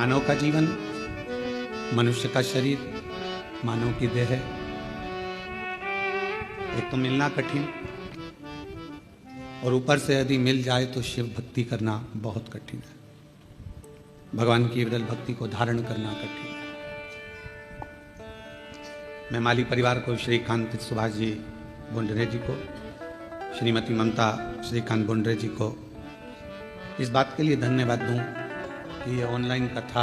मानव का जीवन, मनुष्य का शरीर, मानव की देह, एक तो मिलना कठिन और ऊपर से यदि मिल जाए तो शिव भक्ति करना बहुत कठिन है। भगवान की विरल भक्ति को धारण करना कठिन है। मैं माली परिवार को श्रीकांत सुभाष जी बुंडरे जी को, श्रीमती ममता श्रीकांत बुंडरे जी को इस बात के लिए धन्यवाद दूं कि ये ऑनलाइन कथा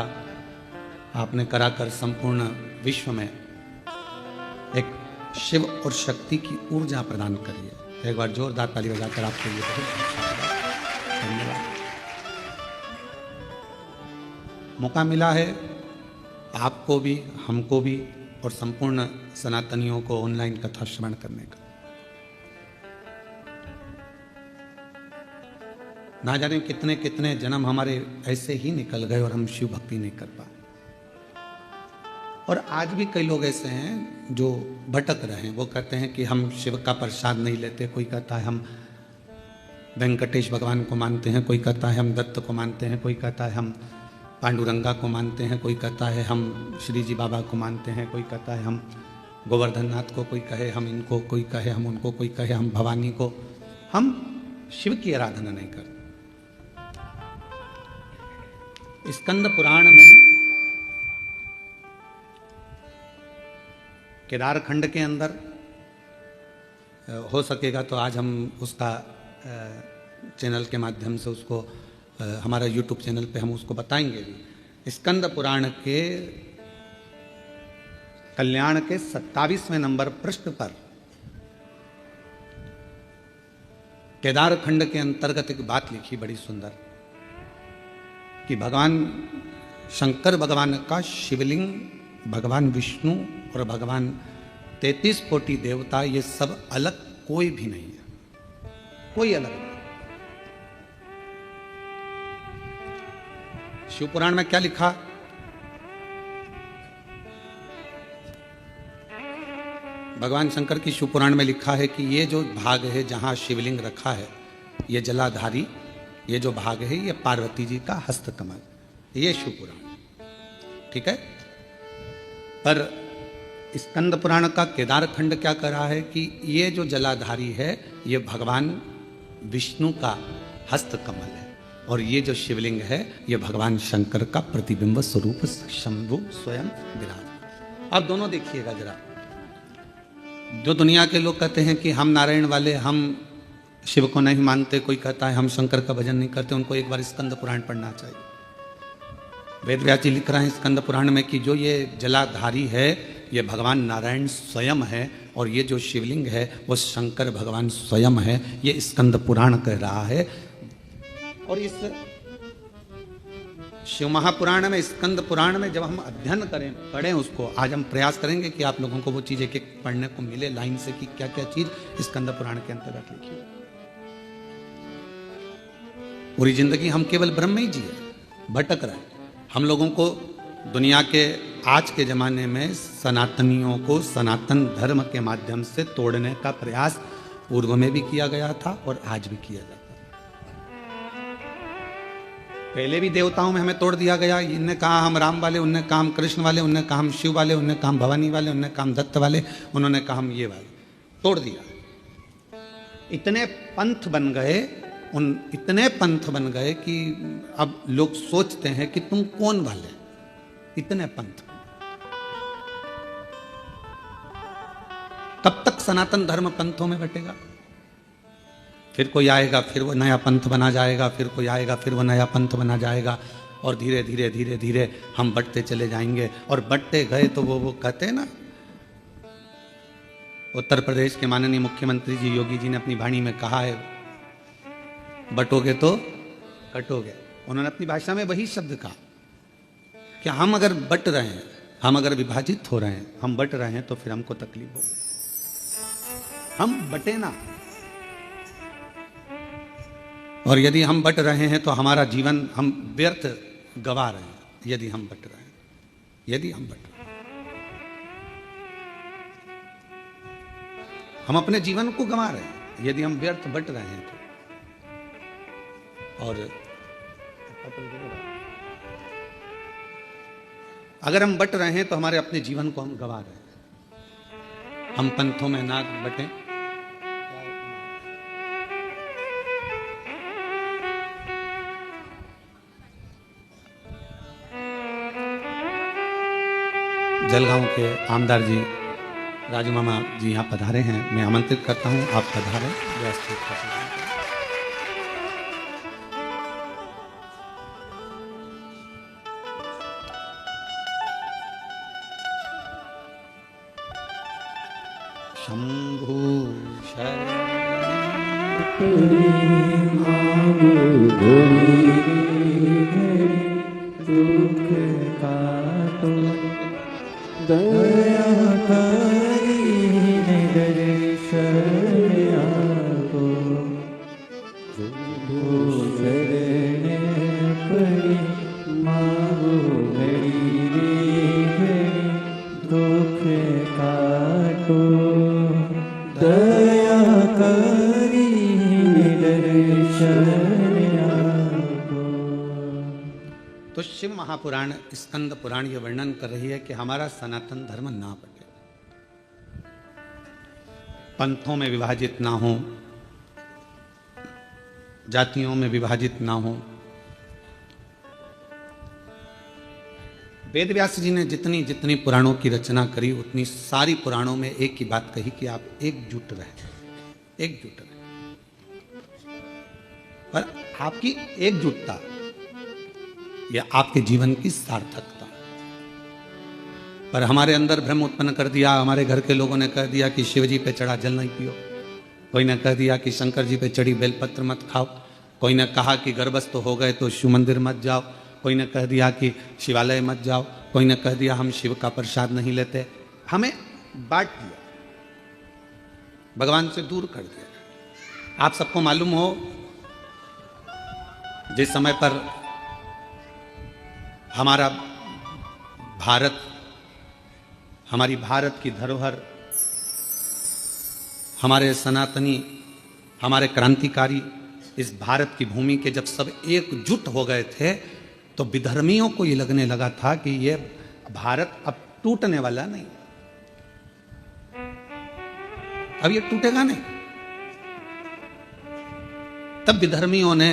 आपने कराकर संपूर्ण विश्व में एक शिव और शक्ति की ऊर्जा प्रदान करी है। एक बार जोरदार ताली बजाकर आपके लिए बहुत धन्यवाद। मौका मिला है आपको भी, हमको भी और संपूर्ण सनातनियों को ऑनलाइन कथा श्रवण करने का। ना जाने कितने कितने जन्म हमारे ऐसे ही निकल गए और हम शिव भक्ति नहीं कर पाए। और आज भी कई लोग ऐसे हैं जो भटक रहे हैं। वो कहते हैं कि हम शिव का प्रसाद नहीं लेते। कोई कहता है हम वेंकटेश भगवान को मानते हैं, कोई कहता है हम दत्त को मानते हैं, कोई कहता है हम पांडुरंगा को मानते हैं, कोई कहता है हम श्री जी बाबा को मानते हैं, कोई कहता है हम गोवर्धन नाथ को, कोई कहे हम इनको, कोई कहे हम उनको, कोई कहे हम भवानी को। हम शिव की आराधना नहीं करते। स्कंद पुराण में केदार खंड के अंदर हो सकेगा तो आज हम उसका चैनल के माध्यम से उसको हमारा यूट्यूब चैनल पे हम उसको बताएंगे भी। स्कंद पुराण के कल्याण के 27वें नंबर पृष्ठ पर केदार खंड के अंतर्गत एक बात लिखी बड़ी सुंदर कि भगवान शंकर भगवान का शिवलिंग, भगवान विष्णु और भगवान 33 कोटि देवता, ये सब अलग कोई भी नहीं है, कोई अलग नहीं। शिव पुराण में क्या लिखा? भगवान शंकर की शिव पुराण में लिखा है कि ये जो भाग है जहां शिवलिंग रखा है, ये जलाधारी, ये जो भाग है ये पार्वती जी का हस्त कमल, ये शिव पुराण, ठीक है। पर स्कंद पुराण का केदार खंड क्या कर रहा है कि ये जो जलाधारी है ये भगवान विष्णु का हस्त कमल है और ये जो शिवलिंग है ये भगवान शंकर का प्रतिबिंब स्वरूप शंभु स्वयं विराज। अब दोनों देखिएगा जरा। जो दुनिया के लोग कहते हैं कि हम नारायण वाले, हम शिव को नहीं मानते, कोई कहता है हम शंकर का भजन नहीं करते, उनको एक बार स्कंद पुराण पढ़ना चाहिए। वेद व्यास जी लिख रहे हैं स्कंद पुराण में कि जो ये जलाधारी है ये भगवान नारायण स्वयं है और ये जो शिवलिंग है वो शंकर भगवान स्वयं है। ये स्कंद पुराण कह रहा है। और इस शिव महापुराण में, स्कंद पुराण में जब हम अध्ययन करें, पढ़ें उसको, आज हम प्रयास करेंगे कि आप लोगों को वो चीज एक एक पढ़ने को मिले लाइन से कि क्या क्या चीज स्कंद पुराण के अंतर्गत लिखी है। पूरी जिंदगी हम केवल ब्रह्म में ही जिए, भटक रहे। हम लोगों को दुनिया के आज के जमाने में सनातनियों को सनातन धर्म के माध्यम से तोड़ने का प्रयास पूर्व में भी किया गया था और आज भी किया जाता है। पहले भी देवताओं में हमें तोड़ दिया गया। इनने कहा हम राम वाले, उनने कहा हम कृष्ण वाले, उनने कहा हम शिव वाले, उनने कहा हम भवानी वाले, उनने कहा हम दत्त वाले, उन्होंने कहा हम ये वाले, तोड़ दिया। इतने पंथ बन गए, इतने पंथ बन गए कि अब लोग सोचते हैं कि तुम कौन वाले। इतने पंथ। कब तक सनातन धर्म पंथों में बटेगा? फिर कोई आएगा, फिर वो नया पंथ बना जाएगा, फिर कोई आएगा, फिर वो नया पंथ बना जाएगा और धीरे धीरे धीरे धीरे हम बढ़ते चले जाएंगे। और बढ़ते गए तो वो कहते हैं ना, उत्तर प्रदेश के माननीय मुख्यमंत्री जी योगी जी ने अपनी वाणी में कहा है, बटोगे तो कटोगे। उन्होंने अपनी भाषा में वही शब्द कहा कि हम अगर बट रहे हैं, हम अगर विभाजित हो रहे हैं, हम बट रहे हैं तो फिर हमको तकलीफ होगी। हम बटे ना। और यदि हम बट रहे हैं तो हमारा जीवन हम व्यर्थ गवा रहे हैं। यदि हम बट रहे हैं, यदि हम बट रहे हैं, हम अपने जीवन को गंवा रहे हैं यदि हम व्यर्थ बट रहे हैं तो। और अगर हम बट रहे हैं तो हमारे अपने जीवन को हम गवा रहे हैं। हम पंथों में ना बटें। जलगांव के आमदार जी राजू मामा जी यहाँ पधारे हैं, मैं आमंत्रित करता हूँ आप पधारें। व्यवस्थित कर शंभु दया करीने दर्शन आपो जो शरण पड़ी मांगो घड़ी रे घड़ी दुख काटो दया करीने दर्शन आपो। तो शिव महापुराण स्कंद पुराण ये वर्णन कर रही है कि हमारा सनातन धर्म ना बटे, पंथों में विभाजित ना हो, जातियों में विभाजित ना हो। वेद व्यास जी ने जितनी जितनी पुराणों की रचना करी उतनी सारी पुराणों में एक ही बात कही कि आप एकजुट रहे, एकजुट रहे। पर आपकी एकजुटता यह आपके जीवन की सार्थकता। पर हमारे अंदर भ्रम उत्पन्न कर दिया, हमारे घर के लोगों ने कह दिया कि शिव जी पे चढ़ा जल नहीं पियो, कोई ने कह दिया कि शंकर जी पे चढ़ी बेलपत्र मत खाओ, कोई ने कहा कि गर्भस्थ हो गए तो शिव मंदिर मत जाओ, कोई ने कह दिया कि शिवालय मत जाओ, कोई ने कह दिया हम शिव का प्रसाद नहीं लेते। हमें बांट दिया, भगवान से दूर कर दिया। आप सबको मालूम हो जिस समय पर हमारा भारत, हमारी भारत की धरोहर, हमारे सनातनी, हमारे क्रांतिकारी इस भारत की भूमि के जब सब एकजुट हो गए थे तो विधर्मियों को ये लगने लगा था कि ये भारत अब टूटने वाला नहीं, अब ये टूटेगा नहीं। तब विधर्मियों ने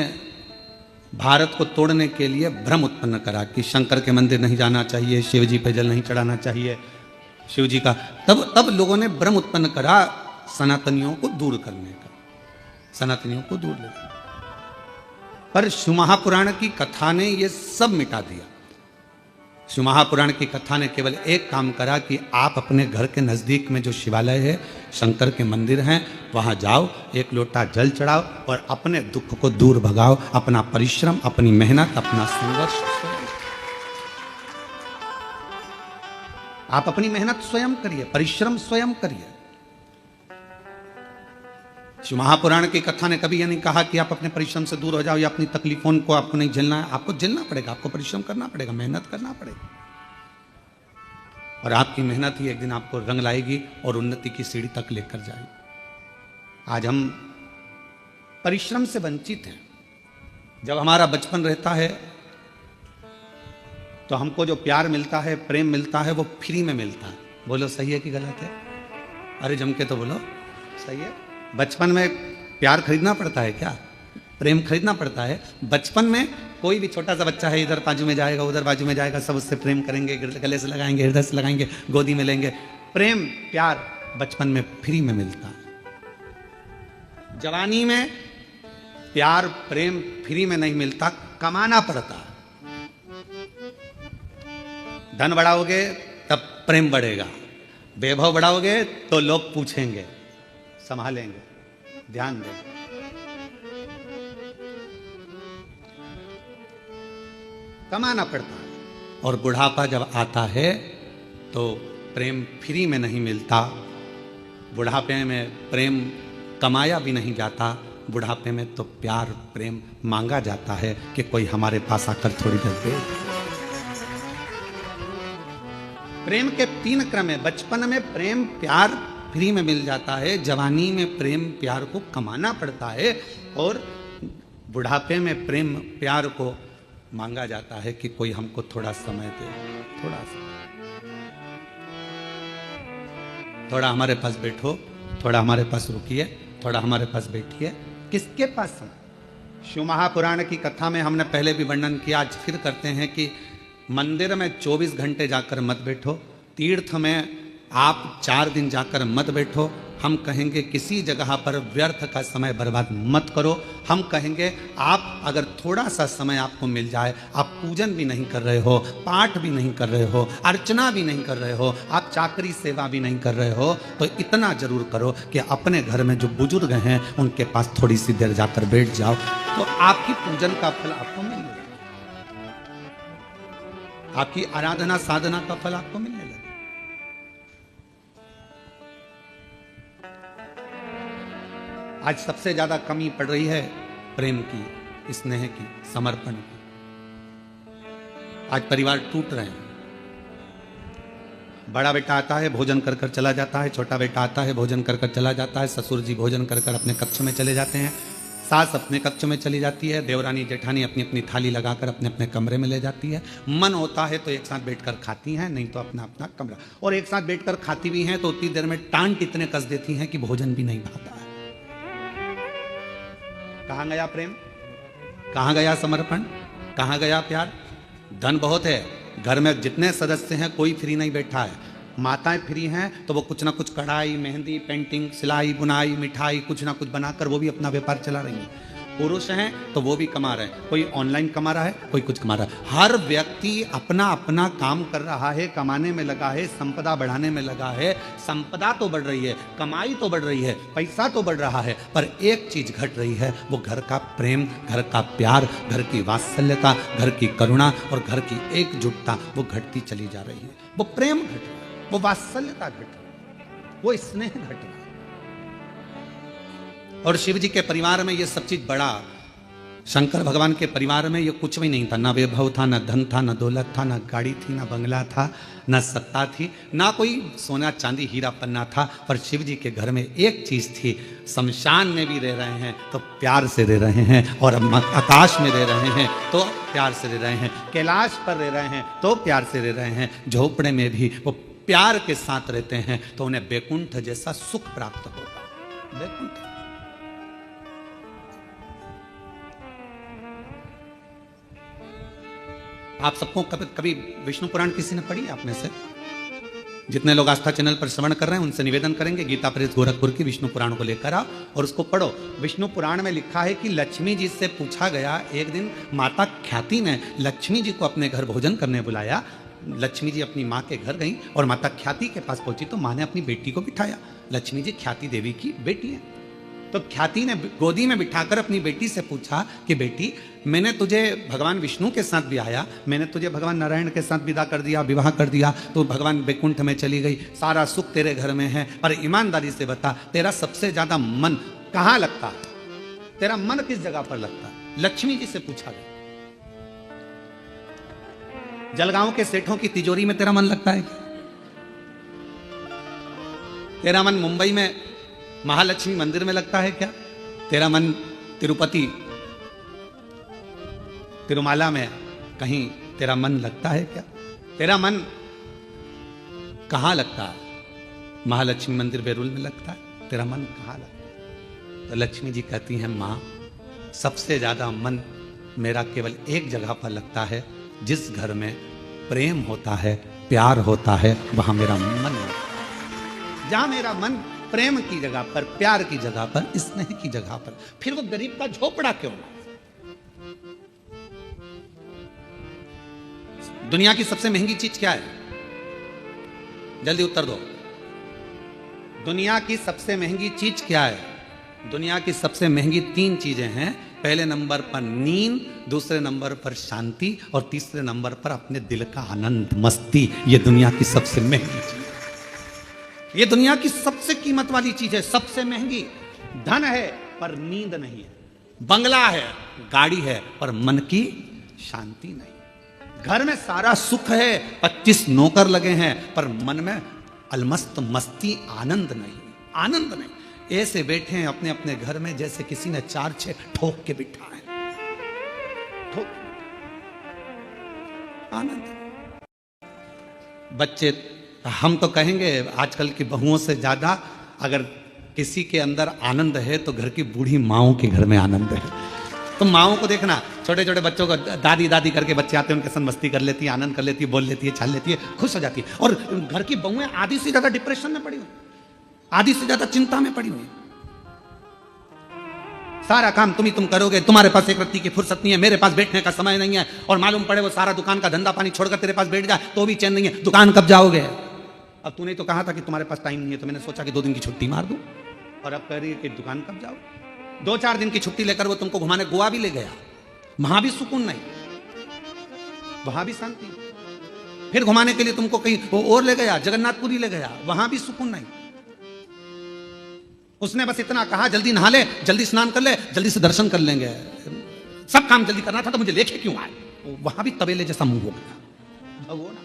भारत को तोड़ने के लिए भ्रम उत्पन्न करा कि शंकर के मंदिर नहीं जाना चाहिए, शिव जी पे जल नहीं चढ़ाना चाहिए, शिव जी का तब लोगों ने भ्रम उत्पन्न करा सनातनियों को दूर करने का, सनातनियों को दूर ले। पर शिव महापुराण की कथा ने ये सब मिटा दिया। शिव महापुराण की कथा ने केवल एक काम करा कि आप अपने घर के नजदीक में जो शिवालय है, शंकर के मंदिर हैं, वहां जाओ, एक लोटा जल चढ़ाओ और अपने दुख को दूर भगाओ। अपना परिश्रम, अपनी मेहनत, अपना संघर्ष आप अपनी मेहनत स्वयं करिए, परिश्रम स्वयं करिए। शिव महापुराण की कथा ने कभी यह नहीं कहा कि आप अपने परिश्रम से दूर हो जाओ या अपनी तकलीफों को आपको नहीं झेलना है। आपको झेलना पड़ेगा, आपको परिश्रम करना पड़ेगा, मेहनत करना पड़ेगा, और आपकी मेहनत ही एक दिन आपको रंग लाएगी और उन्नति की सीढ़ी तक लेकर जाएगी। आज हम परिश्रम से वंचित हैं। जब हमारा बचपन रहता है तो हमको जो प्यार मिलता है, प्रेम मिलता है, वो फ्री में मिलता है। बोलो सही है कि गलत है? अरे जम के तो बोलो सही है। बचपन में प्यार खरीदना पड़ता है क्या? प्रेम खरीदना पड़ता है? बचपन में कोई भी छोटा सा बच्चा है, इधर बाजू में जाएगा, उधर बाजू में जाएगा, सब उससे प्रेम करेंगे, गले से लगाएंगे, हृदय से लगाएंगे, गोदी में लेंगे। प्रेम प्यार बचपन में फ्री में मिलता है। जवानी में प्यार प्रेम फ्री में नहीं मिलता, कमाना पड़ता। धन बढ़ाओगे तब प्रेम बढ़ेगा, वैभव बढ़ाओगे तो लोग पूछेंगे, संभालेंगे, ध्यान देंगे। कमाना पड़ता है। और बुढ़ापा जब आता है तो प्रेम फ्री में नहीं मिलता। बुढ़ापे में प्रेम कमाया भी नहीं जाता। बुढ़ापे में तो प्यार प्रेम मांगा जाता है कि कोई हमारे पास आकर थोड़ी देर दे। प्रेम के 3 क्रम है। बचपन में प्रेम प्यार फ्री में मिल जाता है, जवानी में प्रेम प्यार को कमाना पड़ता है, और बुढ़ापे में प्रेम प्यार को मांगा जाता है कि कोई हमको थोड़ा समय दे, थोड़ा सा, थोड़ा हमारे पास बैठो, थोड़ा हमारे पास रुकिए, थोड़ा हमारे पास बैठिए। किसके पास समय? शिव महापुराण की कथा में हमने पहले भी वर्णन किया, आज फिर करते हैं कि मंदिर में 24 घंटे जाकर मत बैठो, तीर्थ में आप 4 दिन जाकर मत बैठो। हम कहेंगे किसी जगह पर व्यर्थ का समय बर्बाद मत करो। हम कहेंगे आप अगर थोड़ा सा समय आपको मिल जाए, आप पूजन भी नहीं कर रहे हो, पाठ भी नहीं कर रहे हो, अर्चना भी नहीं कर रहे हो, आप चाकरी सेवा भी नहीं कर रहे हो, तो इतना जरूर करो कि अपने घर में जो बुजुर्ग हैं उनके पास थोड़ी सी देर जाकर बैठ जाओ, तो आपकी पूजन का फल आपको मिल जाएगा, आपकी आराधना साधना का फल आपको मिलने लगेगा। आज सबसे ज्यादा कमी पड़ रही है प्रेम की, स्नेह की, समर्पण की। आज परिवार टूट रहे हैं। बड़ा बेटा आता है, भोजन कर कर चला जाता है, छोटा बेटा आता है, भोजन कर कर चला जाता है, ससुर जी भोजन कर कर अपने कक्ष में चले जाते हैं, सास अपने कक्ष में चली जाती है, देवरानी जेठानी अपनी अपनी थाली लगाकर अपने अपने कमरे में ले जाती है। मन होता है तो एक साथ बैठकर खाती हैं, नहीं तो अपना अपना कमरा, और एक साथ बैठकर खाती भी हैं तो उतनी देर में टांट इतने कस देती हैं कि भोजन भी नहीं भाता है। कहां गया प्रेम? कहां गया समर्पण? कहां गया प्यार? धन बहुत है, घर में जितने सदस्य हैं कोई फ्री नहीं बैठा है। माताएं फ्री हैं तो वो कुछ ना कुछ कढ़ाई, मेहंदी, पेंटिंग, सिलाई, बुनाई, मिठाई कुछ ना कुछ बनाकर वो भी अपना व्यापार चला रही हैं। पुरुष हैं तो वो भी कमा रहे हैं, कोई ऑनलाइन कमा रहा है, कोई कुछ कमा रहा है। हर व्यक्ति अपना अपना काम कर रहा है, कमाने में लगा है, संपदा बढ़ाने में लगा है। संपदा तो बढ़ रही है, कमाई तो बढ़ रही है, पैसा तो बढ़ रहा है, पर एक चीज घट रही है, वो घर का प्रेम, घर का प्यार, घर की वात्सल्यता, घर की करुणा और घर की एकजुटता वो घटती चली जा रही है। वो प्रेम घट रहा है, वो वात्सल्यता घट रही है, वो स्नेह घट रहा है। और शिव जी के परिवार में ये सब चीज बड़ा, शंकर भगवान के परिवार में ये कुछ भी नहीं था। ना वैभव था, ना धन था, ना दौलत था, ना गाड़ी थी, ना बंगला था, ना सत्ता थी, ना कोई सोना चांदी हीरा पन्ना था, पर शिव जी के घर में एक चीज थी। शमशान में भी रह रहे हैं तो प्यार से रह रहे हैं, और आकाश में रह रहे हैं तो प्यार से रह रहे हैं, कैलाश पर रह रहे हैं तो प्यार से रह रहे हैं, झोपड़े में भी वो प्यार के साथ रहते हैं तो उन्हें बैकुंठ जैसा सुख प्राप्त होगा। बैकुंठ आप सबको कभी विष्णु पुराण किसी ने पढ़ी आप में से? जितने लोग आस्था चैनल पर श्रवण कर रहे हैं उनसे निवेदन करेंगे गीता प्रेस गोरखपुर की विष्णु पुराण को लेकर आओ और उसको पढ़ो। विष्णु पुराण में लिखा है कि लक्ष्मी जी से पूछा गया, एक दिन माता ख्याति ने लक्ष्मी जी को अपने घर भोजन करने बुलाया। लक्ष्मी जी अपनी माँ के घर गई और माता ख्याति के पास पहुंची तो माँ ने अपनी बेटी को बिठाया। लक्ष्मी जी ख्याति देवी की बेटी है, तो ख्याति ने गोदी में बिठाकर अपनी बेटी से पूछा कि बेटी, मैंने तुझे भगवान विष्णु के साथ ब्याया, मैंने तुझे भगवान नारायण के साथ विदा कर दिया, विवाह कर दिया, तो भगवान बैकुंठ में चली गई, सारा सुख तेरे घर में है, पर ईमानदारी से बता तेरा सबसे ज्यादा मन कहाँ लगता है? तेरा मन किस जगह पर लगता है? लक्ष्मी जी से पूछा गया। जलगांव के सेठों की तिजोरी में तेरा मन लगता है क्या? तेरा मन मुंबई में महालक्ष्मी मंदिर में लगता है क्या? तेरा मन तिरुपति तिरुमाला में कहीं तेरा मन लगता है क्या? तेरा मन कहां लगता है? महालक्ष्मी मंदिर बेरुल में लगता है? तेरा मन कहां लगता है? तो लक्ष्मी जी कहती हैं, मां, सबसे ज्यादा मन मेरा केवल एक जगह पर लगता है, जिस घर में प्रेम होता है, प्यार होता है, वहां मेरा मन लगता है। जहां मेरा मन प्रेम की जगह पर, प्यार की जगह पर, स्नेह की जगह पर, फिर वो गरीब का झोपड़ा क्यों ना? दुनिया की सबसे महंगी चीज क्या है? जल्दी उत्तर दो। दुनिया की सबसे महंगी चीज क्या है? दुनिया की सबसे महंगी 3 चीजें हैं। पहले नंबर पर नींद, दूसरे नंबर पर शांति और तीसरे नंबर पर अपने दिल का आनंद, मस्ती। ये दुनिया की सबसे महंगी चीज है। ये दुनिया की सबसे कीमत वाली चीज है, सबसे महंगी। धन है पर नींद नहीं है, बंगला है, गाड़ी है, पर मन की शांति नहीं। घर में सारा सुख है, 25 नौकर लगे हैं, पर मन में अलमस्त मस्ती, आनंद नहीं, आनंद नहीं। ऐसे बैठे हैं अपने अपने घर में जैसे किसी ने 4-6 ठोक के बिठा है। ठोक। आनंद। बच्चे, हम तो कहेंगे आजकल की बहुओं से ज्यादा अगर किसी के अंदर आनंद है तो घर की बूढ़ी माओं के घर में आनंद है। तो माओं को देखना, छोटे छोटे बच्चों को दादी दादी करके बच्चे आते हैं, उनके संग मस्ती कर लेती है, आनंद कर लेती है, बोल लेती है, छाल लेती है, खुश हो जाती है। और घर की बहुएं आधी से ज्यादा डिप्रेशन में पड़ी हुई, आधी से ज्यादा चिंता में पड़ी हुई। सारा काम तुम करोगे, तुम्हारे पास एक रत्ती की फुर्सत नहीं है, मेरे पास बैठने का समय नहीं है, और मालूम पड़े वो सारा दुकान का धंधा पानी छोड़कर तेरे पास बैठ जाए तो भी चैन नहीं है, दुकान कब जाओगे? अब तूने तो कहा था कि तुम्हारे पास टाइम नहीं है, तो मैंने सोचा कि 2 दिन की छुट्टी मार दूं, और अब कह रही है कि दुकान कब जाओ? 2-4 दिन की छुट्टी लेकर वो तुमको घुमाने गोवा भी ले गया, वहां भी सुकून नहीं, वहां भी शांति। फिर घुमाने के लिए तुमको कहीं वो और ले गया, जगन्नाथपुरी ले गया, वहां भी सुकून नहीं। उसने बस इतना कहा, जल्दी नहा ले, जल्दी स्नान कर ले, जल्दी से दर्शन कर लेंगे, सब काम जल्दी करना था, तो मुझे लेके क्यों आए? वहां भी तबेले जैसा मुंह हो गया। अब वो ना,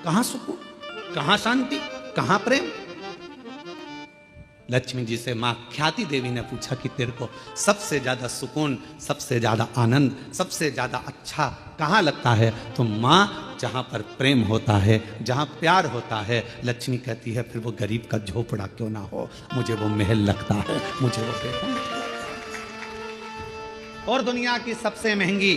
कहां सुकून, कहां शांति, कहां प्रेम? लक्ष्मी जी से मां ख्याति देवी ने पूछा कि तेरे को सबसे ज्यादा सुकून, सबसे ज्यादा आनंद, सबसे ज्यादा अच्छा कहां लगता है? तो मां, जहां पर प्रेम होता है, जहां प्यार होता है, लक्ष्मी कहती है फिर वो गरीब का झोपड़ा क्यों ना हो, मुझे वो महल लगता है, मुझे वो बेहतर। और दुनिया की सबसे महंगी,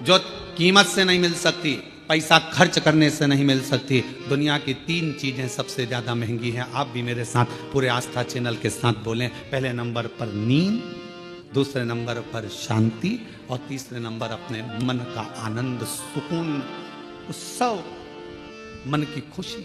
जो कीमत से नहीं मिल सकती, पैसा खर्च करने से नहीं मिल सकती, दुनिया की 3 चीजें सबसे ज्यादा महंगी हैं। आप भी मेरे साथ पूरे आस्था चैनल के साथ बोलें। पहले नंबर पर नींद, दूसरे नंबर पर शांति, और तीसरे नंबर अपने मन का आनंद, सुकून, उत्सव, मन की खुशी।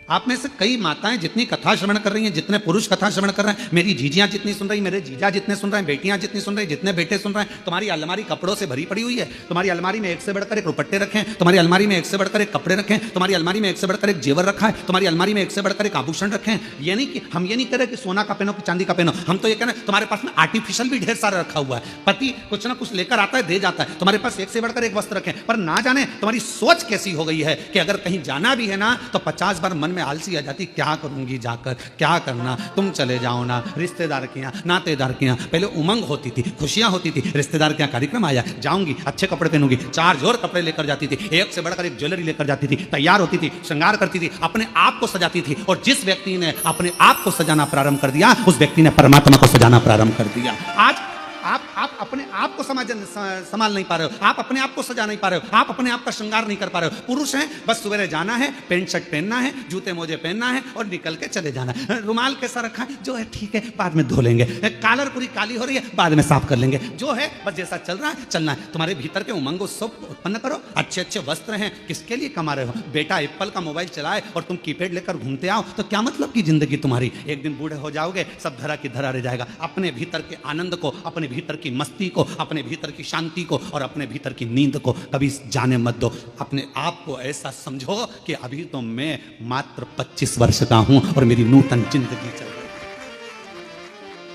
आप में से कई माताएं जितनी कथा श्रवण कर रही हैं, जितने पुरुष कथा श्रवण कर रहे हैं, मेरी जीजियां जितनी सुन रही, मेरे जीजा जितने सुन रहे हैं, बेटियां जितनी सुन रही, जितने बेटे सुन रहे हैं, तुम्हारी अलमारी कपड़ों से भरी पड़ी हुई है। तुम्हारी अलमारी में एक से बढ़कर एक दुपट्टे रखे हैं, तुम्हारी अलमारी में एक से बढ़कर एक कपड़े रखे हैं, तुम्हारी अलमारी में एक से बढ़कर एक जेवर रखा है, तुम्हारी अलमारी में एक से बढ़कर एक आभूषण रखे हैं। ये नहीं कि हम ये नहीं कह रहे कि सोना का पहनो कि चांदी का पहनो, हम तो ये कह रहे हैं तुम्हारे पास में आर्टिफिशियल भी ढेर सारा रखा हुआ है। पति कुछ ना कुछ लेकर आता है, दे जाता है, तुम्हारे पास एक से बढ़कर एक वस्त्र रखे, पर ना जाने तुम्हारी सोच कैसी हो गई है कि अगर कहीं जाना भी है ना तो 50 बार मन में आलसी आ जाती, क्या करूंगी जाकर, क्या करना, तुम चले जाओ ना। रिश्तेदार के यहाँ, नातेदार के यहाँ पहले उमंग होती थी, खुशियां होती थी, रिश्तेदार के यहाँ कार्यक्रम आया, जाऊंगी, अच्छे कपड़े पहनूंगी, 4 जोर कपड़े लेकर जाती थी, एक से बढ़कर एक ज्वेलरी लेकर जाती थी, तैयार होती थी, श्रृंगार करती थी, अपने आप को सजाती थी। और जिस व्यक्ति ने अपने आप को सजाना प्रारंभ कर दिया, उस व्यक्ति ने परमात्मा को सजाना प्रारंभ कर दिया। आज आप अपने आप को संभाल नहीं पा रहे हो, आप अपने आप को सजा नहीं पा रहे हो, आप अपने आप का श्रृंगार नहीं कर पा रहे हो। पुरुष हैं, बस सुबह जाना है, पैंट शर्ट पहनना है, जूते मोजे पहनना है और निकल के चले जाना है। रुमाल कैसा रखा है, जो है ठीक है, बाद में धो लेंगे। कॉलर पूरी काली हो रही है, बाद में साफ कर लेंगे। जो है बस जैसा चल रहा है चलना है। तुम्हारे भीतर के उमंग उत्सव उत्पन्न करो। अच्छे अच्छे वस्त्र हैं, किसके लिए कमा रहे हो? बेटा एप्पल का मोबाइल चलाए और तुम कीपैड लेकर घूमते आओ तो क्या मतलब की जिंदगी तुम्हारी? एक दिन बूढ़े हो जाओगे, सब धरा की धरा रह जाएगा। अपने भीतर के आनंद को, अपने भीतर की मस्ती को, अपने भीतर की शांति को और अपने भीतर की नींद को कभी जाने मत दो। अपने आप को ऐसा समझो कि अभी तो मैं मात्र 25 वर्ष का हूं और मेरी नूतन जिंदगी चल रही है,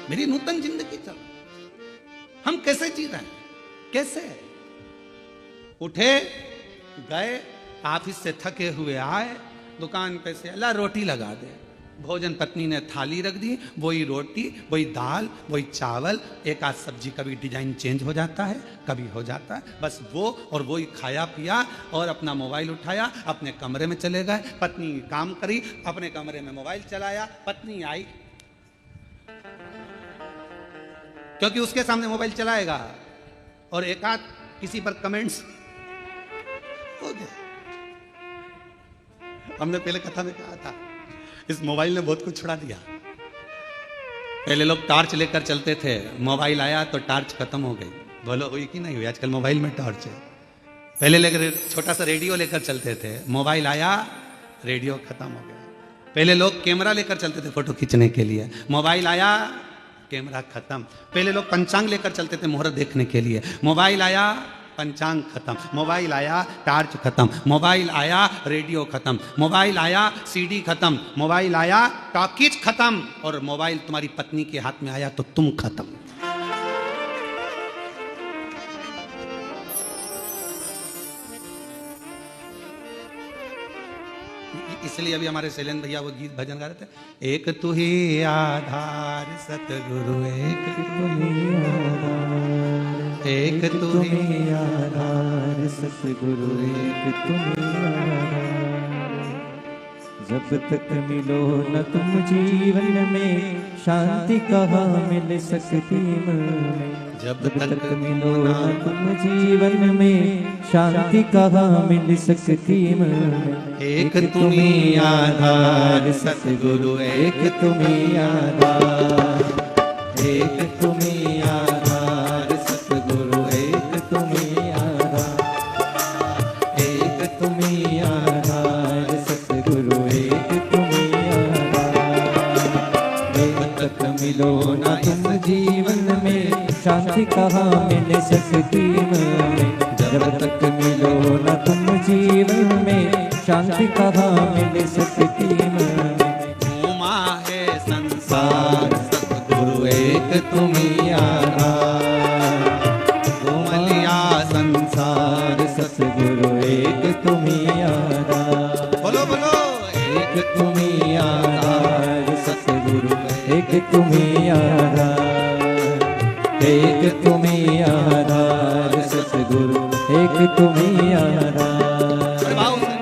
मेरी नूतन जिंदगी चल रही है। हम कैसे जी रहे हैं? कैसे उठे, गए, ऑफिस से थके हुए आए, दुकान पे से अल्लाह रोटी लगा दे, भोजन पत्नी ने थाली रख दी, वही रोटी, वही दाल, वही चावल, एक आध सब्जी, कभी डिजाइन चेंज हो जाता है, कभी हो जाता है, बस वो और वही खाया पिया और अपना मोबाइल उठाया, अपने कमरे में चले गए। पत्नी काम करी, अपने कमरे में मोबाइल चलाया, पत्नी आई क्योंकि उसके सामने मोबाइल चलाएगा और एक आध किसी पर कमेंट्स हो गए। हमने पहले कथा में कहा था, इस मोबाइल ने बहुत कुछ छुड़ा दिया। पहले लोग टॉर्च लेकर चलते थे, मोबाइल आया तो टॉर्च खत्म हो गई। बोलो हुई कि नहीं हुई? आजकल मोबाइल में टॉर्च है। पहले लेकर छोटा सा रेडियो लेकर चलते थे, मोबाइल आया, रेडियो खत्म हो गया। पहले लोग कैमरा लेकर चलते थे फोटो खींचने के लिए, मोबाइल आया, कैमरा खत्म। पहले लोग पंचांग लेकर चलते थे मुहूर्त देखने के लिए, मोबाइल आया, पंचांग खत्म। मोबाइल आया, टॉर्च खत्म। मोबाइल आया, रेडियो खत्म। मोबाइल आया, सीडी खत्म। मोबाइल आया, टॉकीज खत्म। और मोबाइल तुम्हारी पत्नी के हाथ में आया तो तुम खत्म। इसलिए अभी हमारे शैलेंद्र भैया वो गीत भजन गा रहे थे, एक तू ही आधार सतगुरु, एक तू ही आधार, एक तू ही तुम्हें आधार सतगुरु एक तुम्हें आधार। जब तक मिलो न तुम जीवन में शांति कहाँ मिल सकती मन में। जब जब तक मिलो न तुम जीवन में शांति कहाँ मिल सकती मन में। एक तुम्ही आधार सतगुरु एक तुम्हें आधार। एक तुम्हें आधार सतगुरु एक तुम्हें आधार। एक तुम्हें आधार सतगुरु एक तुम्हें आधार। जब तक मिलो ना तुम जीवन में शांति कहाँ मिल सकती में। जब तक मिलो ना तुम जीवन में शांति कहाँ मिल सकती में। घूमा है संसार सतगुरु एक तुम्ही आधार। घूम लिया संसार सतगुरु एक तुम्हें आधार। बोलो बोलो एक तुम्हें आधार सतगुरु एक तुम्हें आधार। एक तुम्हें आधार सतगुरु एक तुम्हें आधार। भाव से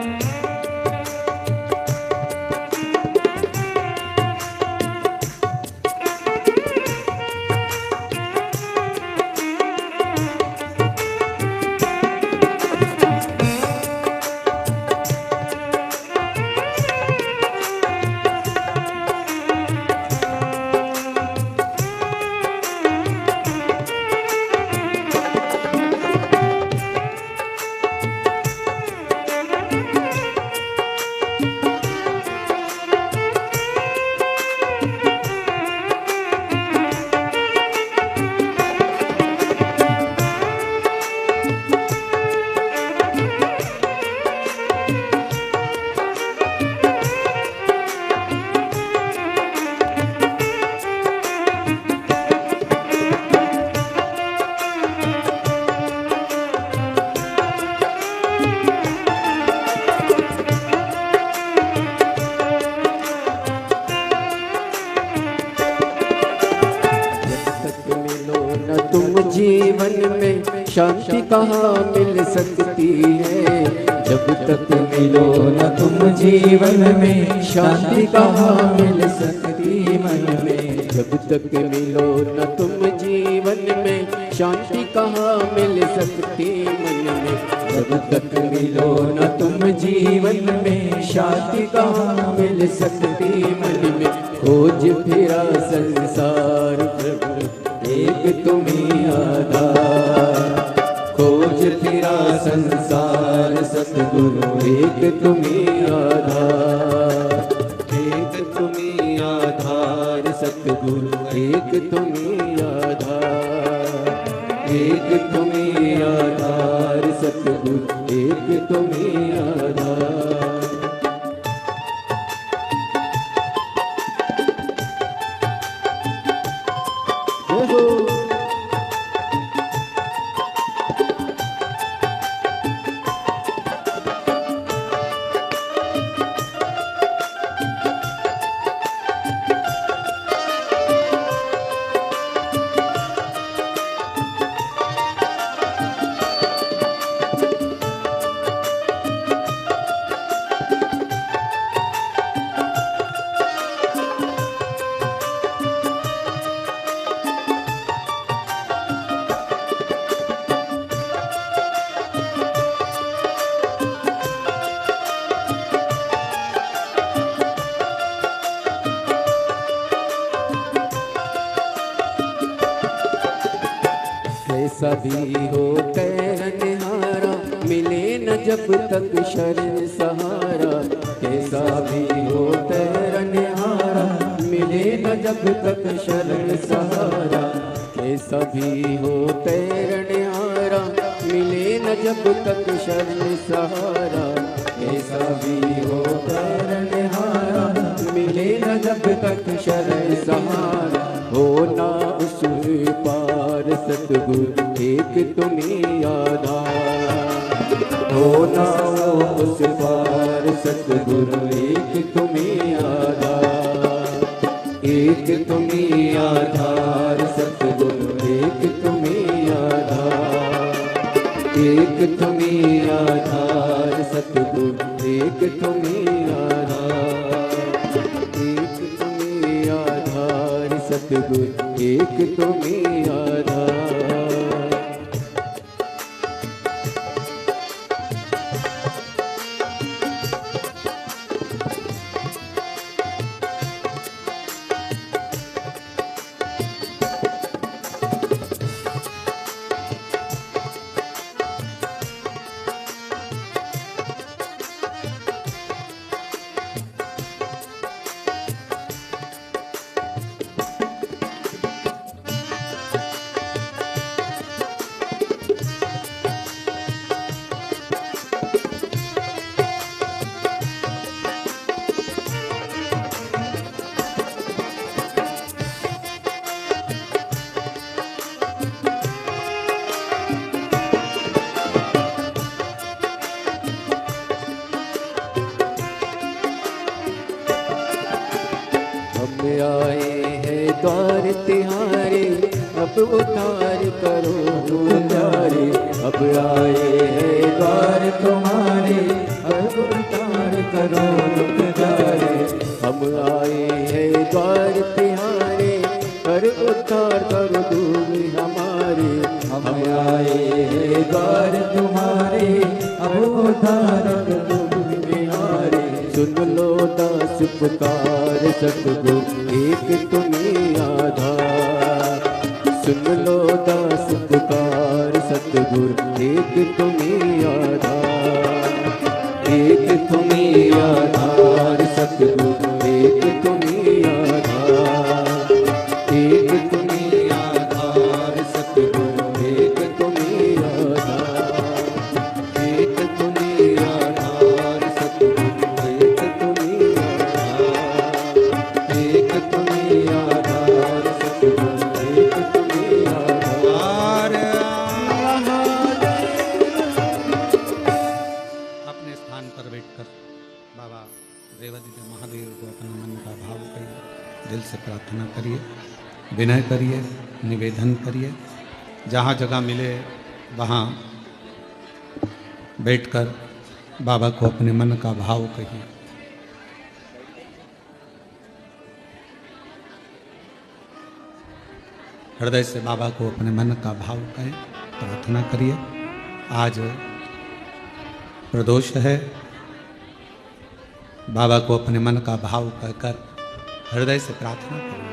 जीवन में शांति कहाँ मिल सकती है। जब तक मिलो न तुम जीवन में शांति कहाँ मिल सकती मन में। जब तक मिलो न तुम जीवन में शांति कहाँ मिल सकती मन में। जब तक मिलो न तुम जीवन में शांति कहाँ मिल सकती मन में। खोज फिरा संसार प्रभु एक तुम्हीं आधार। खोज फिरा संसार सतगुरु एक तुम्हीं आधार। एक तुम्हीं आधार सतगुरु एक तुम्हीं आधार। एक तुम्हीं आधार सतगुरु एक तुम्हीं आधार। कैसा भी हो तैरनहारा मिले न जब तक शरण सहारा। कैसा भी हो तैरनहारा मिले न जब तक शरण सहारा। कैसा भी हो तैरनहारा मिले न जब तक शरण सहारा। कैसा भी हो तैरनहारा मिले न जब तक शरण सहारा। हो ना उस पार सतगुरु एक तुम्हीं आधार। हो ना उस पार सतगुरु एक तुम्हीं आधार। एक तुम्हीं आधार सतगुरु एक तुम्हीं आधार। एक तुम्ही आधार सतगुरु एक तुम्ही आधार, एक तुम्ही आधार सतगुरु एक तुम्ही आधार। आए हैं द्वार तिहारे, अब उद्धार करो दुलारे। अब आए हैं द्वार तुम्हारे, अब उद्धार करो दुलारे। हम आए हैं द्वार तिहारे, पर उद्धार करो दूर हमारे। हम आए हैं द्वार तुम्हारे, अब उद्धार करो हमारे। सुन लो दास पुकार सतगुरु एक तुम्ही आधार, सुन लो दास पुकार सतगुरु एक तुम्ही आधार, एक तुम्ही आधार सतगुरु एक तुम्ही आधार, एक तुम्ही आधार सतगुरु एक तुम्ही आधार, एक तुम्ही आधार सतगुरु एक तुम्ही आधार, एक तुम्ही आधार सतगुरु एक तुम्ही आधार। अपने स्थान पर बैठकर बाबा रेवती महादेव को अपना मन का भाव करिए, दिल से प्रार्थना करिए, विनय करिए, निवेदन करिए। जहाँ जगह मिले वहाँ बैठकर बाबा को अपने मन का भाव कहिए। हृदय से बाबा को अपने मन का भाव कहें, प्रार्थना करिए। आज प्रदोष है, बाबा को अपने मन का भाव कहकर हृदय से प्रार्थना करिए।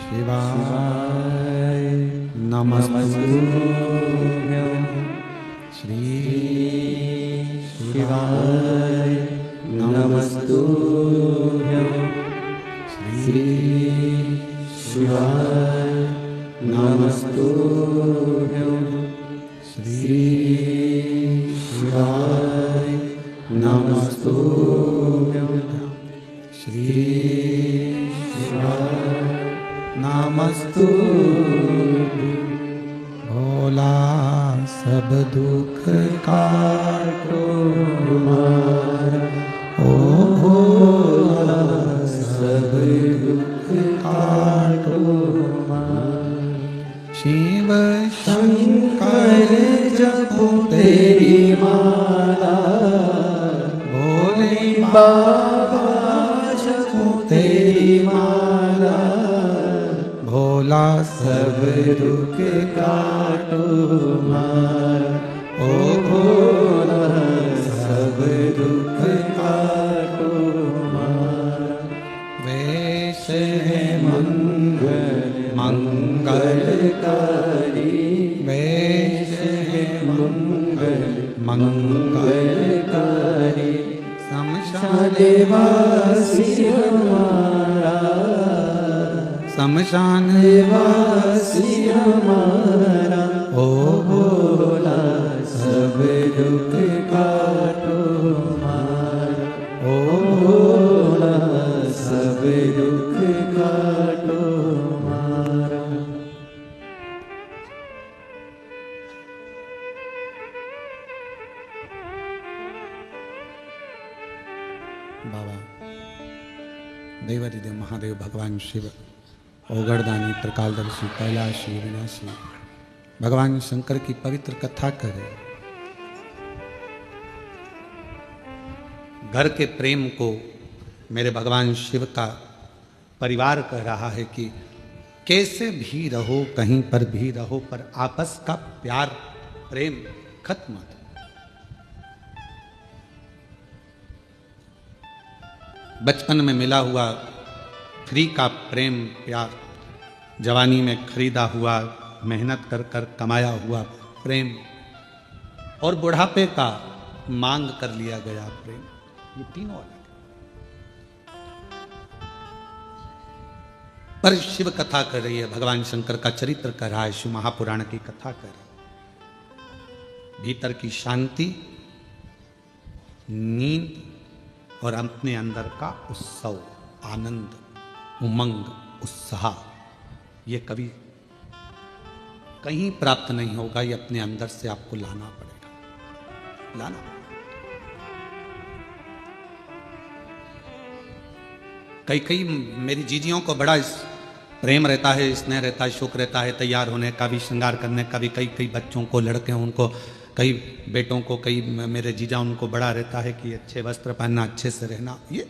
शिवाय नमस्तुभ्यं, श्री शिवाय नमस्तुभ्यं, श्री शिवाय नमस्तुभ्यं, श्री शिवाय नमस्तुभ्यं, श्री शिवाय नमस्तु। भोला सब दुख काटो हमारा, ओ भोला सब दुख काटो हमारा। शिव शंकर जपो तेरी माला, भोले बाबा जपो तेरी माला। भोला सब दुख काटो हमारा, ओ भोला सब दुख काटो हमारा। वेश है मंगल मंगलकारी, वेश है मंगल मंगलकारी। शमशान वासी हमारा, शमशान वासी हमारा। ओ भोला सब दुख काटो हमारा, ओ भोला सब दुख काटो हमारा। बाबा देवादिदेव महादेव भगवान शिव ओगड़दानी त्रिकालदर्शी कैलाशी विनाशी भगवान शंकर की पवित्र कथा करे। घर के प्रेम को मेरे भगवान शिव का परिवार कह रहा है कि कैसे भी रहो, कहीं पर भी रहो, पर आपस का प्यार प्रेम खत्म मत। बचपन में मिला हुआ फ्री का प्रेम प्यार, जवानी में खरीदा हुआ मेहनत कर कर कमाया हुआ प्रेम, और बुढ़ापे का मांग कर लिया गया प्रेम, ये तीनों अलग। पर शिव कथा कर रही है, भगवान शंकर का चरित्र कर रहा है, शिव महापुराण की कथा कर रहा है। भीतर की शांति, नींद और अपने अंदर का उत्सव, आनंद, उमंग, उत्साह, ये कभी कहीं प्राप्त नहीं होगा, ये अपने अंदर से आपको लाना पड़ेगा, लाना। कई मेरी जीजियों को बड़ा प्रेम रहता है, स्नेह रहता है, शौक रहता है तैयार होने का भी, श्रृंगार करने का भी। कई बच्चों को, लड़के हैं उनको, कई बेटों को, कई मेरे जीजा उनको बड़ा रहता है कि अच्छे वस्त्र पहनना, अच्छे से रहना। ये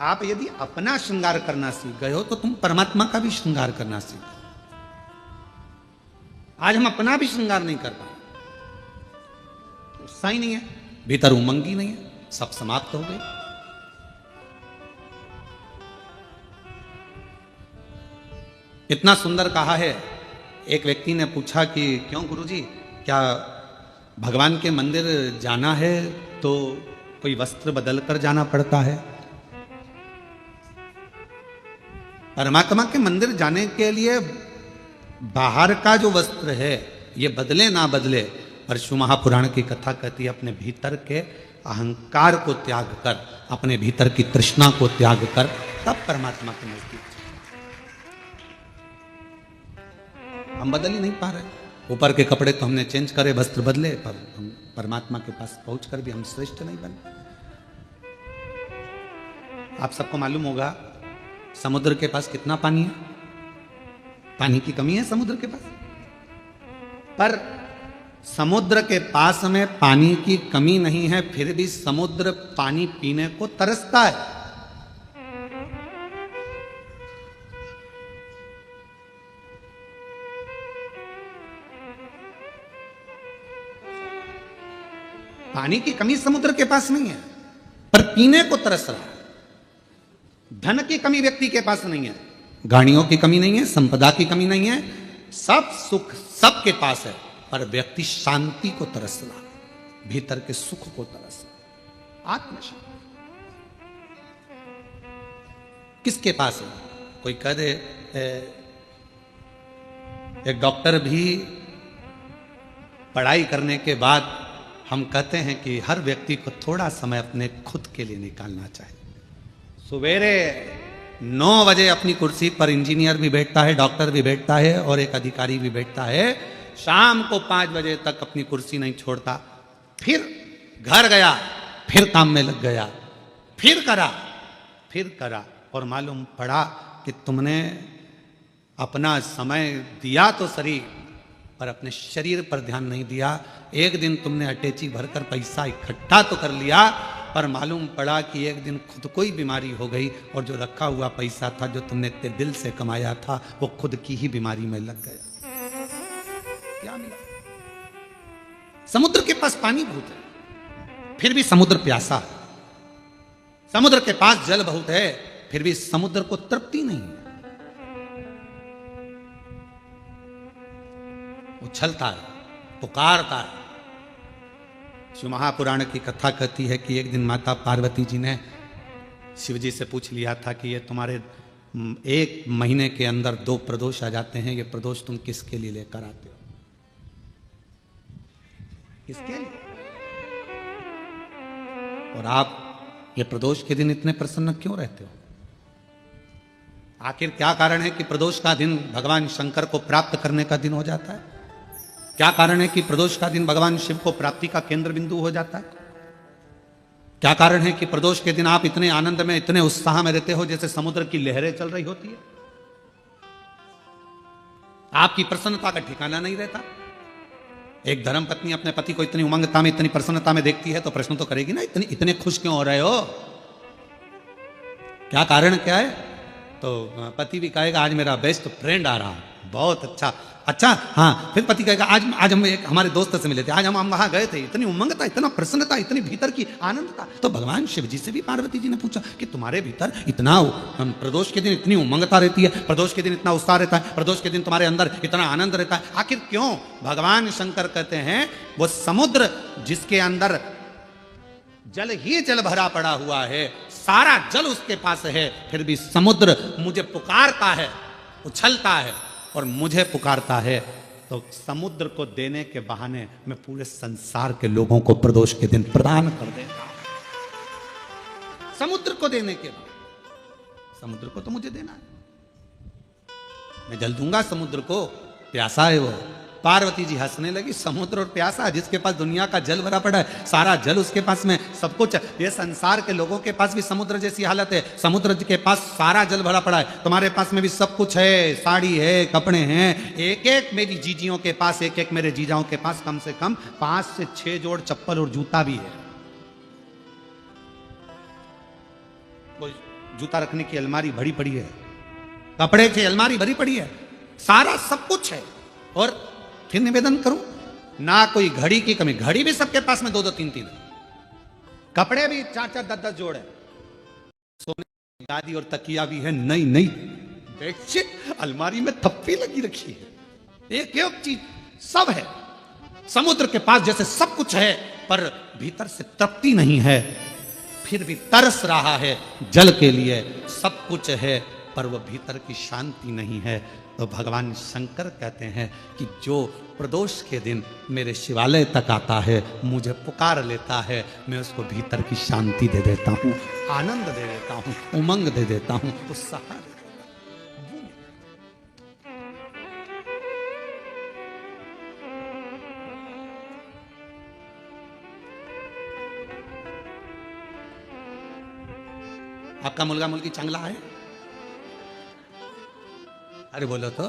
आप यदि अपना श्रृंगार करना सीख गए हो तो तुम परमात्मा का भी श्रृंगार करना सीख गए। आज हम अपना भी श्रृंगार नहीं कर पाए, उत्साह ही नहीं है, भीतर उमंग ही नहीं है, सब समाप्त हो गए। इतना सुंदर कहा है। एक व्यक्ति ने पूछा कि क्यों गुरुजी, क्या भगवान के मंदिर जाना है तो कोई वस्त्र बदल कर जाना पड़ता है? परमात्मा के मंदिर जाने के लिए बाहर का जो वस्त्र है ये बदले ना बदले, पर शिव महापुराण की कथा कहती है अपने भीतर के अहंकार को त्याग कर, अपने भीतर की तृष्णा को त्याग कर, तब परमात्मा के नजदीक। हम बदल ही नहीं पा रहे। ऊपर के कपड़े तो हमने चेंज करे, वस्त्र बदले, पर हम परमात्मा के पास पहुंचकर भी हम श्रेष्ठ नहीं बने। आप सबको मालूम होगा समुद्र के पास कितना पानी है? पानी की कमी है समुद्र के पास, पर समुद्र के पास में पानी की कमी नहीं है, फिर भी समुद्र पानी पीने को तरसता है। पानी की कमी समुद्र के पास नहीं है, पर पीने को तरस रहा है। धन की कमी व्यक्ति के पास नहीं है, गाड़ियों की कमी नहीं है, संपदा की कमी नहीं है, सब सुख सबके पास है, पर व्यक्ति शांति को तरस रहा है, भीतर के सुख को तरस रहा है, आत्मशांति। किसके पास है? कोई कह दे एक डॉक्टर भी पढ़ाई करने के बाद हम कहते हैं कि हर व्यक्ति को थोड़ा समय अपने खुद के लिए निकालना चाहिए। सवेरे 9 बजे अपनी कुर्सी पर इंजीनियर भी बैठता है, डॉक्टर भी बैठता है और एक अधिकारी भी बैठता है। शाम को 5 बजे तक अपनी कुर्सी नहीं छोड़ता, फिर घर गया, फिर काम में लग गया, फिर करा और मालूम पड़ा कि तुमने अपना समय दिया तो सही, पर अपने शरीर पर ध्यान नहीं दिया। एक दिन तुमने अटैची भरकर पैसा इकट्ठा तो कर लिया, पर मालूम पड़ा कि एक दिन खुद को ही बीमारी हो गई, और जो रखा हुआ पैसा था, जो तुमने इतने दिल से कमाया था, वो खुद की ही बीमारी में लग गया। क्या मिला? समुद्र के पास पानी बहुत है, फिर भी समुद्र प्यासा है। समुद्र के पास जल बहुत है, फिर भी समुद्र को तृप्ति नहीं है, उछलता है, पुकारता है। शिव महापुराण की कथा कहती है कि एक दिन माता पार्वती जी ने शिव जी से पूछ लिया था कि ये तुम्हारे 1 महीने के अंदर 2 प्रदोष आ जाते हैं, ये प्रदोष तुम किसके लिए लेकर आते हो? किसके लिए? और आप ये प्रदोष के दिन इतने प्रसन्न क्यों रहते हो? आखिर क्या कारण है कि प्रदोष का दिन भगवान शंकर को प्राप्त करने का दिन हो जाता है? क्या कारण है कि प्रदोष का दिन भगवान शिव को प्राप्ति का केंद्र बिंदु हो जाता है? क्या कारण है कि प्रदोष के दिन आप इतने आनंद में, इतने उत्साह में रहते हो जैसे समुद्र की लहरें चल रही होती है? आपकी प्रसन्नता का ठिकाना नहीं रहता। एक धर्म पत्नी अपने पति को इतनी उमंगता में, इतनी प्रसन्नता में देखती है तो प्रश्न तो करेगी ना, इतने खुश क्यों हो रहे हो, क्या कारण क्या है? तो पति भी कहेगा आज मेरा बेस्ट फ्रेंड आ रहा, बहुत अच्छा। अच्छा हाँ, फिर पति कहेगा आज हम एक हमारे दोस्त से मिले थे, आज हम वहां गए थे, इतनी उमंगता, इतना प्रसन्नता, इतनी भीतर की आनंद था। तो भगवान शिव जी से भी पार्वती जी ने पूछा कि तुम्हारे भीतर इतना प्रदोष के दिन इतनी उमंगता रहती है, प्रदोष के दिन इतना उत्साह रहता है, प्रदोष के दिन तुम्हारे अंदर इतना आनंद रहता है, आखिर क्यों? भगवान शंकर कहते हैं वो समुद्र जिसके अंदर जल ही जल भरा पड़ा हुआ है, सारा जल उसके पास है, फिर भी समुद्र मुझे पुकारता है, उछलता है और मुझे पुकारता है, तो समुद्र को देने के बहाने मैं पूरे संसार के लोगों को प्रदोष के दिन प्रदान कर देता हूं। समुद्र को देने के बाद समुद्र को तो मुझे देना है, मैं जल दूंगा समुद्र को, प्यासा है वो। पार्वती जी हंसने लगी, समुद्र और प्यासा, जिसके पास दुनिया का जल भरा पड़ा है, सारा जल उसके पास में, सब कुछ। ये संसार के लोगों के पास भी समुद्र जैसी हालत है, समुद्र के पास सारा जल भरा पड़ा है, तुम्हारे पास में भी सब कुछ है, साड़ी है, कपड़े हैं, एक एक मेरी जीजियों के पास, एक एक मेरे जीजाओं के पास कम से कम 5 से 6 जोड़ चप्पल और जूता भी है। कोई जूता रखने की अलमारी भरी पड़ी है, कपड़े की अलमारी भरी पड़ी है, सारा सब कुछ है। और फिर निवेदन करूं, ना कोई घड़ी की कमी, घड़ी भी सबके पास में 2-2 3-3 है, कपड़े भी 4-4 10-10 जोड़ है, सोने की गादी और तकिया भी है, नई नई बेडशीट अलमारी में थप्पी लगी रखी है, एक एक चीज सब है। समुद्र के पास जैसे सब कुछ है पर भीतर से तृप्ति नहीं है, फिर भी तरस रहा है जल के लिए, सब कुछ है पर वह भीतर की शांति नहीं है। तो भगवान शंकर कहते हैं कि जो प्रदोष के दिन मेरे शिवालय तक आता है, मुझे पुकार लेता है, मैं उसको भीतर की शांति दे देता हूँ, आनंद दे देता हूँ, उमंग दे देता हूँ, उत्साह दे देता हूँ। आपका मुलगा मुलगी चांगला है? अरे बोलो तो,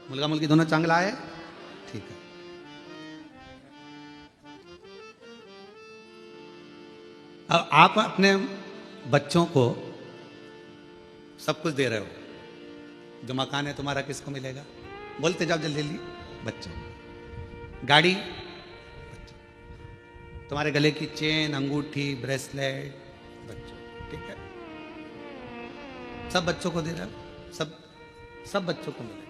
मुलगा मुलगी दोनों चांगला है? ठीक है। अब आप अपने बच्चों को सब कुछ दे रहे हो, जो मकान है तुम्हारा किसको मिलेगा? बोलते जाओ जल्दी जल्दी। बच्चों, गाड़ी बच्चों, तुम्हारे गले की चेन, अंगूठी, ब्रेसलेट बच्चों, ठीक है, सब बच्चों को दे रहे हो, सब बच्चों को मिले।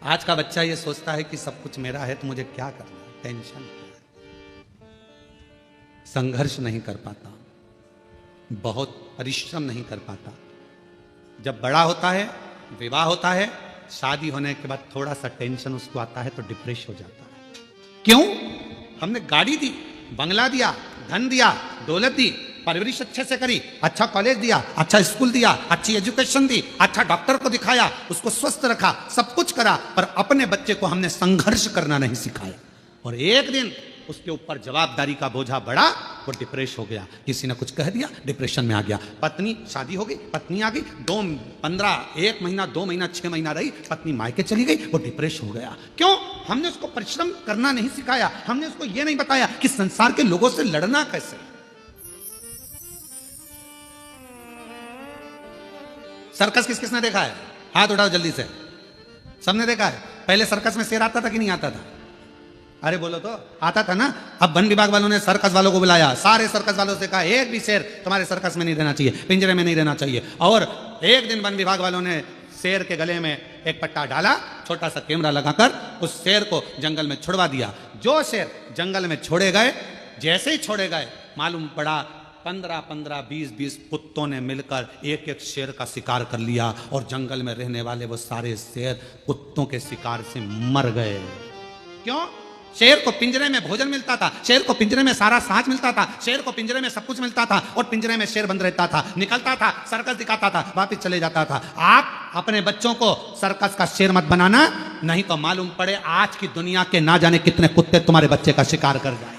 आज का बच्चा ये सोचता है कि सब कुछ मेरा है तो मुझे क्या करना है, टेंशन क्या है, संघर्ष नहीं कर पाता, बहुत परिश्रम नहीं कर पाता। जब बड़ा होता है, विवाह होता है, शादी होने के बाद थोड़ा सा टेंशन उसको आता है तो डिप्रेस हो जाता है। क्यों? हमने गाड़ी दी, बंगला दिया, धन दिया, दौलत दी, परवरिश अच्छे से करी, अच्छा कॉलेज दिया, अच्छा स्कूल दिया, अच्छी एजुकेशन दी, अच्छा डॉक्टर को दिखाया, उसको स्वस्थ रखा, सब कुछ करा, पर अपने बच्चे को हमने संघर्ष करना नहीं सिखाया। और एक दिन उसके ऊपर जवाबदारी का बोझा बढ़ा, वो डिप्रेस हो गया, किसी ने कुछ कह दिया, डिप्रेशन में आ गया। पत्नी, शादी हो गई, पत्नी आ गई, 1 महीना 2 महीना 6 महीना रही, पत्नी मायके चली गई, वो डिप्रेस हो गया। क्यों? हमने उसको परिश्रम करना नहीं सिखाया, हमने उसको ये नहीं बताया कि संसार के लोगों से लड़ना कैसे। सर्कस किस किसने देखा है? हाथ उठाओ जल्दी से। सबने देखा है। पहले सर्कस में शेर आता था कि नहीं आता था? अरे बोलो तो, आता था ना। अब वन विभाग वालों ने सर्कस वालों को बुलाया, सारे सर्कस वालों से कहा एक भी शेर तुम्हारे सर्कस में नहीं रहना चाहिए, पिंजरे में नहीं रहना चाहिए। और एक दिन वन विभाग वालों ने शेर के गले में एक पट्टा डाला, छोटा सा कैमरा लगाकर उस शेर को जंगल में छुड़वा दिया। जो शेर जंगल में छोड़े गए, जैसे ही छोड़े गए, मालूम पड़ा 15-15, 20-20 कुत्तों ने मिलकर एक एक शेर का शिकार कर लिया, और जंगल में रहने वाले वो सारे शेर कुत्तों के शिकार से मर गए। क्यों? शेर को पिंजरे में भोजन मिलता था, शेर को पिंजरे में सारा सांच मिलता था, शेर को पिंजरे में सब कुछ मिलता था, और पिंजरे में शेर बंद रहता था, निकलता था, सर्कस दिखाता था, वापिस चले जाता था। आप अपने बच्चों को सर्कस का शेर मत बनाना, नहीं तो मालूम पड़े आज की दुनिया के ना जाने कितने कुत्ते तुम्हारे बच्चे का शिकार कर जाए।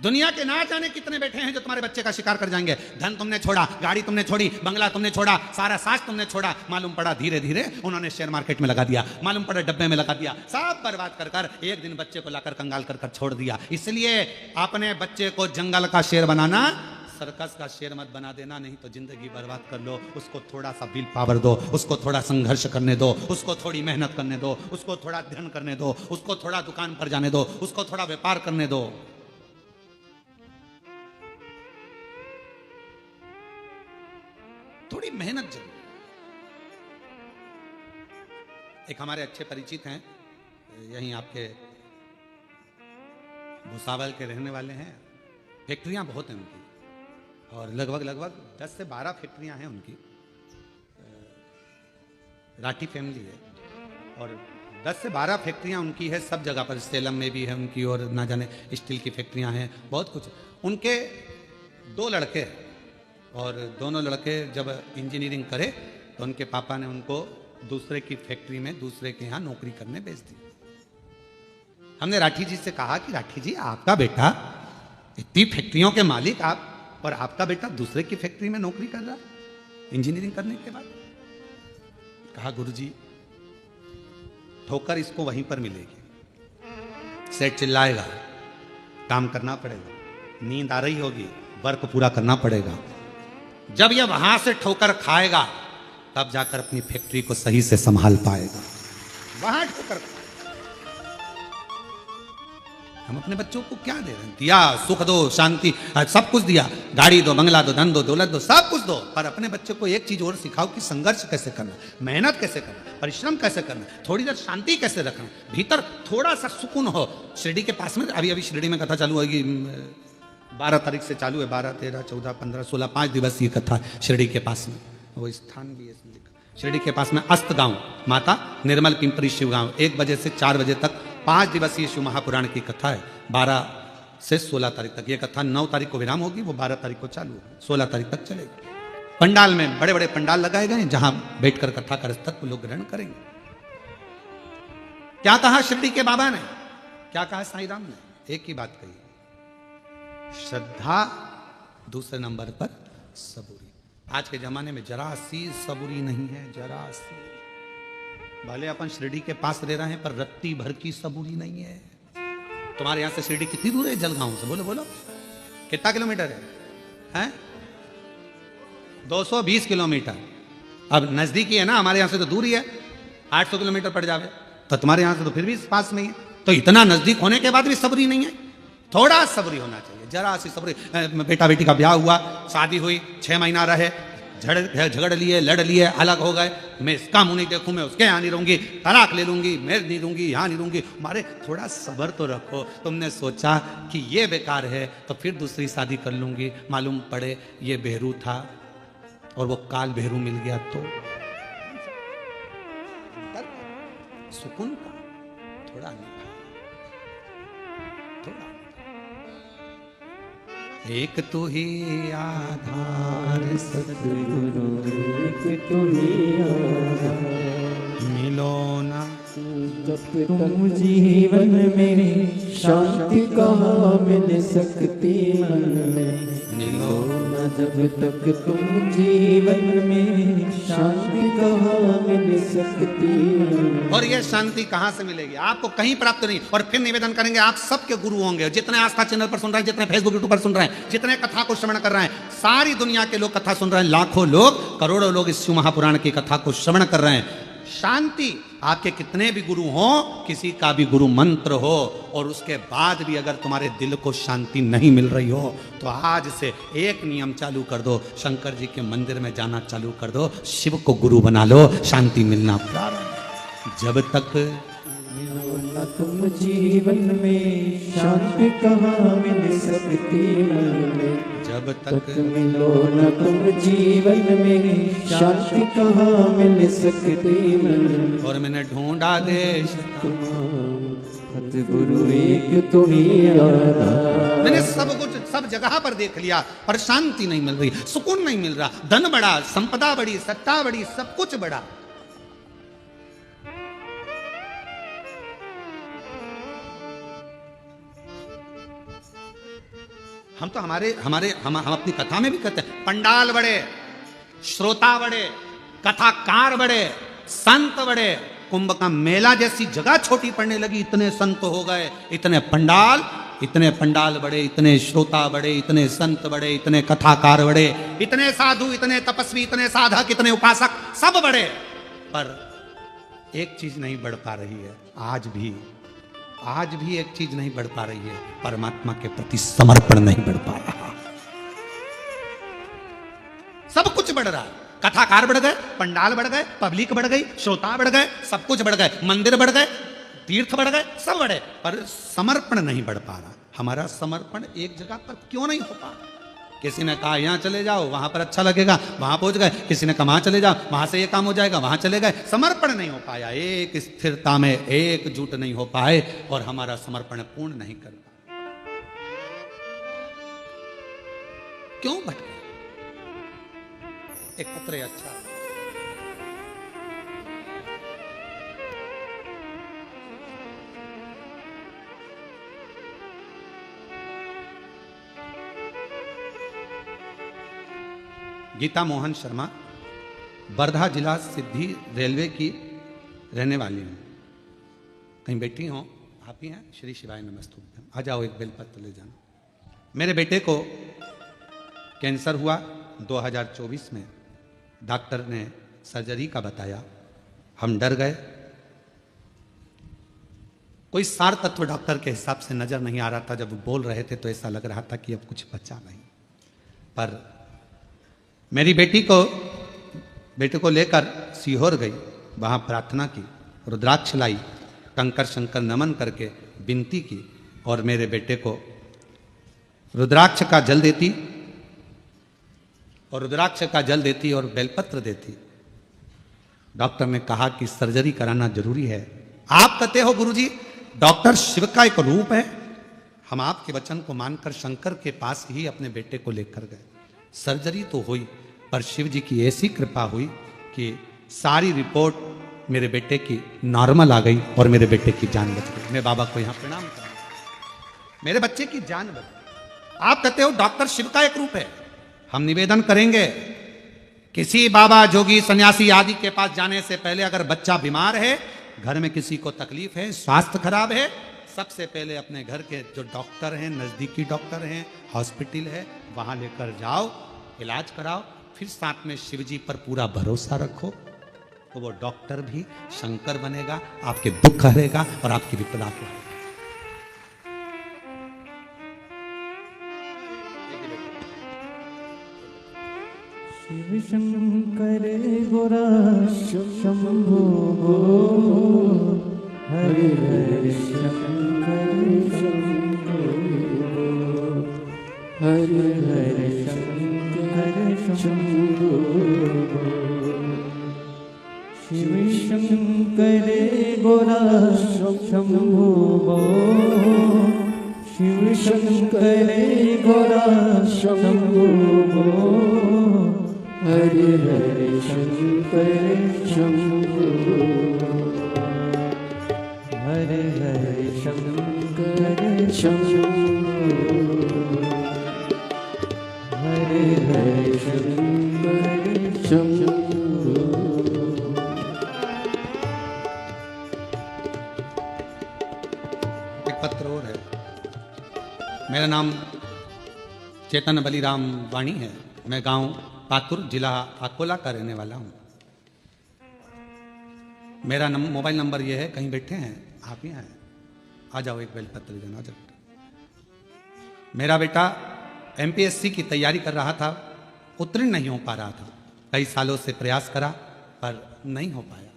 दुनिया के ना जाने कितने बैठे हैं जो तुम्हारे बच्चे का शिकार कर जाएंगे। धन तुमने छोड़ा, गाड़ी तुमने छोड़ी, बंगला तुमने छोड़ा, सारा साज तुमने छोड़ा, मालूम पड़ा धीरे धीरे उन्होंने शेयर मार्केट में लगा दिया, मालूम पड़ा डब्बे में लगा दिया, सब बर्बाद कर कर एक दिन बच्चे को लाकर कंगाल कर कर छोड़ दिया। इसलिए अपने बच्चे को जंगल का शेर बनाना, सर्कस का शेर मत बना देना, नहीं तो जिंदगी बर्बाद कर लो। उसको थोड़ा सा विल पावर दो, उसको थोड़ा संघर्ष करने दो, उसको थोड़ी मेहनत करने दो, उसको थोड़ा अध्ययन करने दो, उसको थोड़ा दुकान पर जाने दो, उसको थोड़ा व्यापार करने दो। थोड़ी मेहनत जरूर। एक हमारे अच्छे परिचित हैं, यहीं आपके भुसावल के रहने वाले हैं। फैक्ट्रियां बहुत हैं उनकी, और लगभग 10 से 12 फैक्ट्रियां हैं उनकी। राठी फैमिली है, और 10 से 12 फैक्ट्रियां उनकी है सब जगह पर। सेलम में भी है उनकी, और ना जाने स्टील की फैक्ट्रियां हैं, बहुत कुछ। उनके 2 लड़के हैं, और दोनों लड़के जब इंजीनियरिंग करे तो उनके पापा ने उनको दूसरे की फैक्ट्री में, दूसरे के यहाँ नौकरी करने भेज दी। हमने राठी जी से कहा कि राठी जी, आपका बेटा इतनी फैक्ट्रियों के मालिक आप, और आपका बेटा दूसरे की फैक्ट्री में नौकरी कर रहा इंजीनियरिंग करने के बाद। कहा गुरुजी, ठोकर इसको वहीं पर मिलेगी। सेठ चिल्लाएगा, काम करना पड़ेगा, नींद आ रही होगी, वर्क पूरा करना पड़ेगा। जब यह वहां से ठोकर खाएगा तब जाकर अपनी फैक्ट्री को सही से संभाल पाएगा। वहां ठोकर हम अपने बच्चों को क्या दे रहे हैं? दिया, सुख दो, शांति, सब कुछ दिया, गाड़ी दो, बंगला दो, धन दो, दौलत दो, सब कुछ दो, पर अपने बच्चे को एक चीज और सिखाओ कि संघर्ष कैसे करना, मेहनत कैसे करना, परिश्रम कैसे करना, थोड़ी देर शांति कैसे रखना, भीतर थोड़ा सा सुकून हो। शिरडी के पास में अभी शिरडी में कथा चालू होगी, 12 तारीख से चालू है, 12, 13, 14, 15, 16, 5 दिवस की कथा शिरडी के पास में। वो स्थान भी है शिरडी के पास में, अस्त गांव, माता निर्मल पिंपरी शिव गांव। 1 बजे से 4 बजे तक 5 दिवसीय शिव महापुराण की कथा है। 12 से 16 तारीख तक ये कथा, 9 तारीख को विराम होगी, वो 12 तारीख को चालू है, 16 तारीख तक चलेगी। पंडाल में बड़े बड़े पंडाल लगाए गए हैं, जहां बैठकर कथा का रस लोग ग्रहण करेंगे। क्या कहा शिरडी के बाबा ने, क्या कहा साईं राम ने? एक ही बात कही, श्रद्धा, दूसरे नंबर पर सबूरी। आज के जमाने में जरा सी सबूरी नहीं है, जरा सी। भले अपन शिरडी के पास रह रहे हैं, पर रत्ती भर की सबूरी नहीं है। तुम्हारे यहां से शिरडी कितनी दूर है? जलगांव से बोलो बोलो, कितना किलोमीटर है? 220 किलोमीटर। अब नजदीकी है ना, हमारे यहां से तो दूर ही है, 800 किलोमीटर पड़ जावे, तो तुम्हारे यहां से तो फिर भी पास में ही है। तो इतना नजदीक होने के बाद भी सबरी नहीं है, थोड़ा सबरी होना चाहिए, जरा सी सबरी। बेटा बेटी का ब्याह हुआ, शादी हुई, 6 महीना रहे, झगड़ लिए, लड़ लिए, अलग हो गए, मैं इसका मुंह नहीं देखूं, मैं उसके यहाँ नहीं रहूंगी, तलाक ले लूंगी, मैं नहीं रहूंगी, यहाँ नहीं रहूंगी। मारे थोड़ा सब्र तो रखो। तुमने सोचा कि ये बेकार है तो फिर दूसरी शादी कर लूंगी, मालूम पड़े ये बेहरू था और वो काल बेहरू मिल गया, तो सुकून का थोड़ा नहीं, थोड़ा। एक तू ही आधार सतगुरु, एक तू ही आधार, मिलो ना जब तुम जीवन में शांति कहाँ मिल सकती मन में, मिलो ना जब तक तुम जीवन में शांति कहाँ मिल सकती मन। और ये शांति कहाँ से मिलेगी? आपको कहीं प्राप्त नहीं। और फिर निवेदन करेंगे, आप सबके गुरु होंगे, जितने आस्था चैनल पर सुन रहे हैं, जितने फेसबुक यूट्यूब पर सुन रहे हैं, जितने कथा को श्रवण कर रहे हैं, सारी दुनिया के लोग कथा सुन रहे हैं, लाखों लोग, करोड़ों लोग इस शिव महापुराण की कथा को श्रवण कर रहे हैं। शांति, आपके कितने भी गुरु हो, किसी का भी गुरु मंत्र हो, और उसके बाद भी अगर तुम्हारे दिल को शांति नहीं मिल रही हो, तो आज से एक नियम चालू कर दो, शंकर जी के मंदिर में जाना चालू कर दो, शिव को गुरु बना लो, शांति मिलना प्रारंभ। जब तक मिलो ना तुम जीवन में शांति कहाँ मिल सकती मन में, जब तक मिलो न तुम जीवन में शांति कहाँ मिल सकती मन। और मैंने ढूंढा देश, सतगुरु एक तू ही आधार। मैंने सब कुछ सब जगह पर देख लिया, पर शांति नहीं मिल रही, सुकून नहीं मिल रहा। धन बढ़ा, संपदा बढ़ी, सत्ता बढ़ी, सब कुछ बढ़ा, हम तो हम अपनी कथा में भी कहते हैं पंडाल बड़े, श्रोता बड़े, कथाकार बड़े, संत बड़े। कुंभ का मेला जैसी जगह छोटी पड़ने लगी, इतने संत हो गए, इतने पंडाल बड़े, इतने श्रोता बड़े, इतने संत बड़े, इतने कथाकार बड़े, इतने साधु, इतने तपस्वी, इतने साधक, इतने उपासक, सब बड़े। पर एक चीज नहीं बढ़ पा रही है, आज भी एक चीज नहीं बढ़ पा रही है, परमात्मा के प्रति समर्पण नहीं बढ़ पा रहा। सब कुछ बढ़ रहा है, कथाकार बढ़ गए, पंडाल बढ़ गए, पब्लिक बढ़ गई, श्रोता बढ़ गए, सब कुछ बढ़ गए, मंदिर बढ़ गए, तीर्थ बढ़ गए, सब बढ़े, पर समर्पण नहीं बढ़ पा रहा। हमारा समर्पण एक जगह पर क्यों नहीं हो पा रहा? किसी ने कहा यहां चले जाओ, वहां पर अच्छा लगेगा, वहां पहुंच गए। किसी ने कहा वहां चले जाओ, वहां से ये काम हो जाएगा, वहां चले गए। समर्पण नहीं हो पाया, एक स्थिरता में एकजुट नहीं हो पाए और हमारा समर्पण पूर्ण नहीं कर पाए। क्यों भटके? एक पत्र अच्छा गीता मोहन शर्मा, वर्धा जिला सिद्धि रेलवे की रहने वाली हूँ। कहीं बैठी हो आप ही हैं? श्री शिवाय नमस्तुभ्यम। आ जाओ, एक बेलपत्र ले जाना। मेरे बेटे को कैंसर हुआ 2024 में, डॉक्टर ने सर्जरी का बताया। हम डर गए। कोई सार तत्व डॉक्टर के हिसाब से नजर नहीं आ रहा था। जब बोल रहे थे तो ऐसा लग रहा था कि अब कुछ बचा नहीं। पर मेरी बेटे को लेकर सीहोर गई, वहां प्रार्थना की, रुद्राक्ष लाई, कंकर शंकर नमन करके विनती की और मेरे बेटे को रुद्राक्ष का जल देती और बेलपत्र देती। डॉक्टर ने कहा कि सर्जरी कराना जरूरी है। आप कहते हो गुरुजी डॉक्टर शिव का एक रूप है। हम आपके वचन को मानकर शंकर के पास ही अपने बेटे को लेकर गए। सर्जरी तो हुई, पर शिव जी की ऐसी कृपा हुई कि सारी रिपोर्ट मेरे बेटे की नॉर्मल आ गई और मेरे बेटे की जान बच गई। मैं बाबा को यहां प्रणाम करता हूं, मेरे बच्चे की जान बच गई। आप कहते हो डॉक्टर शिव का एक रूप है। हम निवेदन करेंगे, किसी बाबा जोगी सन्यासी आदि के पास जाने से पहले अगर बच्चा बीमार है, घर में किसी को तकलीफ है, स्वास्थ्य खराब है, सबसे पहले अपने घर के जो डॉक्टर हैं, नजदीकी डॉक्टर हैं, हॉस्पिटल है, वहां लेकर जाओ, इलाज कराओ। फिर साथ में शिव जी पर पूरा भरोसा रखो, तो वो डॉक्टर भी शंकर बनेगा, आपके दुख हरेगा और आपकी विपदा को हरेगा। शिव शंकर गोरा शंभो हरे हरे शंकर शंभो हरे हरे शंकर शंभो शिव शंकर गोरा शंभो शिव शंकर गोरा शंभो हरे हरे शंकर शंभो हरे हरे शंकर शंभो हरे हरे शंकर शंभो। एक पत्र और है। मेरा नाम चेतन बलिराम वाणी है। मैं गांव पातुर, जिला अकोला का रहने वाला हूं। मेरा मोबाइल नंबर ये है। कहीं बैठे हैं आप ही हैं? आ जाओ, एक बेलपत्र देना। मेरा बेटा एमपीएससी की तैयारी कर रहा था, उत्तीर्ण नहीं हो पा रहा था। कई सालों से प्रयास करा पर नहीं हो पाया।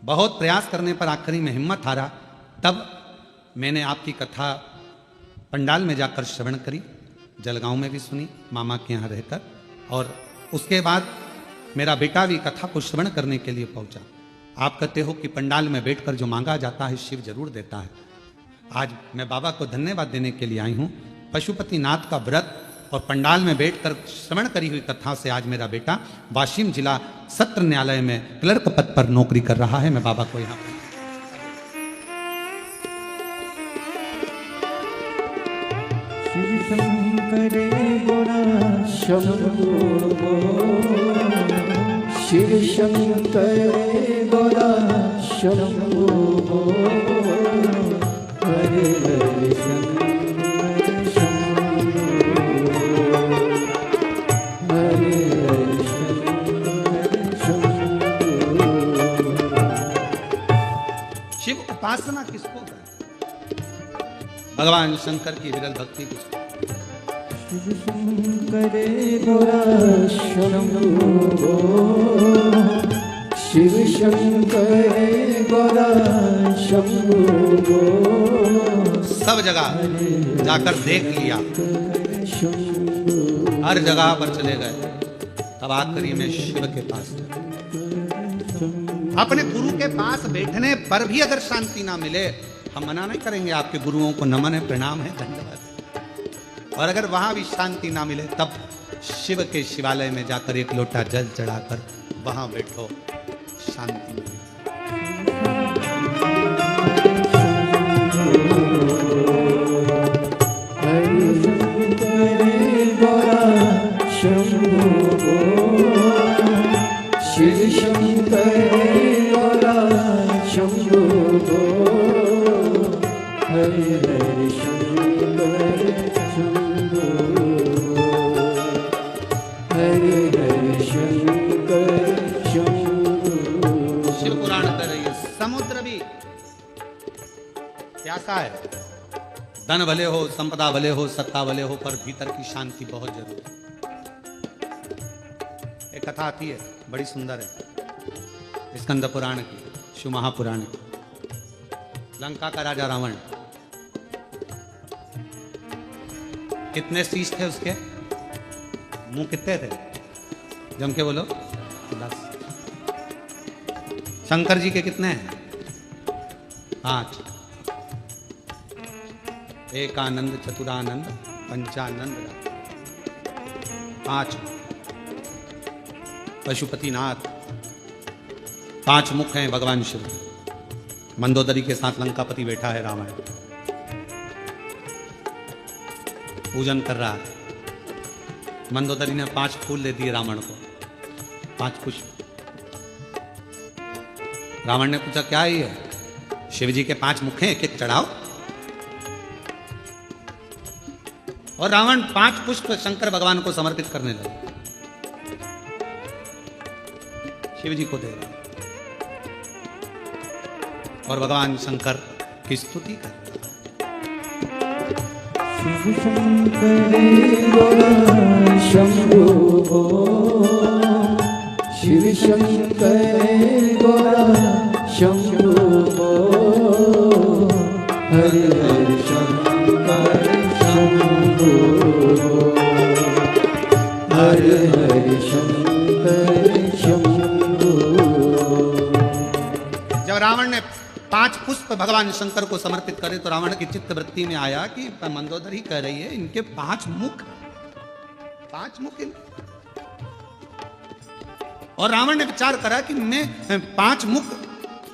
बहुत प्रयास करने पर आखिरी में हिम्मत हारा। तब मैंने आपकी कथा पंडाल में जाकर श्रवण करी, जलगांव में भी सुनी मामा के यहाँ रहकर, और उसके बाद मेरा बेटा भी कथा को श्रवण करने के लिए पहुंचा। आप कहते हो कि पंडाल में बैठकर जो मांगा जाता है शिव जरूर देता है। आज मैं बाबा को धन्यवाद देने के लिए आई हूँ। पशुपतिनाथ का व्रत और पंडाल में बैठकर श्रवण करी हुई कथा से आज मेरा बेटा वाशिम जिला सत्र न्यायालय में क्लर्क पद पर नौकरी कर रहा है। मैं बाबा को यहाँ पर शिव शंकर गौरा शंभो शिव शंकर गौरा शंभो हरे हरे शंकर शंभो हरे हरे शंकर शंभो। शिव उपासना किसको है? भगवान शंकर की विरल भक्ति किसको? शिव शंकर गौरा शंभो शिव शंकर गौरा शंभो सब जगह जाकर देख लिया, हर जगह पर चले गए, तब आखिरी में शिव के पास अपने गुरु के पास बैठने पर भी अगर शांति ना मिले, हम मना नहीं करेंगे, आपके गुरुओं को नमन है, प्रणाम है, धन्यवाद। और अगर वहां भी शांति ना मिले, तब शिव के शिवालय में जाकर एक लोटा जल चढ़ाकर वहां बैठो, शांति मिले। शिव शंकर गौरा शंभो हरे हरे शंकर शंभो हरे हरे शंकर शंभो। शिव पुराण कर रही है, समुद्र भी प्यासा है, धन भले हो, संपदा भले हो, सत्ता भले हो, पर भीतर की शांति बहुत जरूरी है। एक कथा आती है, बड़ी सुंदर है, स्कंद पुराण की, शिव महापुराण की। लंका का राजा रावण, कितने शीश थे उसके? मुंह कितने थे? जम के बोलो। 10। शंकर जी के कितने हैं? 5। एकानंद, चतुरानंद, पंचानंद, 5। पशुपतिनाथ, 5 मुख हैं भगवान शिव। मंदोदरी के साथ लंकापति बैठा है रावण, पूजन कर रहा है। मंदोदरी ने 5 फूल दे दिए रावण को, 5 पुष्प। रावण ने पूछा क्या ये? शिव जी के 5 मुख हैं, एक-एक चढ़ाओ। और रावण 5 पुष्प शंकर भगवान को समर्पित करने लगा, शिव जी को दे रहा, और भगवान शंकर की स्तुति कर रहा। शिव शंकर गौरा शंभो शिव शंकर गौरा शंभो हरे हरे शंकर शंभो हरे हरे शंकर शंभो। जब रावण ने 5 पुष्प भगवान शंकर को समर्पित करे, तो रावण की चित्त वृत्ति में आया कि मंदोदरी कह रही है इनके 5 मुख, 5 मुख इनके। और रावण ने विचार करा कि मैं 5 मुख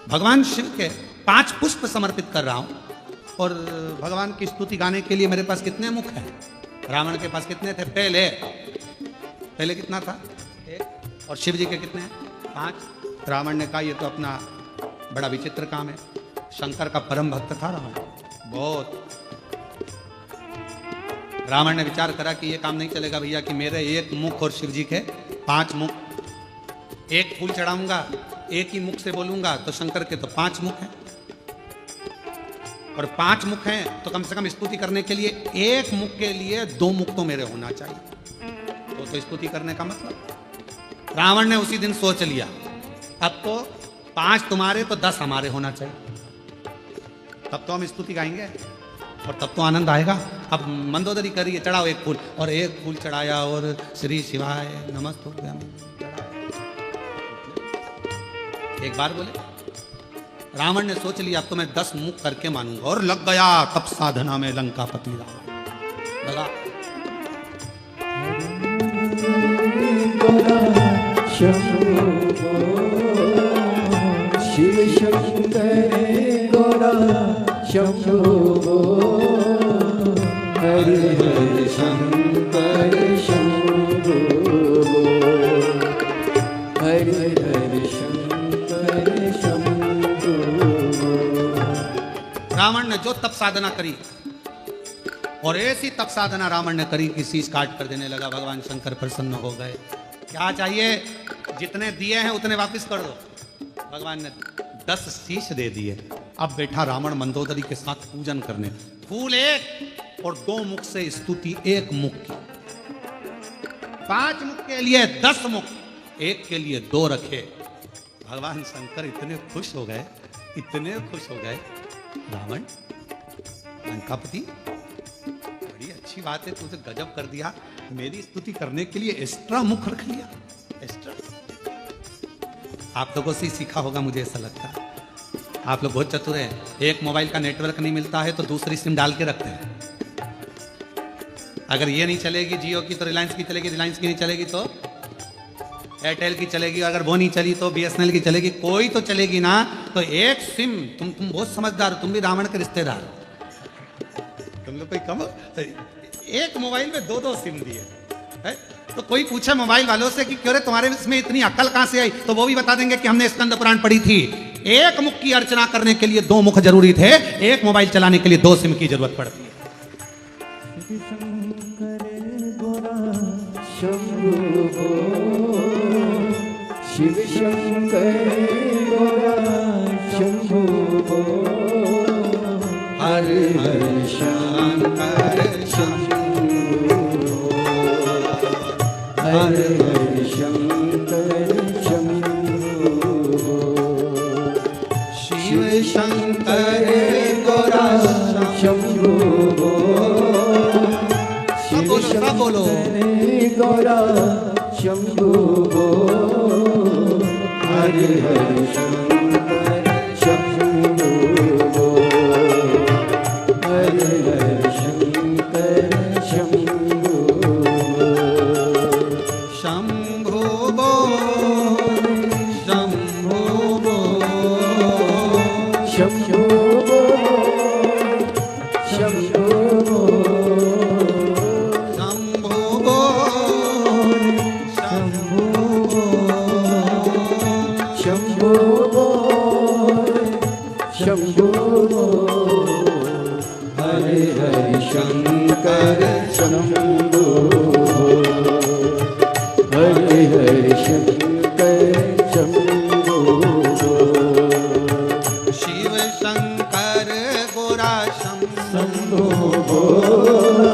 भगवान शिव के 5 पुष्प समर्पित कर रहा हूं, और भगवान की स्तुति गाने के लिए मेरे पास कितने मुख हैं? रावण के पास कितने थे? पहले कितना था? 1। और शिव जी के कितने हैं? 5। रावण ने कहा ये तो अपना बड़ा विचित्र काम है। शंकर का परम भक्त था रावण, बहुत। रावण ने विचार करा कि ये काम नहीं चलेगा भैया, कि मेरे 1 मुख और शिव जी के 5 मुख, 1 फूल चढ़ाऊंगा, 1 ही मुख से बोलूंगा, तो शंकर के तो 5 मुख हैं, और 5 मुख हैं तो कम से कम स्तुति करने के लिए 1 मुख के लिए 2 मुख तो मेरे होना चाहिए, तो स्तुति करने का मतलब। रावण ने उसी दिन सोच लिया, अब तो 5 तुम्हारे तो 10 हमारे होना चाहिए, तब तो हम स्तुति गाएंगे और तब तो आनंद आएगा। अब मंदोदरी करिए, चढ़ाओ 1 फूल, और 1 फूल चढ़ाया, और श्री शिवाय नमस्तुभ्यं एक बार बोले। रावण ने सोच लिया अब तो मैं 10 मुख करके मानूंगा, और लग गया तब साधना में लंकापति रावण लगा। शिव शंकर गौरा शंभो हरि हरि शंकर शंभो बोल, हरि हरि शंकर शंभो बोल। रावण ने जो तप साधना करी और ऐसी तप साधना रावण ने करी कि शीश काट कर देने लगा। भगवान शंकर प्रसन्न हो गए। क्या चाहिए? जितने दिए हैं उतने वापस कर दो। भगवान ने 10 शीश दे दिए। अब बैठा रावण मंदोदरी के साथ पूजन करने। फूल एक और 2 मुख से स्तुति 1 मुख की। 5 मुख के लिए 10 मुख, 1 के लिए 2 रखे। भगवान शंकर इतने खुश हो गए, इतने खुश हो गए। रावण, लंकापति, बड़ी अच्छी बात है, तुझे गजब कर दिया। मेरी स्तुति करने के लिए एक्स्ट्रा मुख रख लिया। एक्स्ट्रा। आप लोगों से सीखा होगा, मुझे ऐसा लगता है। आप लोग बहुत चतुर हैं। एक मोबाइल का नेटवर्क नहीं मिलता है तो दूसरी सिम डाल के रखते हैं। अगर ये नहीं चलेगी जियो की तो रिलायंस की चलेगी, रिलायंस की नहीं चलेगी तो एयरटेल की चलेगी, अगर वो नहीं चली तो BSNL की चलेगी। कोई तो चलेगी ना। तो एक सिम, तुम बहुत समझदार हो, तुम भी रावण के रिश्तेदार हो। तुम लोग कोई कम हो? एक मोबाइल में 2-2 सिम दिए है? तो कोई पूछे मोबाइल वालों से कि क्यों रे तुम्हारे इसमें इतनी अक्ल कहां से आई, तो वो भी बता देंगे कि हमने स्कंद पुराण पढ़ी थी। एक मुख की अर्चना करने के लिए 2 मुख जरूरी थे, एक मोबाइल चलाने के लिए 2 सिम की जरूरत पड़ती है। शिव शंकर गोरा शंभो बोल, हर हर शंकर शंभो बोल, हर हर शंकर शंभो बोल। शिव शंकर गोरा शंभो बोल, शिव शंकर गोरा शंभो बोल, हर हर शंकर शंभो बोल, हर हर शंकर शंभो बोल। शंभो बोल, शंभो बोल, शंभो बोल, शंभो बोल, शंभो बोल, शंभो बोल, शंभो बोल, हरे हरे शंकर शंभो बोल, हरे हरे शंकर शंभो बोल। शिव शंकर गोरा शंभो बोल,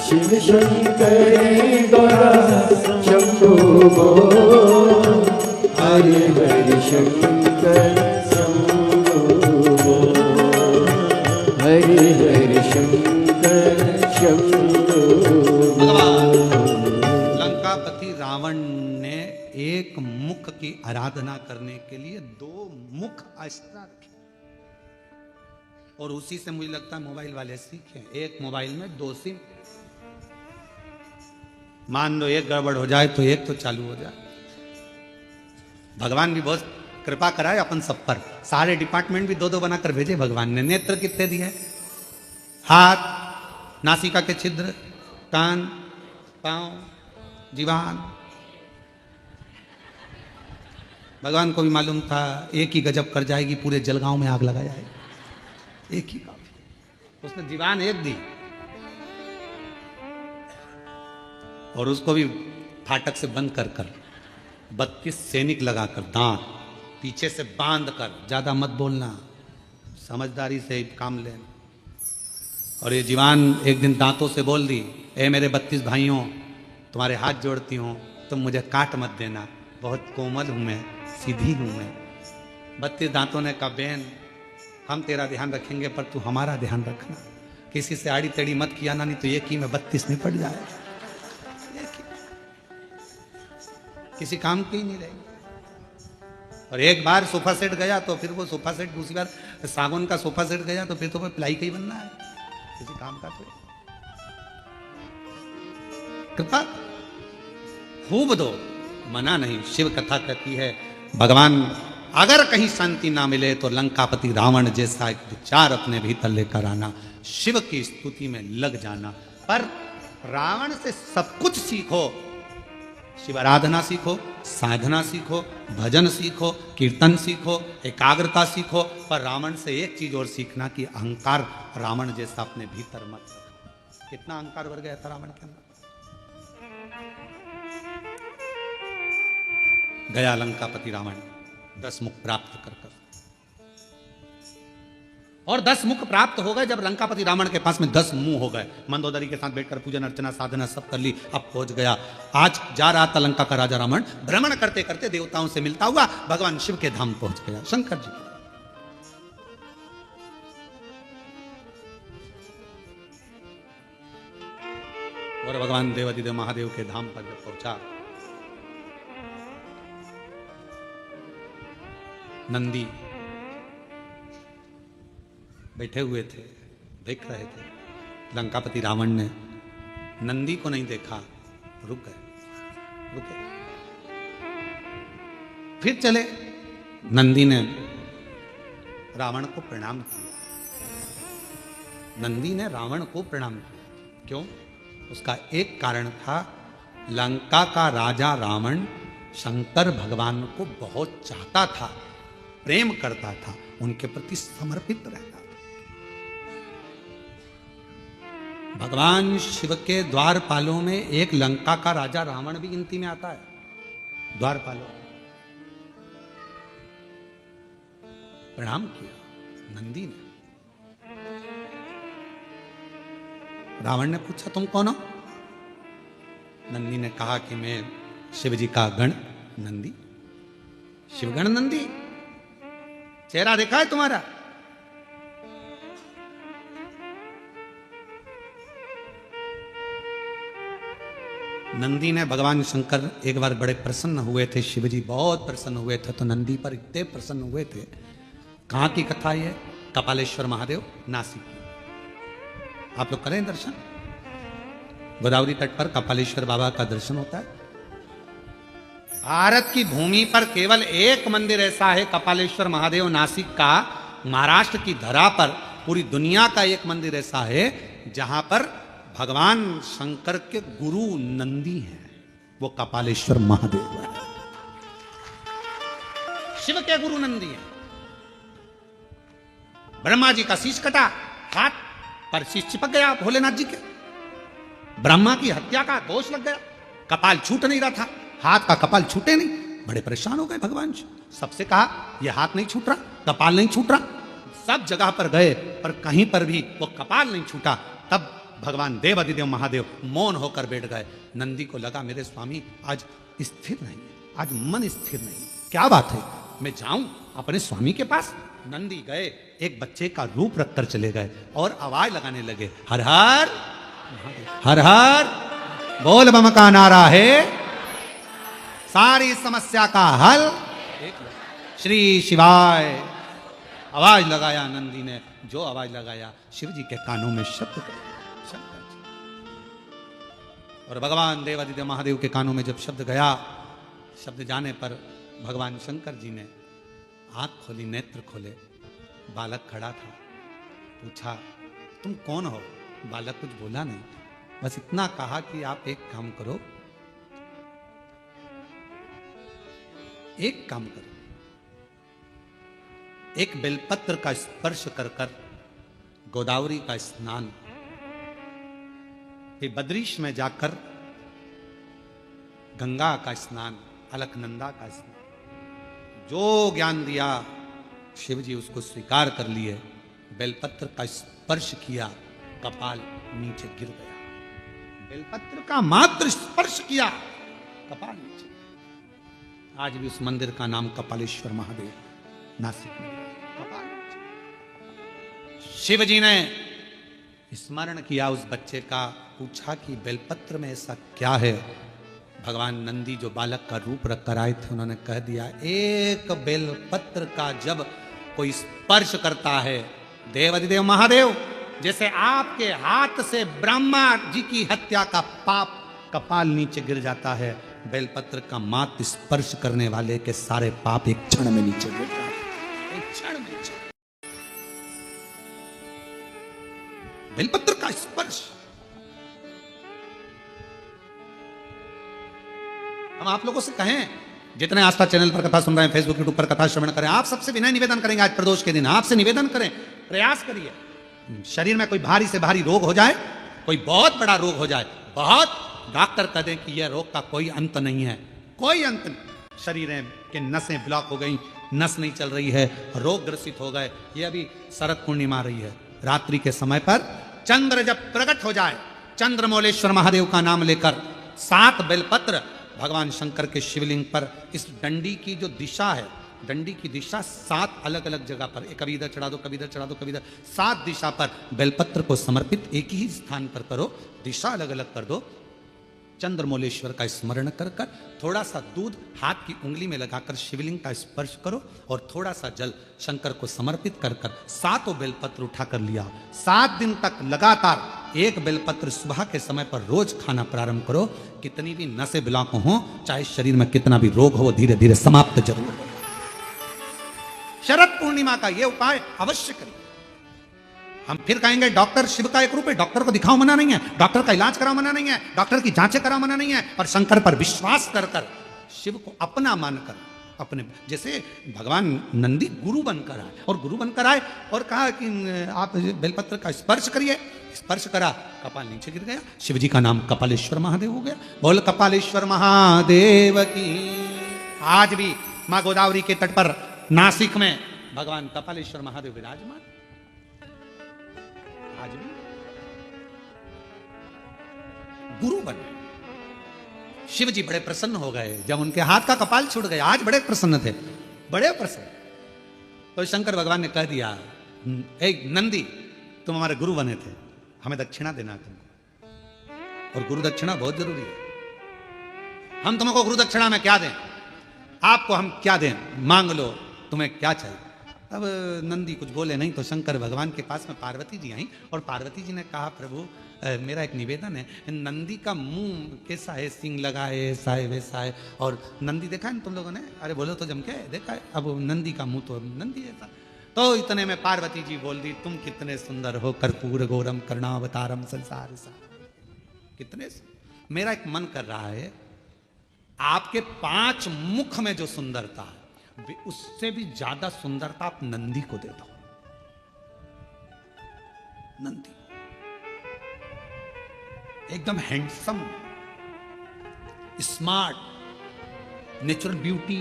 शिव शंकर गोरा शंभो बोल, हरे हरे शंकर शंभो बोल, हरे हरे शंकर शंभो भगवान बोल। लंकापति रावण ने 1 मुख की आराधना करने के लिए 2 मुख एक्स्ट्रा रखे। और उसी से मुझे लगता है मोबाइल वाले सीखे। 1 मोबाइल में 2 सिम। मान लो एक गड़बड़ हो जाए तो एक तो चालू हो जाए। भगवान भी बहुत कृपा कराए अपन सब पर। सारे डिपार्टमेंट भी 2-2 बनाकर भेजे भगवान ने। नेत्र कितने दिए? हाथ, नासिका के छिद्र, कान, पांव, जीवान। भगवान को भी मालूम था एक ही गजब कर जाएगी, पूरे जलगांव में आग लगा जाएगी। एक ही काफी। उसने जीवान 1 दी और उसको भी फाटक से बंद कर 32 सैनिक लगाकर, दांत पीछे से बांध कर, ज्यादा मत बोलना, समझदारी से काम लेना। और ये जीवान एक दिन दांतों से बोल दी, ए मेरे 32 भाइयों, तुम्हारे हाथ जोड़ती हूँ, तुम मुझे काट मत देना, बहुत कोमल हूँ मैं, सीधी हूँ मैं। 32 दांतों ने कहा, बहन हम तेरा ध्यान रखेंगे पर तू हमारा ध्यान रखना, किसी से आड़ी टेढ़ी मत किया ना, नहीं तो एक ही में 32 निपट जाए। किसी काम की ही नहीं रहेगी। और एक बार सोफा सेट गया तो फिर वो सोफा सेट, दूसरी बार सागौन का सोफा सेट गया तो फिर तो प्लाई का ही बनना है, किसी काम का। तो कृपा खूब दो, मना नहीं। शिव कथा कहती है भगवान अगर कहीं शांति ना मिले तो लंकापति रावण जैसा एक विचार अपने भीतर लेकर आना, शिव की स्तुति में लग जाना। पर रावण से सब कुछ सीखो, शिव आराधना सीखो, साधना सीखो, भजन सीखो, कीर्तन सीखो, एकाग्रता सीखो, पर रावण से एक चीज और सीखना कि अहंकार रावण जैसा अपने भीतर मत रखो। कितना अहंकार भर गया था रावण के अंदर। गया लंकापति रावण 10 मुख प्राप्त कर और 10 मुख प्राप्त हो गए। जब लंकापति रावण के पास में 10 मुंह हो गए, मंदोदरी के साथ बैठकर पूजन अर्चना साधना सब कर ली, अब पहुंच गया। आज जा रहा था लंका का राजा रावण, भ्रमण करते करते देवताओं से मिलता हुआ भगवान शिव के धाम पहुंच गया, शंकर जी। और भगवान देवादिदेव महादेव के धाम पर जब पहुंचा, नंदी बैठे हुए थे, देख रहे थे। लंकापति रावण ने नंदी को नहीं देखा, रुक गए। फिर चले। नंदी ने रावण को प्रणाम किया। नंदी ने रावण को प्रणाम किया। क्यों? उसका एक कारण था, लंका का राजा रावण शंकर भगवान को बहुत चाहता था, प्रेम करता था, उनके प्रति समर्पित रहता था। भगवान शिव के द्वारपालों में एक लंका का राजा रावण भी गिनती में आता है। द्वारपालों प्रणाम किया नंदी ने। रावण ने पूछा, तुम कौन हो? नंदी ने कहा कि मैं शिव जी का गण नंदी, शिवगण नंदी। चेहरा देखा है तुम्हारा? नंदी ने, भगवान शंकर एक बार बड़े प्रसन्न हुए थे, शिवजी बहुत प्रसन्न हुए थे, तो नंदी पर इतने प्रसन्न हुए थे। कहाँ की कथा ये? कपालेश्वर महादेव, नासिक। आप लोग करें दर्शन, गोदावरी तट पर कपालेश्वर बाबा का दर्शन होता है। भारत की भूमि पर केवल एक मंदिर ऐसा है, कपालेश्वर महादेव नासिक का। महाराष्ट्र की धरा पर पूरी दुनिया का एक मंदिर ऐसा है जहां पर भगवान शंकर के गुरु नंदी हैं, वो कपालेश्वर महादेव है। शिव के गुरु नंदी हैं। ब्रह्मा जी का शीश कटा, हाथ पर शीश चिपक गया भोलेनाथ जी के। ब्रह्मा की हत्या का दोष लग गया, कपाल छूट नहीं रहा था, हाथ का कपाल छूटे नहीं। बड़े परेशान हो गए भगवान जी। सबसे कहा, यह हाथ नहीं छूट रहा, कपाल नहीं छूट रहा। सब जगह पर गए पर कहीं पर भी वो कपाल नहीं छूटा। तब भगवान देवादिदेव महादेव मौन होकर बैठ गए। नंदी को लगा, मेरे स्वामी आज स्थिर नहीं है, आज मन स्थिर नहीं, क्या बात है, मैं जाऊं अपने स्वामी के पास। नंदी गए, एक बच्चे का रूप रखकर चले गए और आवाज लगाने लगे, हर हर हर हर बोल बम का नारा है, सारी समस्या का हल श्री शिवाय। आवाज लगाया नंदी ने, जो आवाज लगाया शिव जी के कानों में शब्द गया। और भगवान देवादिदेव महादेव के कानों में जब शब्द गया, शब्द जाने पर भगवान शंकर जी ने आंख खोली, नेत्र खोले। बालक खड़ा था, पूछा, तुम कौन हो? बालक कुछ बोला नहीं, बस इतना कहा कि आप एक काम करो, एक काम करो, एक बेलपत्र का स्पर्श कर कर गोदावरी का स्नान, फिर बद्रीश में जाकर गंगा का स्नान, अलकनंदा का स्नान, जो ज्ञान दिया शिव जी उसको स्वीकार कर लिए। बेलपत्र का स्पर्श किया, कपाल नीचे गिर गया। बेलपत्र का मात्र स्पर्श किया, कपाल नीचे। आज भी उस मंदिर का नाम कपालेश्वर महादेव नासिक में, कपाल नीचे। शिव जी ने स्मरण किया उस बच्चे का, पूछा कि बेलपत्र में ऐसा क्या है? भगवान नंदी जो बालक का रूप रख कर आए थे, उन्होंने कह दिया, एक बेलपत्र का जब कोई स्पर्श करता है, देवादिदेव महादेव, जैसे आपके हाथ से ब्रह्मा जी की हत्या का पाप कपाल नीचे गिर जाता है, बेलपत्र का मात्र स्पर्श करने वाले के सारे पाप एक क्षण में नीचे गिर जाते, एक क्षण में नीचे। बेलपत्र का स्पर्श। हम आप लोगों से कहें, जितने आस्था चैनल पर कथा सुन रहे हैं, फेसबुक यूट्यूब पर कथा श्रवण करें, आप सबसे विनय निवेदन करेंगे, आज प्रदोष के दिन आपसे निवेदन करें, प्रयास करिए, शरीर में कोई भारी से भारी रोग हो जाए, कोई बहुत बड़ा रोग हो जाए, बहुत डॉक्टर कह दें कि यह रोग का कोई अंत नहीं है, कोई अंत नहीं, शरीर के नसें ब्लॉक हो गई, नस नहीं चल रही है, रोग ग्रसित हो गए। ये अभी शरद पूर्णिमा आ रही है, रात्रि के समय पर चंद्र जब प्रकट हो जाए, चंद्रमौलेश्वर महादेव का नाम लेकर 7 बेलपत्र भगवान शंकर के शिवलिंग पर, इस डंडी की जो दिशा है, डंडी की दिशा 7 अलग अलग जगह पर, कभी इधर चढ़ा दो, कभी इधर चढ़ा दो, कभी इधर, 7 दिशा पर बेलपत्र को समर्पित एक ही स्थान पर करो, दिशा अलग अलग कर दो, चंद्रमौलेश्वर का स्मरण कर कर थोड़ा सा दूध हाथ की उंगली में लगाकर शिवलिंग का स्पर्श करो और थोड़ा सा जल शंकर को समर्पित कर कर 7 बेलपत्र उठा कर लिया। 7 दिन तक लगातार एक बेलपत्र सुबह के समय पर रोज खाना प्रारंभ करो। कितनी भी नसें ब्लॉक हो, चाहे शरीर में कितना भी रोग हो, धीरे धीरे समाप्त जरूर हो। शरद पूर्णिमा का यह उपाय अवश्य करिए। हम फिर कहेंगे डॉक्टर शिव का एक रूप है, डॉक्टर को दिखाओ मना नहीं है, डॉक्टर का इलाज कराओ मना नहीं है, डॉक्टर की जांचें कराओ मना नहीं है, और शंकर पर विश्वास कर कर शिव को अपना मानकर, अपने जैसे भगवान नंदी गुरु बनकर आए, और गुरु बनकर आए और कहा कि आप बेलपत्र का स्पर्श करिए, स्पर्श करा, कपाल नीचे गिर गया, शिव जी का नाम कपालेश्वर महादेव हो गया। बोल कपालेश्वर महादेव की। आज भी मां गोदावरी के तट पर नासिक में भगवान कपालेश्वर महादेव विराजमान। आज भी गुरु बने। शिव जी बड़े प्रसन्न हो गए जब उनके हाथ का कपाल छूट गया, आज बड़े प्रसन्न थे, बड़े प्रसन्न। तो शंकर भगवान ने कह दिया, एक नंदी तुम हमारे गुरु बने थे, हमें दक्षिणा देना तुमको, और गुरु दक्षिणा बहुत जरूरी है। हम तुमको गुरु दक्षिणा में क्या दें, आपको हम क्या दें, मांग लो, तुम्हें क्या चाहिए। अब नंदी कुछ बोले नहीं, तो शंकर भगवान के पास में पार्वती जी आई, और पार्वती जी ने कहा, प्रभु मेरा एक निवेदन है, नंदी का मुंह कैसा है, सिंग लगा है, ऐसा है वैसा है, और नंदी देखा है ना तुम लोगों ने, अरे बोलो तो जम के देखा है, अब नंदी का मुंह तो नंदी ऐसा। तो इतने में पार्वती जी बोल दी, तुम कितने सुंदर हो, कर्पूर गौरम करुणावतारम संसार सा, कितने। मेरा एक मन कर रहा है, आपके 5 मुख में जो सुंदरता है, उससे भी ज्यादा सुंदरता आप नंदी को दे दो। नंदी एकदम हैंडसम, स्मार्ट, नेचुरल ब्यूटी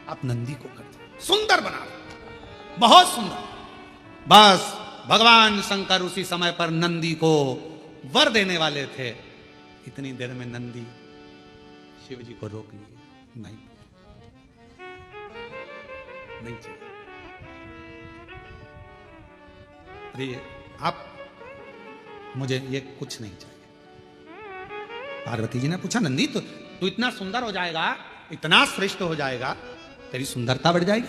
आप नंदी को कर दो, सुंदर बना दो, बहुत सुंदर। बस भगवान शंकर उसी समय पर नंदी को वर देने वाले थे, इतनी देर में नंदी शिव जी को रोक लिए, नहीं चाहिए। अरे आप, मुझे ये कुछ नहीं चाहिए। पार्वती जी ने पूछा, नंदी तू इतना सुंदर हो जाएगा, इतना श्रेष्ठ हो जाएगा, तेरी सुंदरता बढ़ जाएगी,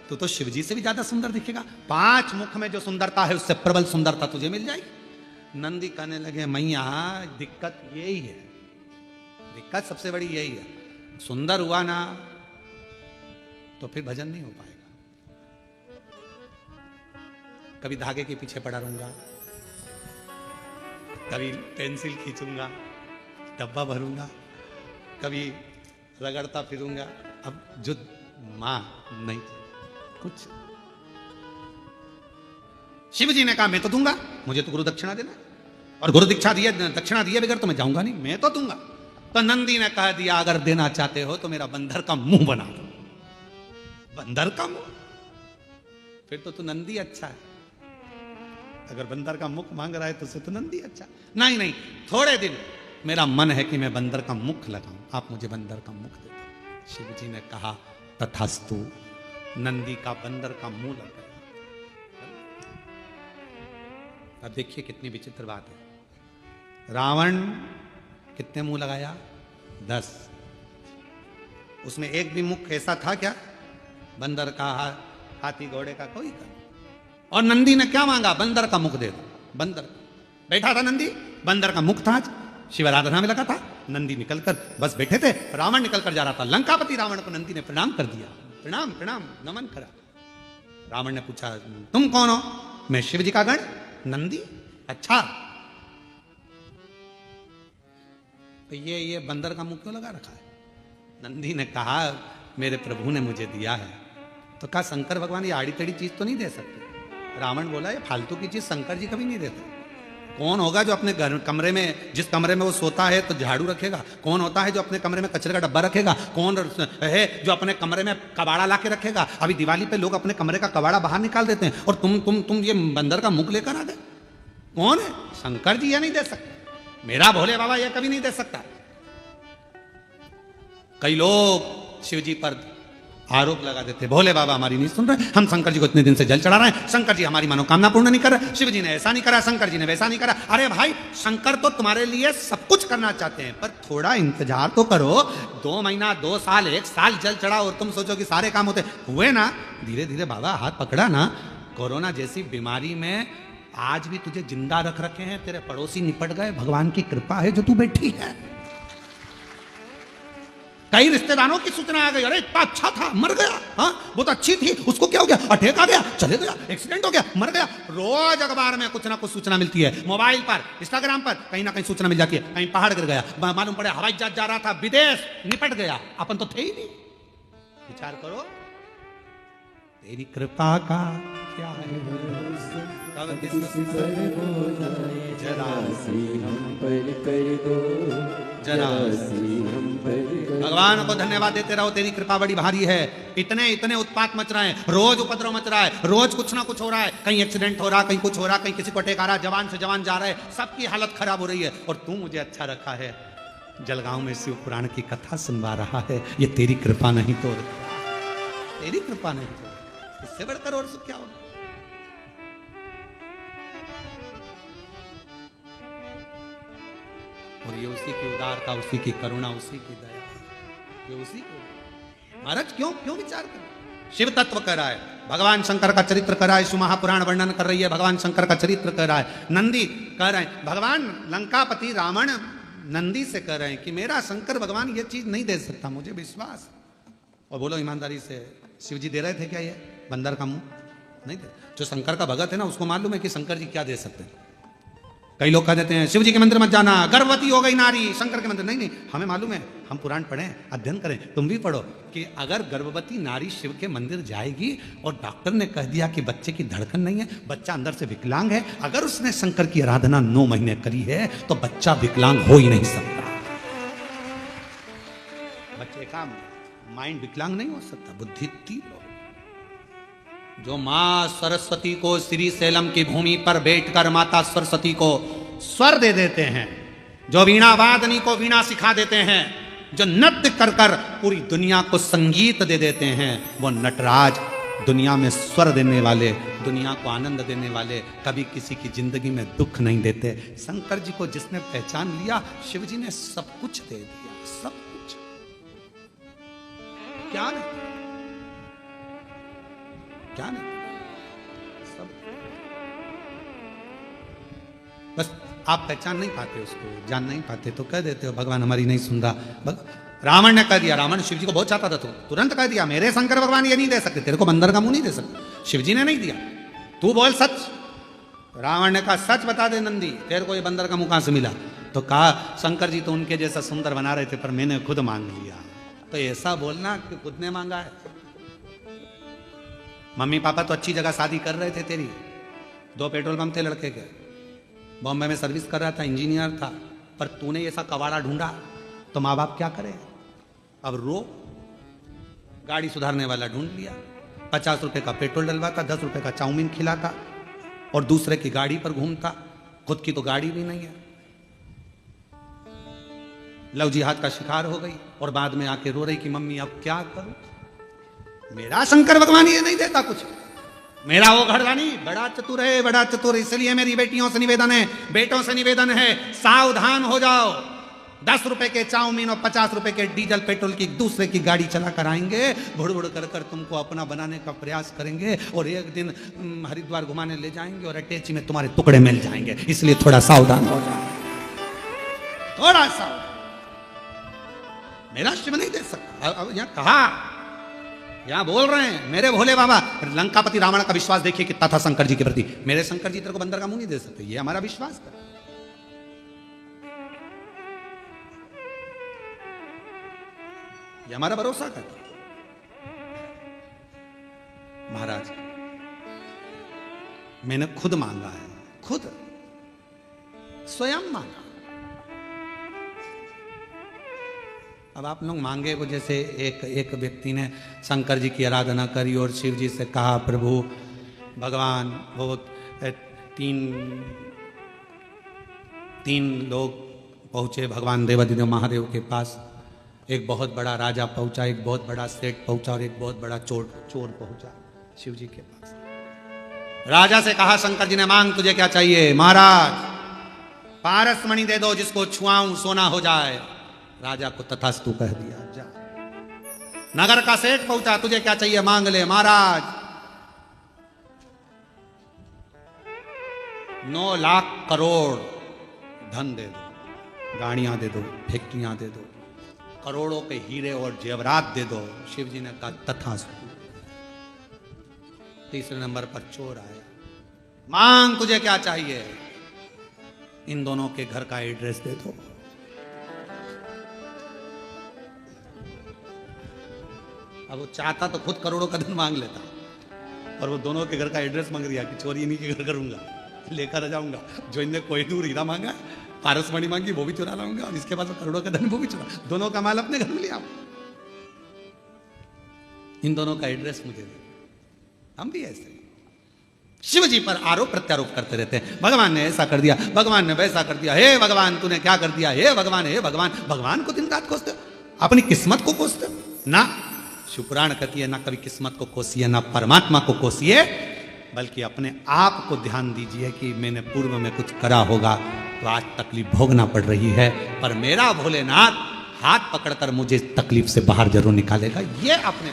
तू तो शिव जी से भी ज्यादा सुंदर दिखेगा, 5 मुख में जो सुंदरता है उससे प्रबल सुंदरता तुझे मिल जाएगी। नंदी कहने लगे, मैया दिक्कत यही है, दिक्कत सबसे बड़ी यही है, सुंदर हुआ ना तो फिर भजन नहीं हो पाएगा। कभी धागे के पीछे पड़ा रहूंगा, कभी पेंसिल खींचूंगा, डब्बा भरूंगा, कभी रगड़ता फिरूंगा। अब जो मां नहीं कुछ। शिव जी ने कहा, मैं तो दूंगा, मुझे तो गुरु दक्षिणा देना, और गुरु दीक्षा दिए, दक्षिणा दिए बगैर तो मैं जाऊंगा नहीं, मैं तो दूंगा। तो नंदी ने कह दिया, अगर देना चाहते हो तो मेरा बंदर का मुंह बना दो। बंदर का मुंह, फिर तो तू नंदी अच्छा है। अगर बंदर का मुख मांग रहा है तो उसे तो नंदी अच्छा। नहीं नहीं, थोड़े दिन मेरा मन है कि मैं बंदर का मुख लगाऊं, आप मुझे बंदर का मुख दे दो। शिव जी ने कहा, तथास्तु। नंदी का बंदर का मुंह लगा। अब देखिए कितनी विचित्र बात है। रावण कितने मुंह लगाया? 10। उसमें एक भी मुख ऐसा था क्या? बंदर का, हाथी घोड़े का कोई था। और नंदी ने क्या मांगा? बंदर का मुख दे दो। बंदर बैठा था नंदी, बंदर का मुख था, शिव आराधना में लगा था, नंदी निकलकर बस बैठे थे, रावण निकलकर जा रहा था, लंकापति रावण को नंदी ने प्रणाम कर दिया, प्रणाम प्रणाम नमन करा। रावण ने पूछा तुम कौन हो? मैं शिव जी का गण नंदी। अच्छा, तो ये बंदर का मुंह क्यों लगा रखा है? नंदी ने कहा मेरे प्रभु ने मुझे दिया है। तो कहा शंकर भगवान ये आड़ी टेढ़ी चीज तो नहीं दे सकते। रावण बोला ये फालतू की चीज शंकर जी कभी नहीं देते। कौन होगा जो अपने घर कमरे में, जिस कमरे में वो सोता है तो झाड़ू रखेगा? कौन होता है जो अपने कमरे में कचरे का डब्बा रखेगा? कौन है जो अपने कमरे में कबाड़ा ला के रखेगा? अभी दिवाली पे लोग अपने कमरे का कबाड़ा बाहर निकाल देते हैं और तुम ये बंदर का मुख लेकर आ गए। कौन है? शंकर जी ये नहीं दे सकते, मेरा भोले बाबा ये कभी नहीं दे सकता। कई लोग शिव जी पर आरोप लगा देते, भोले बाबा हमारी नहीं सुन रहे, हम शंकर जी को इतने दिन से जल चढ़ा रहे हैं, शंकर जी हमारी मनोकामना पूर्ण नहीं कर रहे, शिव जी ने ऐसा नहीं करा, शंकर जी ने वैसा नहीं करा। अरे भाई शंकर तो तुम्हारे लिए सब कुछ करना चाहते हैं, पर थोड़ा इंतजार तो करो। 2 महीना 2 साल 1 साल जल चढ़ा और तुम सोचो कि सारे काम होते हुए ना। धीरे धीरे बाबा हाथ पकड़ा ना। कोरोना जैसी बीमारी में आज भी तुझे जिंदा रख रखे हैं, तेरे पड़ोसी निपट गए, भगवान की कृपा है जो तू बैठी है। कई रिश्तेदारों की सूचना आ गई, अरे इतना अच्छा था मर गया, हाँ वो तो अच्छी थी, उसको क्या हो गया, अटैक आ गया, चले गया, एक्सीडेंट हो गया, मर गया। रोज अखबार में कुछ ना कुछ सूचना मिलती है, मोबाइल पर, इंस्टाग्राम पर कहीं ना कहीं सूचना मिल जाती है। कहीं पहाड़ गिर गया, मालूम पड़े हवाई जहाज जा रहा था विदेश, निपट गया, अपन तो थे ही नहीं। विचार करो तेरी कृपा का क्या है, कब किस पर हो जाए जरा सी हम पर कर दो, जरा सी हम पर। भगवान को धन्यवाद देते रहो, तेरी कृपा बड़ी भारी है। इतने इतने उत्पात मच रहे हैं, रोज उपद्रव मच रहा है, रोज कुछ ना कुछ हो रहा है, कहीं एक्सीडेंट हो रहा, कहीं कुछ हो रहा, कहीं किसी को अटैक आ रहा, जवान से जवान जा रहे हैं, सबकी हालत खराब हो रही है। और तू मुझे अच्छा रखा है, जलगांव में शिव पुराण की कथा सुनवा रहा है। ये तेरी कृपा नहीं तो, तेरी कृपा नहीं तो इससे बढ़कर और सुख क्या होगा। और ये उसी की उदारता, उसी की करुणा, उसी की दया, ये उसी को। महाराज क्यों क्यों विचार कर, शिव तत्व कर रहा है, भगवान शंकर का चरित्र कर रहा है, महापुराण वर्णन कर रही है, भगवान शंकर का चरित्र कर रहा है, नंदी कह रहे हैं, भगवान लंकापति रावण नंदी से कह रहे हैं कि मेरा शंकर भगवान ये चीज नहीं दे सकता, मुझे विश्वास। और बोलो ईमानदारी से, शिव जी दे रहे थे क्या ये बंदर का मुंह? नहीं दे। जो शंकर का भगत है ना उसको मालूम है कि शंकर जी क्या दे सकते हैं। कई लोग कह देते हैं शिव जी के मंदिर मत जाना, गर्भवती हो गई नारी, शंकर के मंदिर। नहीं नहीं, हमें मालूम है, हम पुराण पढ़ें, अध्ययन करें, तुम भी पढ़ो कि अगर गर्भवती नारी शिव के मंदिर जाएगी और डॉक्टर ने कह दिया कि बच्चे की धड़कन नहीं है, बच्चा अंदर से विकलांग है, अगर उसने शंकर की आराधना 9 महीने करी है तो बच्चा विकलांग हो ही नहीं सकता। बच्चे का माइंड विकलांग नहीं हो सकता, बुद्धि तीव्र हो। जो मां सरस्वती को श्री सैलम की भूमि पर बैठकर माता सरस्वती को स्वर दे देते हैं, जो वीणा वादनी को वीणा सिखा देते हैं, जो नृत्य कर कर पूरी दुनिया को संगीत दे देते हैं, वो नटराज दुनिया में स्वर देने वाले, दुनिया को आनंद देने वाले, कभी किसी की जिंदगी में दुख नहीं देते। शंकर जी को जिसने पहचान लिया, शिव जी ने सब कुछ दे दिया, सब कुछ। क्या नहीं, क्या नहीं, सब। बस आप पहचान नहीं पाते उसको, जान नहीं पाते तो कह देते हो भगवान हमारी नहीं सुन रहा। रावण ने कह दिया, रावण शिव जी को बहुत चाहता था, तो तुरंत कह दिया मेरे शंकर भगवान ये नहीं दे सकते, तेरे को बंदर का मुंह नहीं दे सकते, शिव जी ने नहीं दिया, तू बोल सच। रावण ने कहा सच बता दे नंदी, तेरे को ये बंदर का मुंह कहां से मिला? तो कहा शंकर जी तो उनके जैसा सुंदर बना रहे थे, पर मैंने खुद मांग लिया। तो ऐसा बोलना कि खुद ने मांगा है। मम्मी पापा तो अच्छी जगह शादी कर रहे थे तेरी, 2 पेट्रोल पंप थे लड़के के, बॉम्बे में सर्विस कर रहा था, इंजीनियर था, पर तूने ऐसा कबाड़ा ढूंढा तो माँ बाप क्या करे? अब रो, गाड़ी सुधारने वाला ढूंढ लिया, 50 रुपए का पेट्रोल डलवाता, 10 रुपए का चाउमीन खिलाता और दूसरे की गाड़ी पर घूमता, खुद की तो गाड़ी भी नहीं है। लव जिहाद का शिकार हो गई और बाद में आके रो रही कि मम्मी अब क्या करूं, मेरा शंकर भगवान ये नहीं देता कुछ, मेरा वो घरवानी बड़ा चतुर है, बड़ा चतुर। इसलिए मेरी बेटियों से निवेदन है, बेटों से निवेदन है, सावधान हो जाओ। 10 रुपए के चाउमीन और 50 रुपए के डीजल पेट्रोल की दूसरे की गाड़ी चला कर आएंगे, भुड़ भुड़ कर कर तुमको अपना बनाने का प्रयास करेंगे और एक दिन हरिद्वार घुमाने ले जाएंगे और अटैची में तुम्हारे टुकड़े मिल जाएंगे। इसलिए थोड़ा सावधान हो जाओ, थोड़ा सावधान। मेरा शिव नहीं दे सकता। अब यहाँ कहा, यहाँ बोल रहे हैं मेरे भोले बाबा, लंकापति रावण का विश्वास देखिए कितना था शंकर जी के प्रति। मेरे शंकर जी तेरे को बंदर का मुंह नहीं दे सकते, ये हमारा विश्वास था। ये हमारा भरोसा करता। महाराज मैंने खुद मांगा है, खुद स्वयं मांगा। अब आप लोग मांगे वो, जैसे एक व्यक्ति ने शंकर जी की आराधना करी और शिव जी से कहा प्रभु भगवान, वो तीन लोग पहुंचे भगवान देवादिदेव महादेव के पास। एक बहुत बड़ा राजा पहुंचा, एक बहुत बड़ा सेठ पहुंचा और एक बहुत बड़ा चोर पहुंचा शिव जी के पास। राजा से कहा शंकर जी ने, मांग तुझे क्या चाहिए? महाराज पारस मणि दे दो, जिसको छुआऊं सोना हो जाए। राजा को तथास्तु कह दिया। जा। नगर का सेठ पहुंचा, तुझे क्या चाहिए? मांग ले। महाराज 9 लाख करोड़ धन दे दो, गाड़ियां दे दो, फैक्ट्रियां दे दो, करोड़ों के हीरे और जेवरात दे दो। शिव जी ने कहा तथास्तु। तीसरे नंबर पर चोर आया, मांग तुझे क्या चाहिए? इन दोनों के घर का एड्रेस दे दो। अब वो चाहता तो खुद करोड़ों का धन मांग लेता, और वो दोनों के घर का एड्रेस मांग दिया कि चोरी इन्हीं के घर करूंगा, लेकर आ जाऊंगा। जो इनने कोहिनूर हीरा मांगा, पारस मणि मांगी, वो भी चुरा लाऊंगा, और इसके पास करोड़ों का धन वो भी चुरा, दोनों का माल अपने घर में ले आओ। इन दोनों का एड्रेस मुझे दे। हम भी ऐसे शिव जी पर आरोप प्रत्यारोप करते रहते हैं। भगवान ने ऐसा कर दिया, भगवान ने वैसा कर दिया, हे भगवान तूने क्या कर दिया, हे भगवान, हे भगवान। भगवान को दिन रात कोसते हो, अपनी किस्मत को कोसते हो ना। शिवपुराण कहती है ना कभी किस्मत को कोसिए, ना परमात्मा को कोसिए, बल्कि अपने आप को ध्यान दीजिए कि मैंने पूर्व में कुछ करा होगा तो आज तकलीफ भोगना पड़ रही है, पर मेरा भोलेनाथ हाथ पकड़कर मुझे इस तकलीफ से बाहर जरूर निकालेगा। ये अपने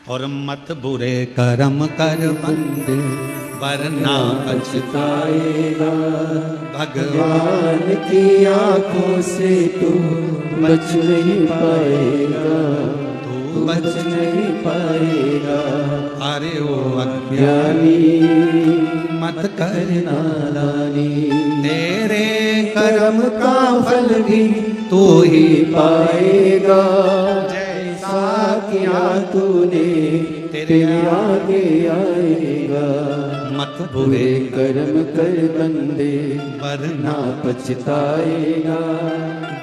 और मत बुरे कर्म कर बंदे वरना पछताएगा। भगवान की आंखों से तू बच नहीं पाएगा, तू बच नहीं पाएगा। अरे ओ अज्ञानी मत कर नादानी, तेरे कर्म का फल भी तू ही पाएगा। जैसा किया तूने तेरे आगे आएगा। मत बुरे कर्म कर बंदे वरना पछताएगा।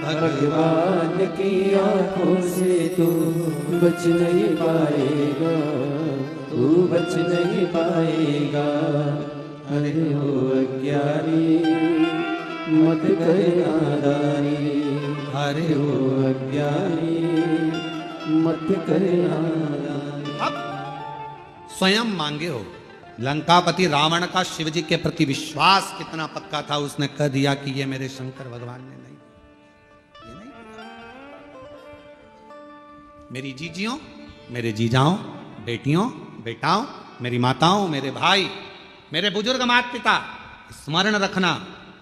भगवान की आंखों से तू बच नहीं पाएगा, तू बच नहीं पाएगा। अरे हो अज्ञानी मत कर नादानी, अरे हो अज्ञानी मत कर नादानी। अब स्वयं मांगे हो। लंकापति रावण का शिव जी के प्रति विश्वास कितना पक्का था, उसने कह दिया कि ये मेरे शंकर भगवान ने नहीं, ये नहीं दिया। मेरी जीजियों, मेरे जीजाओं, बेटियों, बेटाओं, मेरी माताओं, मेरे भाई, मेरे बुजुर्ग माता पिता, स्मरण रखना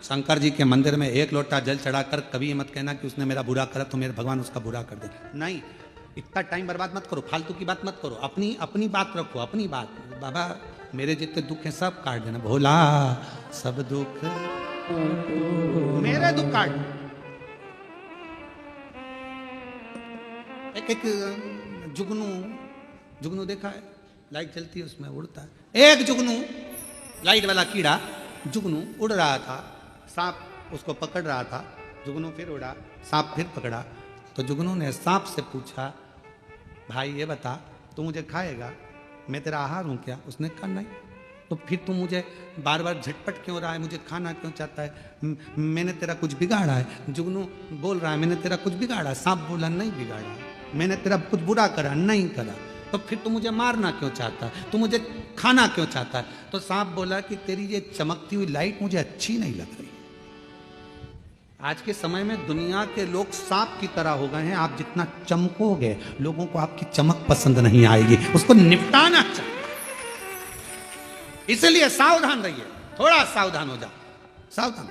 शंकर जी के मंदिर में एक लोटा जल चढ़ाकर कभी मत कहना कि उसने मेरा बुरा करा तो मेरे भगवान उसका बुरा कर दे। नहीं, इतना टाइम बर्बाद मत करो, फालतू की बात मत करो, अपनी बात रखो, अपनी बात। बाबा मेरे जितने दुख हैं सब काट देना, भोला सब दुख मेरे दुख काट। एक जुगनू देखा है, लाइट जलती है उसमें उड़ता है। एक जुगनू लाइट वाला कीड़ा जुगनू उड़ रहा था, सांप उसको पकड़ रहा था, जुगनू फिर उड़ा, सांप फिर पकड़ा। तो जुगनू ने सांप से पूछा, भाई ये बता तू मुझे खाएगा, मैं तेरा आहार हूँ क्या? उसने कहा नहीं। तो फिर तू मुझे बार बार झटपट क्यों रहा है, मुझे खाना क्यों चाहता है? मैंने तेरा कुछ बिगाड़ा है? जुगनू बोल रहा है मैंने तेरा कुछ बिगाड़ा। सांप बोला नहीं बिगाड़ा, मैंने तेरा कुछ बुरा करा नहीं करा। तो फिर तू मुझे मारना क्यों चाहता है, तू मुझे खाना क्यों चाहता है? तो सांप बोला कि तेरी ये चमकती हुई लाइट मुझे अच्छी नहीं लग रही। आज के समय में दुनिया के लोग सांप की तरह हो गए हैं। आप जितना चमकोगे लोगों को आपकी चमक पसंद नहीं आएगी, उसको निपटाना चाहिए। इसलिए सावधान रहिए, थोड़ा सावधान हो जाओ, सावधान।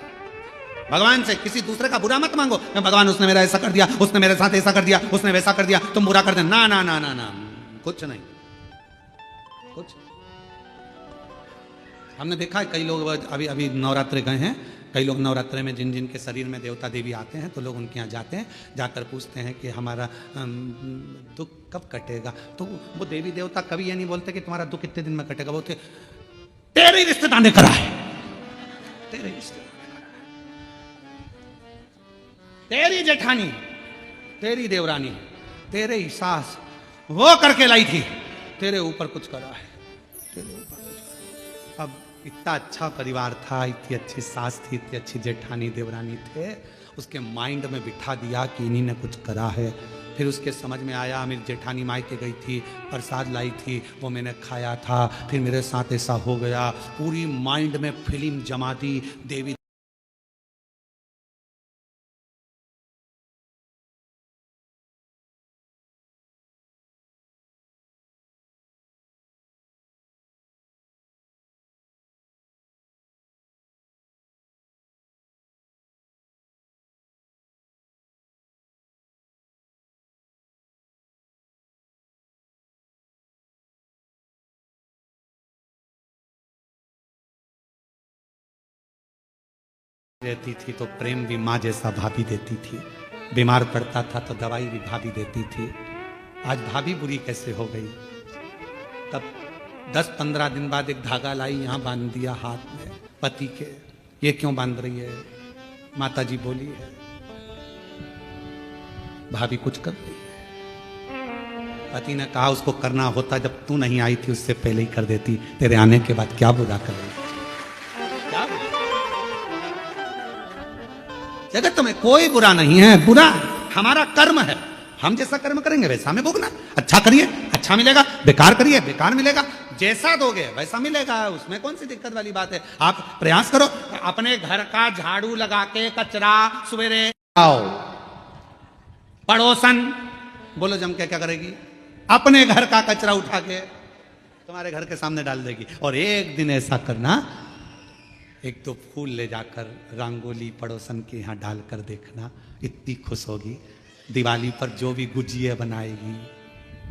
भगवान से किसी दूसरे का बुरा मत मांगो। भगवान उसने मेरा ऐसा कर दिया, उसने मेरे साथ ऐसा कर दिया, उसने वैसा कर दिया, तुम बुरा कर दे। ना ना ना ना ना, कुछ नहीं, कुछ। हमने देखा है कई लोग अभी अभी नवरात्रे गए हैं, कई लोग नवरात्रे में जिन जिन के शरीर में देवता देवी आते हैं तो लोग उनके यहाँ जाते हैं, जाकर पूछते हैं कि हमारा दुख कब कटेगा। तो वो देवी देवता कभी ये नहीं बोलते कि तुम्हारा दुख कितने दिन में कटेगा, बोलते तेरे रिश्तेदार ने करा है, तेरे रिश्तेदार, तेरी जेठानी, तेरी देवरानी, तेरे ही सास वो करके लाई थी, तेरे ऊपर कुछ करा है, तेरे ऊपर कुछ। अब इतना अच्छा परिवार था, इतनी अच्छी सास थी, इतनी अच्छी जेठानी देवरानी थे, उसके माइंड में बिठा दिया कि इन्हीं ने कुछ करा है। फिर उसके समझ में आया, मेरी जेठानी मायके गई थी, प्रसाद लाई थी, वो मैंने खाया था, फिर मेरे साथ ऐसा हो गया। पूरी माइंड में फिल्म जमा दी देवी। रहती थी तो प्रेम भी माँ जैसा भाभी देती थी, बीमार पड़ता था तो दवाई भी भाभी देती थी। आज भाभी बुरी कैसे हो गई। तब 10-15 दिन बाद एक धागा लाई, यहाँ बांध दिया हाथ में पति के। ये क्यों बांध रही है? माता जी बोली है भाभी कुछ कर रही है। पति ने कहा उसको करना होता जब तू नहीं आई थी उससे पहले ही कर देती, तेरे आने के बाद क्या बुरा कर रही है। जगत में कोई बुरा नहीं है, बुरा हमारा कर्म है। हम जैसा कर्म करेंगे वैसा हमें भोगना। अच्छा करिए अच्छा मिलेगा, बेकार करिए बेकार मिलेगा। जैसा दोगे वैसा मिलेगा, उसमें कौन सी दिक्कत वाली बात है। आप प्रयास करो, अपने घर का झाड़ू लगा के कचरा सवेरे आओ। पड़ोसन बोलो जम के क्या करेगी? अपने घर का कचरा उठा के तुम्हारे घर के सामने डाल देगी। और एक दिन ऐसा करना, एक तो फूल ले जाकर रंगोली पड़ोसन के यहाँ डालकर देखना, इतनी खुश होगी। दिवाली पर जो भी गुजिया बनाएगी,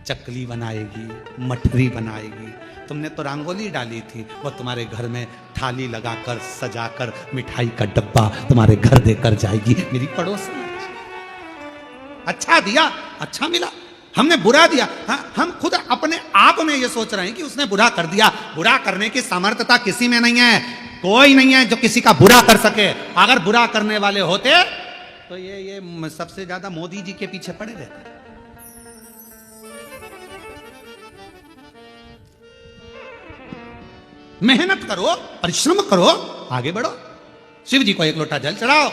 चकली बनाएगी, मठरी बनाएगी, तुमने तो रंगोली डाली थी, वो तुम्हारे घर में थाली लगाकर सजाकर मिठाई का डब्बा तुम्हारे घर देकर जाएगी। मेरी पड़ोसन अच्छा दिया, अच्छा मिला। हमने बुरा दिया, हाँ, हम खुद अपने आप में ये सोच रहे हैं कि उसने बुरा कर दिया। बुरा करने की सामर्थ्यता किसी में नहीं है, कोई नहीं है जो किसी का बुरा कर सके। अगर बुरा करने वाले होते तो ये सबसे ज्यादा मोदी जी के पीछे पड़े रहते। मेहनत करो, परिश्रम करो, आगे बढ़ो। शिव जी को एक लोटा जल चढ़ाओ।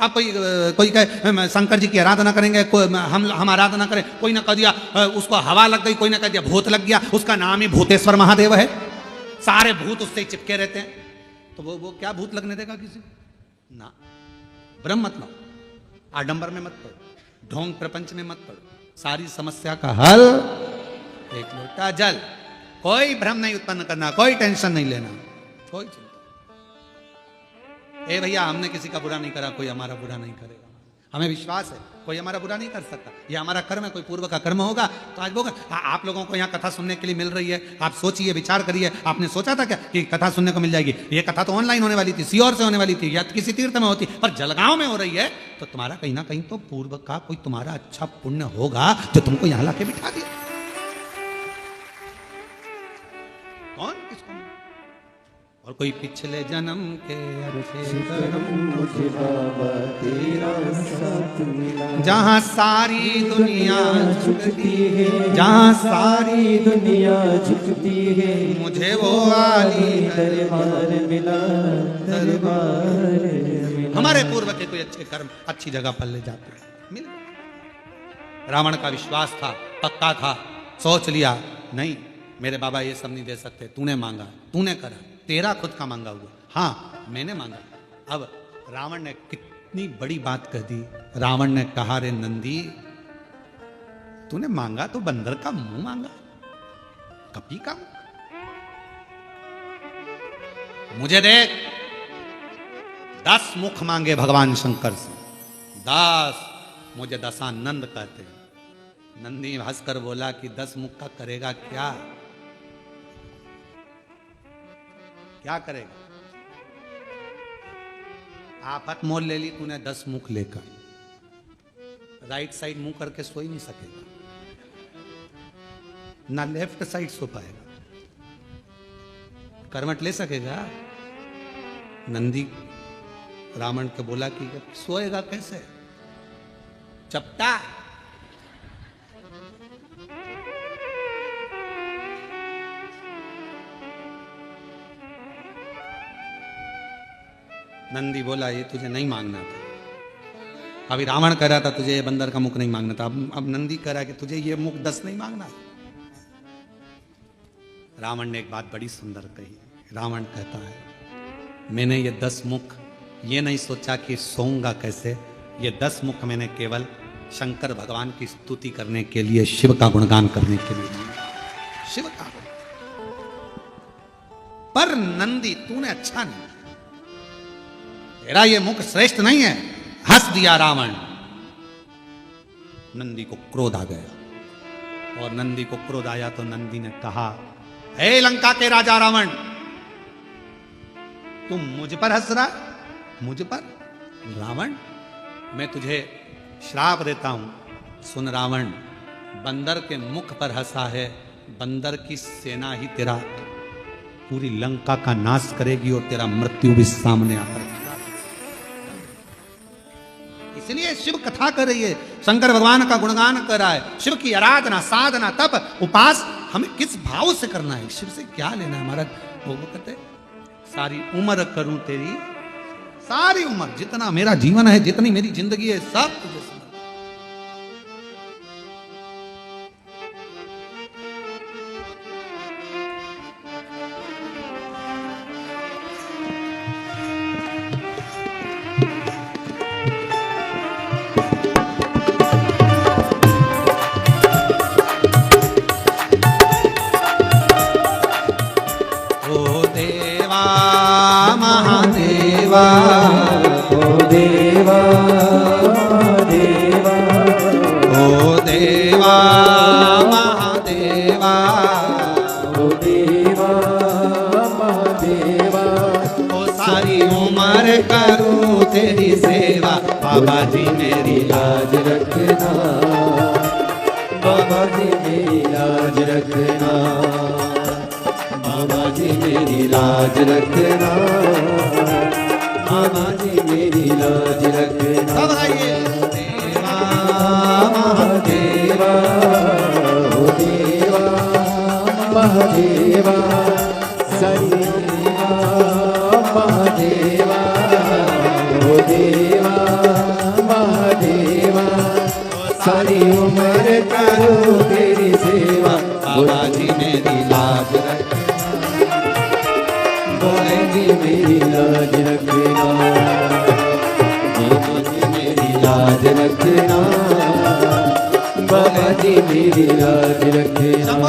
अब कोई कहे शंकर जी की आराधना करेंगे, हम आराधना करें, कोई ना कह दिया उसको हवा लग गई, कोई ना कह दिया भूत लग गया, उसका नाम ही भूतेश्वर महादेव है। सारे भूत उससे चिपके रहते हैं, तो वो क्या भूत लगने देगा किसी ना। भ्रम मत लो, आडंबर में मत पड़ो, ढोंग प्रपंच में मत पड़ो। सारी समस्या का हल एक लोटा जल। कोई भ्रम नहीं उत्पन्न करना, कोई टेंशन नहीं लेना, कोई चिंता। ए भैया हमने किसी का बुरा नहीं करा, कोई हमारा बुरा नहीं करेगा। हमें विश्वास है कोई हमारा बुरा नहीं कर सकता, ये हमारा कर्म है। कोई पूर्व का कर्म होगा तो आज होगा। आप लोगों को यहाँ कथा सुनने के लिए मिल रही है, आप सोचिए विचार करिए। आपने सोचा था क्या कि कथा सुनने को मिल जाएगी? ये कथा तो ऑनलाइन होने वाली थी, सीओर से होने वाली थी, या किसी तीर्थ में होती, पर जलगांव में हो रही है। तो तुम्हारा कहीं ना कहीं तो पूर्व का कोई तुम्हारा अच्छा पुण्य होगा जो तुमको यहाँ लाके बिठा दिया। कौन किसको? और कोई पिछले जन्म के अच्छे कर्म मुझे बाबा तेरा साथ मिला। जहाँ सारी दुनिया झुकती है, जहाँ सारी दुनिया झुकती है, मुझे वो आली दरबार मिला, दरबार मिला। हमारे पूर्व के कोई अच्छे कर्म अच्छी जगह पर ले जाते हैं, मिल गए। रावण का विश्वास था, पक्का था, सोच लिया नहीं मेरे बाबा ये सब नहीं दे सकते, तूने मांगा, तूने करा, तेरा खुद का मांगा हुआ। हाँ मैंने मांगा। अब रावण ने कितनी बड़ी बात कह दी। रावण ने कहा रे नंदी, तूने मांगा तो बंदर का मुंह मांगा, कपी का मुंह। मुझे देख, 10 मुख मांगे भगवान शंकर से। 10, मुझे दशानंद कहते हैं। नंदी हंसकर बोला कि 10 मुख का करेगा क्या? क्या करेगा? आफत मोल ले ली तूने 10 मुख लेकर, राइट साइड मुंह करके सो ही नहीं सकेगा, ना लेफ्ट साइड सो पाएगा, करवट ले सकेगा। नंदी रावण को बोला कि सोएगा कैसे? चपटा। नंदी बोला ये तुझे नहीं मांगना था। अभी रावण कह रहा था तुझे ये बंदर का मुख नहीं मांगना था, अब नंदी कह रहा है कि तुझे ये मुख 10 नहीं मांगना। रावण ने एक बात बड़ी सुंदर कही। रावण कहता है मैंने ये 10 मुख ये नहीं सोचा कि सोऊंगा कैसे, ये 10 मुख मैंने केवल शंकर भगवान की स्तुति करने के लिए, शिव का गुणगान करने के लिए मांगा, शिव का। पर नंदी तूने अच्छा नहीं, तेरा ये मुख श्रेष्ठ नहीं है। हंस दिया रावण। नंदी को क्रोध आ गया, और नंदी को क्रोध आया तो नंदी ने कहा हे लंका के राजा रावण, तुम मुझ पर हंस रहा? मुझ पर? रावण, मैं तुझे श्राप देता हूं। सुन रावण, बंदर के मुख पर हंसा है, बंदर की सेना ही तेरा पूरी लंका का नाश करेगी और तेरा मृत्यु भी सामने आकर। इसलिए शिव कथा कर रही है, शंकर भगवान का गुणगान कर रहा है। शिव की आराधना, साधना, तप, उपास हमें किस भाव से करना है? शिव से क्या लेना है हमारा? वो कहते सारी उम्र करूं तेरी, सारी उम्र, जितना मेरा जीवन है, जितनी मेरी जिंदगी है, सब तुझे समर्पित। देवा ओ देवा देवा ओ देवा महादेवा ओ देवा महादेवा ओ सारी उम्र करूं तेरी सेवा, बाबा जी मेरी लाज रखना, बाबा जी मेरी लाज रखना, बाबा जी मेरी लाज रखना, बाबा जी मेरी लाज रखना। सब आइए। देवा महादेवा ओ देवा महादेवा सरी देवा महादेवा ओ देवा महादेवा सारी उम्र करूं तेरी सेवा, बाबा जी मेरी लाज रखना, बोलेगी मेरी लाज रखना, बाबा जी मेरी लाज रखना, बाबा जी मेरी लाज रखना।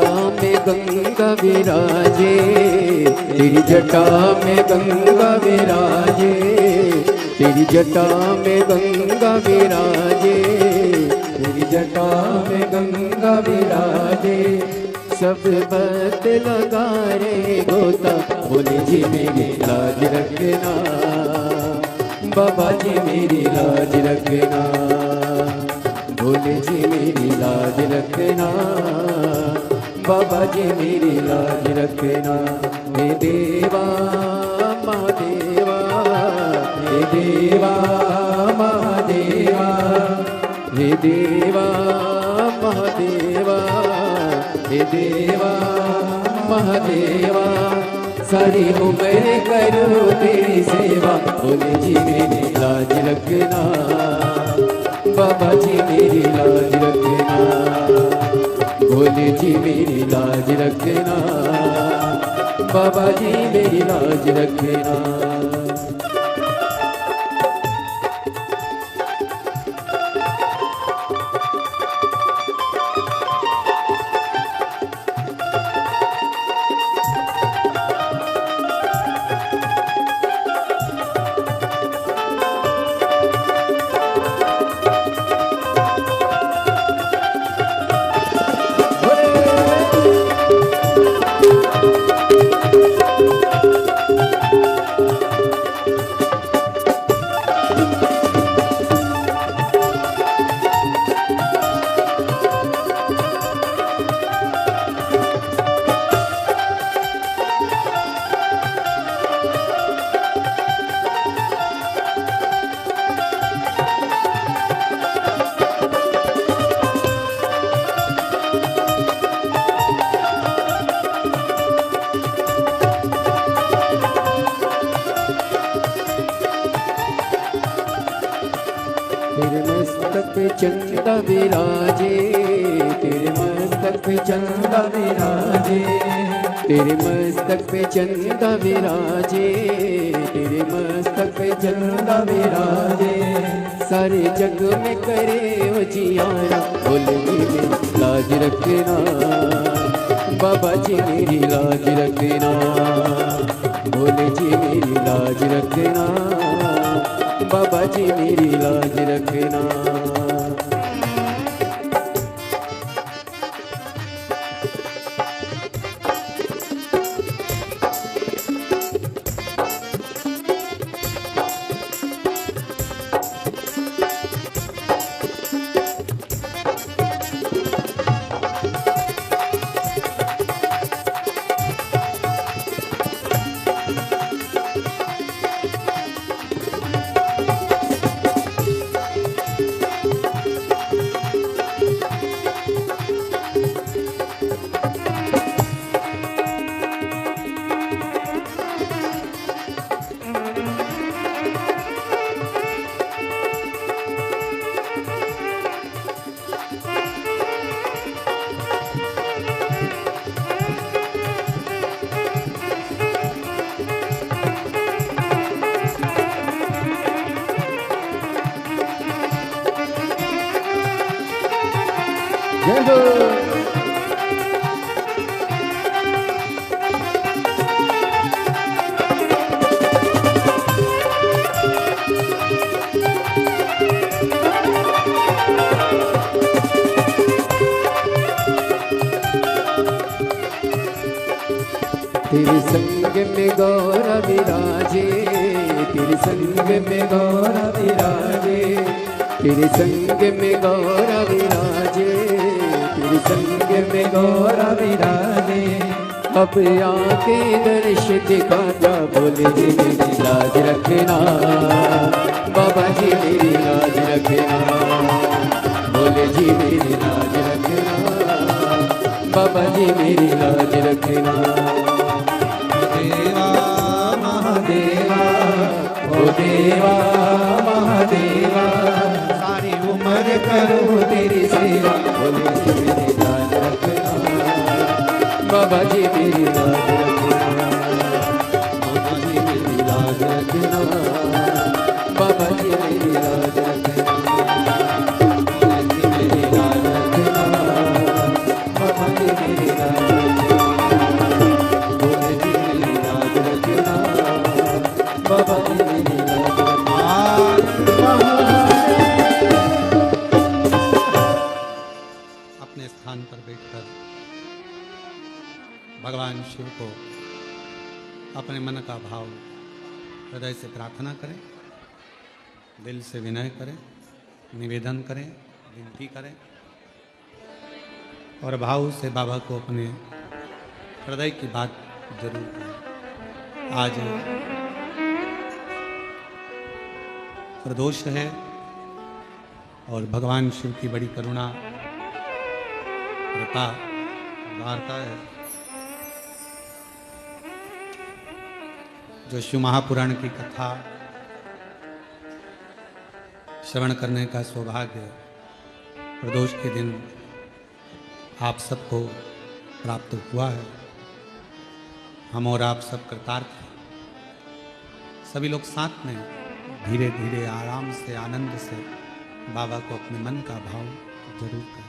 में गंगा विराजे, तेरी जटा में गंगा विराजे, तेरी जटा में गंगा विराजे, तेरी जटा में गंगा विराजे। सब बात लगा रे गोता, बोले जी मेरी लाज रखना, बाबा जी मेरी लाज रखना, बोले जी मेरी लाज रखना, बाबा जी मेरी लाज रखना। हे देवा महादेवा, हे देवा महादेवा, हे देवा महादेवा, हे देवा महादेवा। सारी उम्र करो तेरी सेवा, बोले जी मेरी लाज रखना, बाबा जी मेरी लाज रखना, बोले जी मेरी लाज रखना, बाबा जी मेरी लाज रखना। तेरे मस्तक पे चंदा विराजे, तेरे मस्तक पे चंदा विराजे, तेरे मस्तक पे चंदा विराजे, तेरे मस्तक पे चंदा विराजे। सारे जग में करे उजियारा, बोले जी मेरी लाज रखना, बाबा जी मेरी लाज रखना, बोले जी मेरी लाज रखना, बाबा जी मेरी लाज रखना। जय हो। तेरे संग में गौरा विराजे, तेरे संग में गौरा विराजे, तेरे संग में गौरा विराजे, तेरे संग में गौरा विराजे। अब आके दर्श दिखा जा, बोले जी मेरी लाज रखना, बाबा जी मेरी लाज रखना, बोले जी मेरी लाज रखना, बाबा जी मेरी लाज रखना। देवा महादेवा, ओ देवा महादेवा, सारी उम्र करो तेरी सेवा, बोले जी मेरी लाज रखना, बाबा जी मेरी लाज रखना, बाबा जी मेरी लाज रखना, बाबा जी मेरी लाज रखना, बाबा जी मेरी लाज रखना, बाबा जी मेरी लाज भगवान शिव को अपने मन का भाव हृदय से प्रार्थना करें, दिल से विनय करें, निवेदन करें, विनती करें और भाव से बाबा को अपने हृदय की बात जरूर करें। आज प्रदोष है और भगवान शिव की बड़ी करुणा कृपा वार्ता है। जो शिव महापुराण की कथा श्रवण करने का सौभाग्य प्रदोष के दिन आप सबको प्राप्त हुआ है, हम और आप सब कृतार्थ हैं। सभी लोग साथ में धीरे धीरे आराम से आनंद से बाबा को अपने मन का भाव जरूर करें।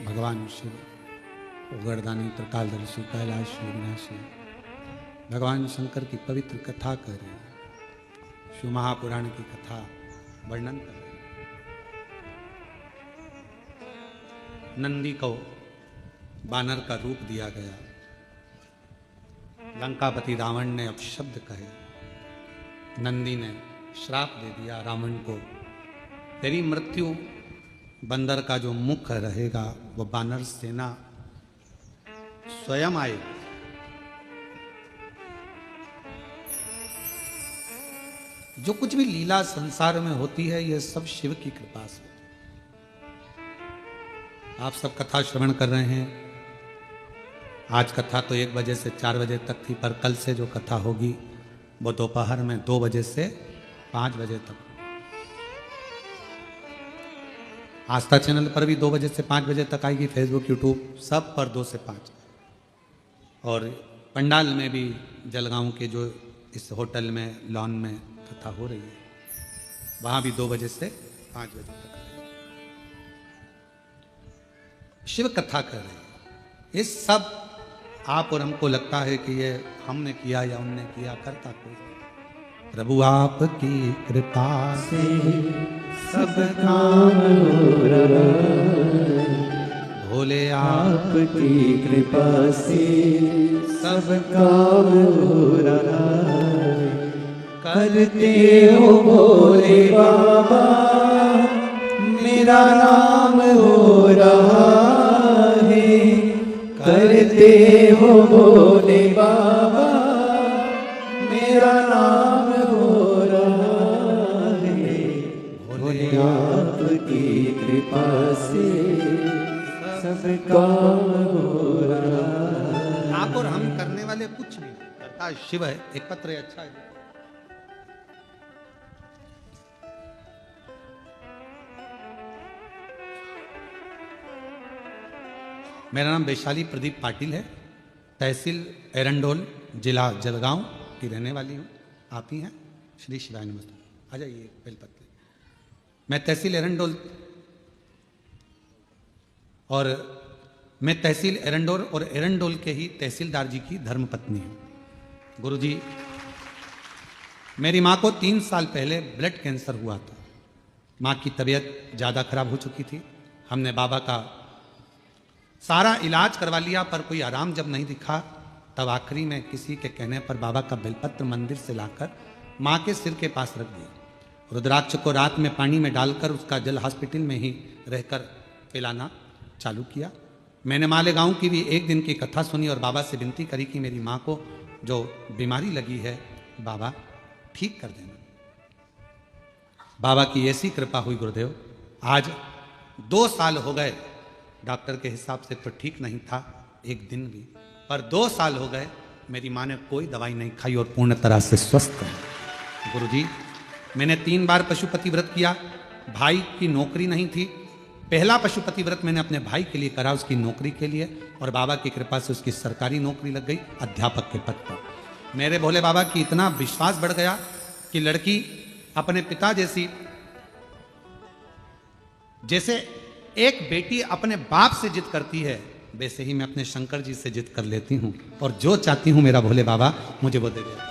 भगवान शिव उगरदानी त्रिकालदर्शी कैलाश विनाशी भगवान शंकर की पवित्र कथा कर रहे हैं, शिव महापुराण की कथा वर्णन कर रहे हैं। नंदी को बानर का रूप दिया गया, लंकापति रावण ने अपशब्द कहे, नंदी ने श्राप दे दिया रावण को, तेरी मृत्यु बंदर का जो मुख रहेगा वो बानर सेना स्वयं आएगी। जो कुछ भी लीला संसार में होती है ये सब शिव की कृपा से। आप सब कथा श्रवण कर रहे हैं। आज कथा तो 1 बजे से 4 बजे तक थी, पर कल से जो कथा होगी वो दोपहर में 2 बजे से 5 बजे तक। आस्था चैनल पर भी 2 बजे से 5 बजे तक आएगी, फेसबुक यूट्यूब सब पर 2 से 5। और पंडाल में भी जलगांव के जो इस होटल में लॉन में कथा हो रही है वहां भी 2 बजे से 5 बजे तक शिव कथा कर रहे हैं। ये सब आप और हमको लगता है कि ये हमने किया या उनने किया, करता कोई। प्रभु आपकी कृपा से सब काम हो रहा है, भोले आपकी कृपा से सब काम हो रहा है। करते हो भोले भोले बाबा मेरा नाम हो रहा है, करते हो भोले बाबा मेरा नाम हो रहा है, भोले आपकी कृपा से सब काम हो रहा है। आप और हम करने वाले कुछ नहीं, करता शिव है। एक पत्र है, अच्छा है। मेरा नाम वैशाली प्रदीप पाटिल है, तहसील एरंडोल, जिला जलगांव की रहने वाली हूँ। आप ही हैं? श्री शिवाय नमस्ते। आ जाइए बेलपत्र। मैं तहसील एरंडोल और मैं तहसील एरंडोल और एरंडोल के ही तहसीलदार जी की धर्मपत्नी हूँ। गुरुजी, मेरी माँ को 3 साल पहले ब्लड कैंसर हुआ था। माँ की तबीयत ज़्यादा खराब हो चुकी थी। हमने बाबा का सारा इलाज करवा लिया, पर कोई आराम जब नहीं दिखा, तब आखिरी में किसी के कहने पर बाबा का बेलपत्र मंदिर से लाकर माँ के सिर के पास रख दिया। रुद्राक्ष को रात में पानी में डालकर उसका जल हॉस्पिटल में ही रहकर पिलाना चालू किया। मैंने मालेगांव की भी एक दिन की कथा सुनी और बाबा से विनती करी कि मेरी माँ को जो बीमारी लगी है बाबा ठीक कर देना। बाबा की ऐसी कृपा हुई गुरुदेव, आज 2 साल हो गए। डॉक्टर के हिसाब से तो ठीक नहीं था एक दिन भी, पर 2 साल हो गए मेरी माँ ने कोई दवाई नहीं खाई और पूर्ण तरह से स्वस्थ है। गुरुजी, मैंने 3 बार पशुपति व्रत किया। भाई की नौकरी नहीं थी। पहला पशुपति व्रत मैंने अपने भाई के लिए करा, उसकी नौकरी के लिए, और बाबा की कृपा से उसकी सरकारी नौकरी लग गई, अध्यापक के पद पर। मेरे भोले बाबा की इतना विश्वास बढ़ गया कि लड़की अपने पिता जैसे एक बेटी अपने बाप से जिद करती है, वैसे ही मैं अपने शंकर जी से जिद कर लेती हूँ, और जो चाहती हूँ मेरा भोले बाबा मुझे वो दे देता है।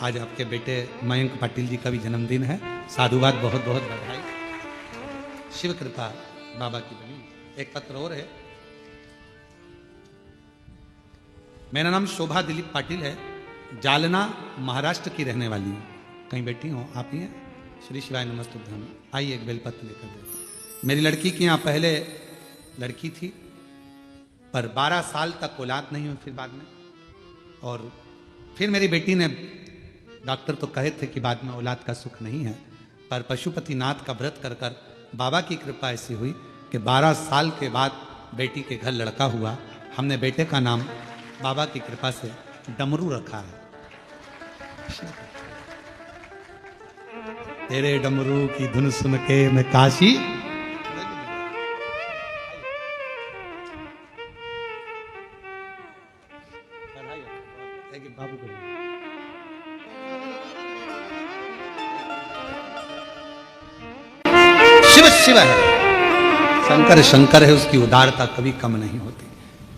आज आपके बेटे मयंक पाटिल जी का भी जन्मदिन है। साधुवाद, बहुत बहुत बधाई। शिव कृपा बाबा की बनी। एक पत्र और है। मेरा नाम शोभा दिलीप पाटिल है, जालना महाराष्ट्र की रहने वाली हूँ। कहीं बैठी हो आप ही हैं? श्री शिवाय नमस्तुभ्यम। आइए एक बेलपत्र लेकर दे। मेरी लड़की की यहाँ पहले लड़की थी, पर 12 साल तक औलाद नहीं हुई फिर बाद में, और फिर मेरी बेटी ने, डॉक्टर तो कहे थे कि बाद में औलाद का सुख नहीं है, पर पशुपतिनाथ का व्रत कर कर बाबा की कृपा ऐसी हुई कि 12 साल के बाद बेटी के घर लड़का हुआ। हमने बेटे का नाम बाबा की कृपा से डमरू रखा है। तेरे डमरू की धुन सुन के मैं काशी बाबू को शिव है, शंकर शंकर है, उसकी उदारता कभी कम नहीं होती।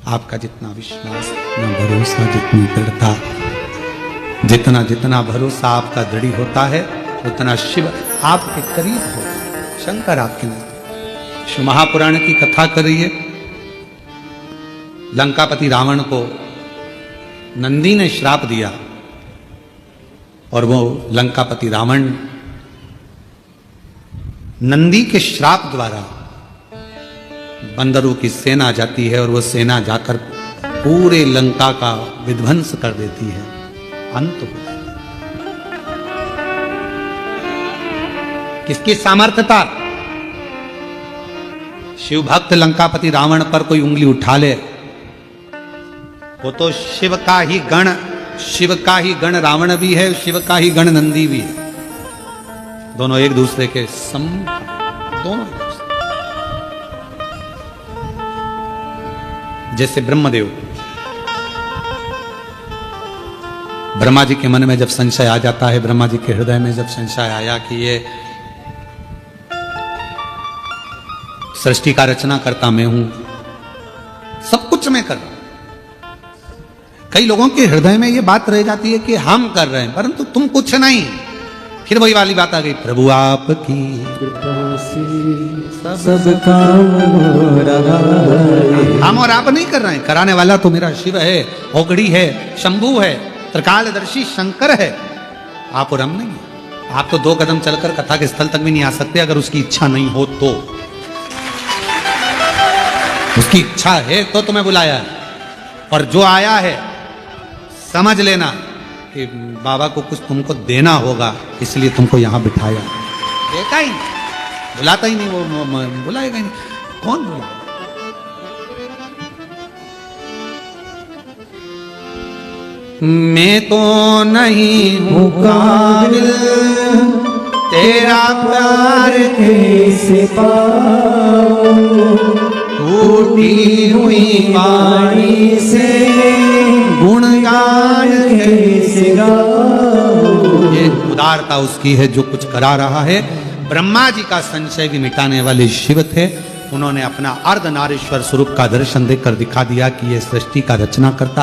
आपका जितना विश्वास, जितना भरोसा, जितनी दृढ़ता, जितना जितना भरोसा आपका दृढ़ होता है, उतना शिव आपके करीब होता है। शंकर आपके नजदीक। शिव महापुराण की कथा कर रही है। लंकापति रावण को नंदी ने श्राप दिया, और वो लंकापति रावण नंदी के श्राप द्वारा बंदरों की सेना जाती है, और वो सेना जाकर पूरे लंका का विध्वंस कर देती है, अंत होता है। किसकी सामर्थ्यता? शिव भक्त लंकापति रावण पर कोई उंगली उठा ले, वो तो शिव का ही गण, शिव का ही गण रावण भी है, शिव का ही गण नंदी भी है। दोनों एक दूसरे के दोनों एक दूसरे। जैसे ब्रह्मदेव, ब्रह्मा जी के मन में जब संशय आ जाता है, ब्रह्मा जी के हृदय में जब संशय आया कि ये सृष्टि का रचना करता मैं हूं, सब कुछ मैं कर रहा हूं, कई लोगों के हृदय में ये बात रह जाती है कि हम कर रहे हैं परंतु तुम कुछ नहीं। फिर वही वाली बात आ गई, प्रभु आपकी कृपा से सब काम हो रहा है। हम और आप नहीं कर रहे हैं, कराने वाला तो मेरा शिव है, ओगड़ी है, शंभू है, त्रिकालदर्शी शंकर है, आप और हम नहीं। आप तो 2 कदम चलकर कथा के स्थल तक भी नहीं आ सकते अगर उसकी इच्छा नहीं हो तो। उसकी इच्छा है तो तुम्हें बुलाया है, और जो आया है समझ लेना कि बाबा को कुछ तुमको देना होगा, इसलिए तुमको यहां बिठाया। देखा ही नहीं, बुलाता ही नहीं, वो बुलाएगा ही नहीं। कौन बुलाएगा? मैं तो नहीं हूँ काबिल तेरा प्यार कैसे पाऊं, टूटी हुई वाणी से गुणगान कैसे गाऊं। ये उदारता उसकी है जो कुछ करा रहा है। ब्रह्मा जी का संशय भी मिटाने वाले शिव थे, उन्होंने अपना अर्धनारीश्वर स्वरूप का दर्शन देकर दिखा दिया कि ये सृष्टि का रचना करता।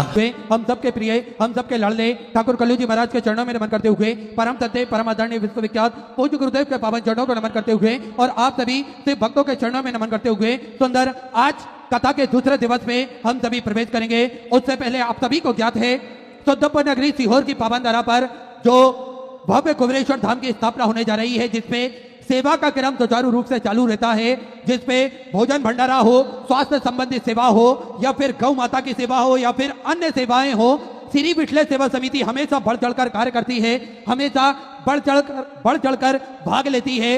हम सबके प्रिय, हम सबके लाडले ठाकुर कल्लू जी महाराज के चरणों में नमन करते हुए, परम तत्व परम आदरणीय विश्वविख्यात पूज्य गुरुदेव के पावन चरणों को नमन करते हुए, और आप सभी शिव भक्तों के चरणों में नमन करते हुए सुंदर आज कथा के दूसरे दिवस में हम सभी प्रवेश करेंगे। उससे पहले आप सभी को ज्ञात है, शुद्धपुर नगरी सीहोर की पावन धरा पर जो भव्य कुबेरेश्वर धाम की स्थापना होने जा रही है, जिसपे सेवा का क्रम सुचारू रूप से चालू रहता है, जिसपे भोजन भंडारा हो, स्वास्थ्य संबंधी सेवा हो, या फिर गौ माता की सेवा हो, या फिर अन्य सेवाएं हो, श्री विठले सेवा समिति हमेशा बढ़ चढ़कर कार्य करती है, हमेशा बढ़ चढ़कर भाग लेती है।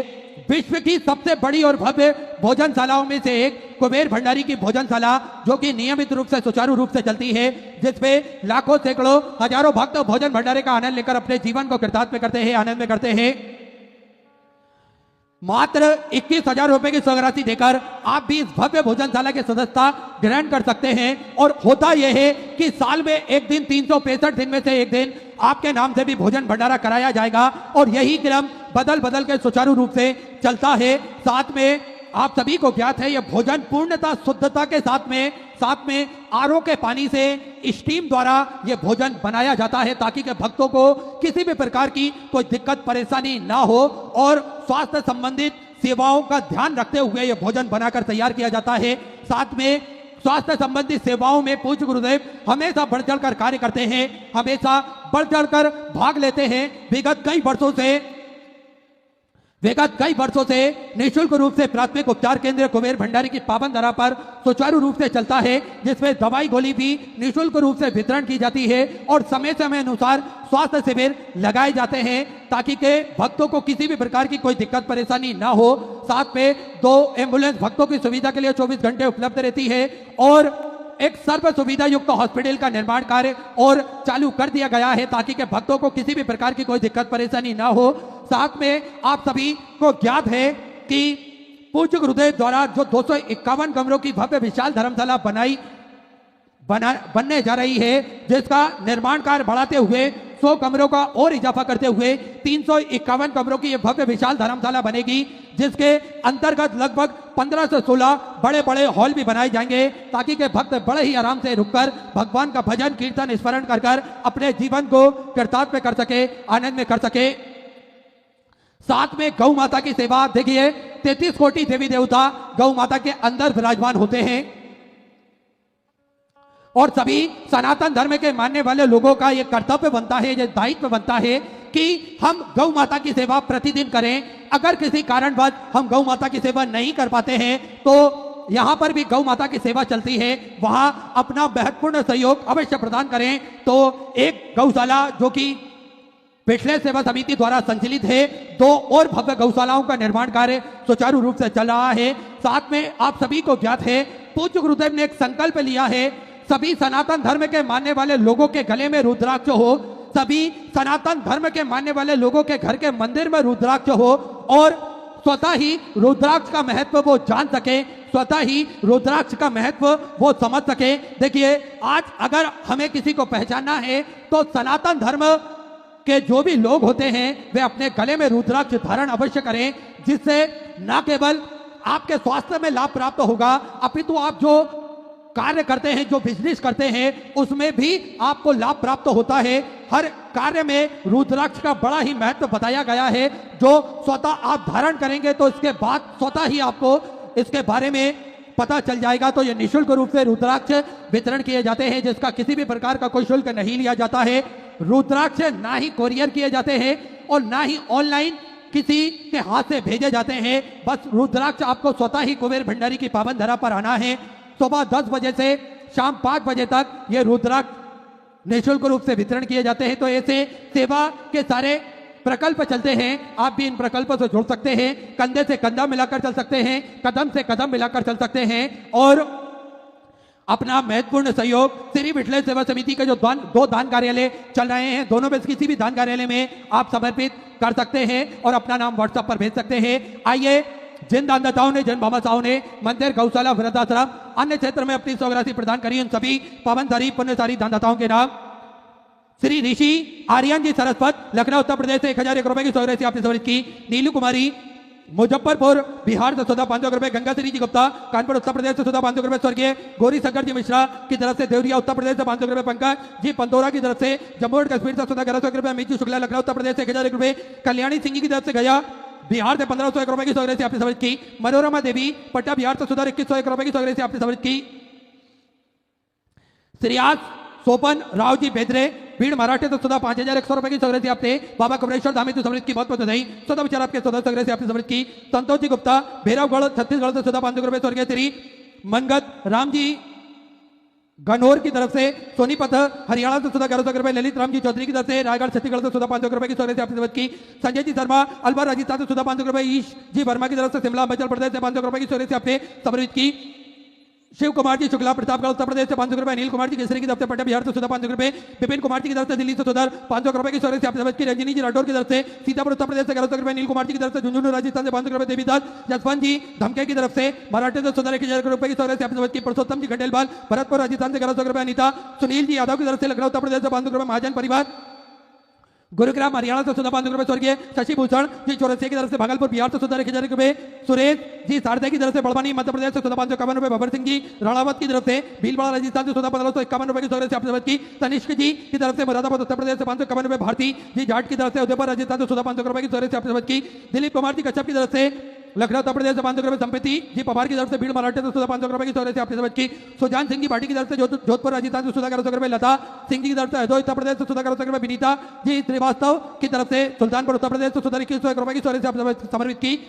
विश्व की सबसे बड़ी और भव्य भोजनशालाओं में से एक कुबेर भंडारी की भोजनशाला, जो कि नियमित रूप से सुचारू रूप से चलती है, जिसपे लाखों सैकड़ों हजारों भक्त भोजन भंडारे का आनंद लेकर अपने जीवन को कृतार्थ में करते हैं, आनंद में करते हैं। मात्र 21,000 रुपए की स्वराशि देकर आप भी इस भव्य भोजनशाला की सदस्यता ग्रहण कर सकते हैं। और होता यह है कि साल में एक दिन, 365 दिन में से एक दिन आपके नाम से भी भोजन भंडारा कराया जाएगा, और यही क्रम बदल बदल के सुचारू रूप से चलता है। साथ में आप सभी को ज्ञात है, यह भोजन पूर्णतः शुद्धता के साथ में आरओ के पानी से स्टीम द्वारा यह भोजन बनाया जाता है, ताकि के भक्तों को किसी भी प्रकार की कोई दिक्कत परेशानी ना हो, और स्वास्थ्य संबंधित सेवाओं का ध्यान रखते हुए यह भोजन बनाकर तैयार किया जाता है। साथ में स्वास्थ्य संबंधी सेवाओं में पूज्य गुरुदेव हमेशा बढ़ चढ़कर कार्य करते हैं, हमेशा बढ़ चढ़कर भाग लेते हैं। विगत कई वर्षों से निःशुल्क रूप से प्राथमिक उपचार केंद्र कुबेर भंडारी की पावन धरा पर सुचारू रूप से चलता है, जिसमें दवाई गोली भी निःशुल्क रूप से वितरण की जाती है, और समय समय अनुसार स्वास्थ्य शिविर लगाए जाते हैं, ताकि के भक्तों को किसी भी प्रकार की कोई दिक्कत परेशानी ना हो। साथ में 2 एम्बुलेंस भक्तों की सुविधा के लिए 24 घंटे उपलब्ध रहती है, और एक सर्व सुविधा युक्त हॉस्पिटल का निर्माण कार्य और चालू कर दिया गया है, ताकि के भक्तों को किसी भी प्रकार की कोई दिक्कत परेशानी ना हो। साथ में आप सभी को ज्ञात है कि पूज्य गुरुदेव द्वारा जो 251 कमरों की भव्य विशाल धर्मशाला बनने जा रही है, जिसका निर्माण कार्य बढ़ाते हुए 100 कमरों का और इजाफा करते हुए 351 कमरों की यह भव्य विशाल धर्मशाला बनेगी, जिसके अंतर्गत लगभग 15 से 16 बड़े बड़े हॉल भी बनाए जाएंगे, ताकि के भक्त बड़े ही आराम से रुककर भगवान का भजन कीर्तन स्मरण कर अपने जीवन को कृतार्थ में कर सके, आनंद में कर सके। साथ में गौ माता की सेवा देखिए, 33 कोटि देवी देवता गौ माता के अंदर विराजमान होते हैं, और सभी सनातन धर्म के मानने वाले लोगों का यह कर्तव्य बनता है, यह दायित्व बनता है कि हम गौ माता की सेवा प्रतिदिन करें। अगर किसी कारणवश हम गौ माता की सेवा नहीं कर पाते हैं, तो यहाँ पर भी गौ माता की सेवा चलती है, वहां अपना महत्वपूर्ण सहयोग अवश्य प्रदान करें। तो एक गौशाला जो कि पिछले सेवा समिति द्वारा संचालित है, 2 और भव्य गौशालाओं का निर्माण कार्य सुचारू रूप से चल रहा है। साथ में आप सभी को ज्ञात है, पूज्य गुरुदेव ने एक संकल्प लिया है, सभी सनातन धर्म के मानने वाले लोगों के गले में रुद्राक्ष हो, सभी सनातन धर्म के मानने वाले लोगों के घर के मंदिर में रुद्राक्ष हो, और स्वतः ही रुद्राक्ष का महत्व वो जान सके, स्वतः ही रुद्राक्ष का महत्व वो समझ सके। देखिए, आज अगर हमें किसी को पहचानना है, तो सनातन धर्म के जो भी लोग होते हैं वे अपने गले में रुद्राक्ष धारण अवश्य करें, जिससे न केवल आपके स्वास्थ्य में लाभ प्राप्त होगा, अपितु आप जो कार्य करते हैं, जो बिजनेस करते हैं, उसमें भी आपको लाभ प्राप्त होता है। हर कार्य में रुद्राक्ष का बड़ा ही महत्व बताया गया है, जो स्वतः आप धारण करेंगे तो इसके बाद स्वतः ही आपको इसके बारे में पता चल जाएगा। तो ये निःशुल्क रूप से रुद्राक्ष वितरण किए जाते हैं, जिसका किसी भी प्रकार का कोई शुल्क नहीं लिया जाता है। रुद्राक्ष ना ही कोरियर किए जाते हैं और ना ही ऑनलाइन किसी के हाथ से भेजे जाते हैं। बस रुद्राक्ष आपको स्वतः ही कुबेर भंडारी की पावन धरा पर आना है। सुबह 10 बजे से शाम 5 बजे तक ये रुद्राक्ष निःशुल्क रूप से वितरण किए जाते हैं। तो ऐसे सेवा के सारे प्रकल्प चलते हैं, आप भी इन प्रकल्पों से जुड़ सकते हैं। कंधे से कंधा मिलाकर चल सकते हैं, कदम से कदम मिलाकर चल सकते हैं और अपना महत्वपूर्ण सहयोग श्री विठले सेवा समिति के जो दो दान कार्यालय चल रहे हैं, दोनों में से किसी भी दान कार्यालय में आप समर्पित कर सकते हैं और अपना नाम व्हाट्सएप पर भेज सकते हैं। आइए, जिन दानदाताओं ने, जिन भामाशाहों ने मंदिर, गौशाला, वृद्धाश्रम, अन्य क्षेत्र में अपनी सौराशि प्रदान करी, उन सभी पावनधारी पुण्यधारी दानदाताओं के नाम श्री ऋषि आर्यन जी सरस्वत, लखनऊ उत्तर प्रदेश से 1001 रुपए की सौराशि आपने समर्पित की। नीलू कुमारी मुजफ्फरपुर बिहार से 500 रुपए। गंगा श्री जी गुप्ता कानपुर उत्तर प्रदेश से 500 रुपए। स्वर्गीय गौरी शंकर जी मिश्रा की तरफ से देवरिया उत्तर प्रदेश से 500 रुपए। पंकज जी पंदोरा की तरफ से जम्मू एंड कश्मीर से 1100 रुपए। अमित जी शुक्ला लखनऊ उत्तर प्रदेश से 1001 रुपए। कल्याणी सिंह जी की तरफ से गया बिहार से 1501 रुपए की सौराशि आपने समर्पित की। मनोरमा देवी पट्टा बिहार से 2101 रुपए की सौराशि आपने समर्पित की। श्रीयास सोपन राव जी बेदरे भीड़ महाराष्ट्र से 5100 रुपए की सौराशि आपने बाबा कमलेश्वर धामी तो समृद्ध की बहुत बहुत बधाई। सदा विचार आपके सौराशि आपने समृद्ध की। संतोष जी गुप्ता भैरवगढ़ छत्तीसगढ़ से 500 रुपए। स्वर्गीय श्री मनगत राम जी गनौर की तरफ से सोनीपत हरियाणा से 1100 रुपए। ललित राम जी चौधरी की तरफ से रायगढ़ छत्तीसगढ़ से 500 रुपए की सौराशि आपने समर्पित की। संजय जी शर्मा अलवर राजस्थान से 500 रुपए। ईश जी वर्मा की तरफ से शिमला हिमाचल प्रदेश से 500 रुपए की सौराशि आपने समर्पित की। शिव कुमार जी शुक्ला प्रतापगढ़ उत्तर प्रदेश से 500 रुपए। अनिल कुमार जी केसरी की तरफ से पट्टा बिहार से 500 रुपए। विपिन कुमार जी की तरफ से दिल्ली से 500 रुपए की सौराशि आपने समर्पित की। रंजनी जी राठौर की तरफ से सीतापुर उत्तर प्रदेश से 1100 रुपए। अनिल कुमार जी की तरफ से झुंझुनू राजस्थान से 500 रुपए। देवीदास जसवंत जी धमके की तरफ से महाराष्ट्र से 1000 रुपए की सौराशि आपने समर्पित की। पुरुषोत्तम जी खंडेलवाल भरतपुर राजस्थान से 1100 रुपए। अनिता सुनील जी यादव की तरफ से लखनऊ उत्तर प्रदेश से 500 रुपए। महाजन परिवार गुरुग्राम हरियाणा से 500 रुपए। स्वर्गीय शशि भूषण जी चौरसिया की तरफ से भागलपुर बिहार से 1000 रुपए। सुरेश जी सारदे की तरफ से बड़वानी मध्य प्रदेश से 551 रुपए। भवर सिंह जी राणावत की तरफ से भीलवाड़ा राजस्थान से 1551 रुपए की सौराशि आपने समर्पित की। तनिष्क जी की तरफ से मुरादाबाद उत्तर प्रदेश से 551 रुपए। भारती जी जाट की तरफ से उदयपुर राजस्थान से 500 रुपए की सौराशि आपने समर्पित की। दिलीप कुमार जी कश्यप की तरफ से लखनऊ उत्तर प्रदेश से 500 रुपए। संपत्ति जी पवार की तरफ से भीड़ महाराष्ट्र से 500 रुपए की सौराशि आपने समर्पित की। सुजान सिंह जी भाटी की तरफ से जोधपुर राजस्थान से 1100 रुपए। लता सिंह जी की तरफ से हरदोई उत्तर प्रदेश से 1100 रुपए। विनीता जी श्रीवास्तव की तरफ से सुल्तानपुर उत्तर प्रदेश से 2101 रुपए की सौराशि आपने समर्पित की।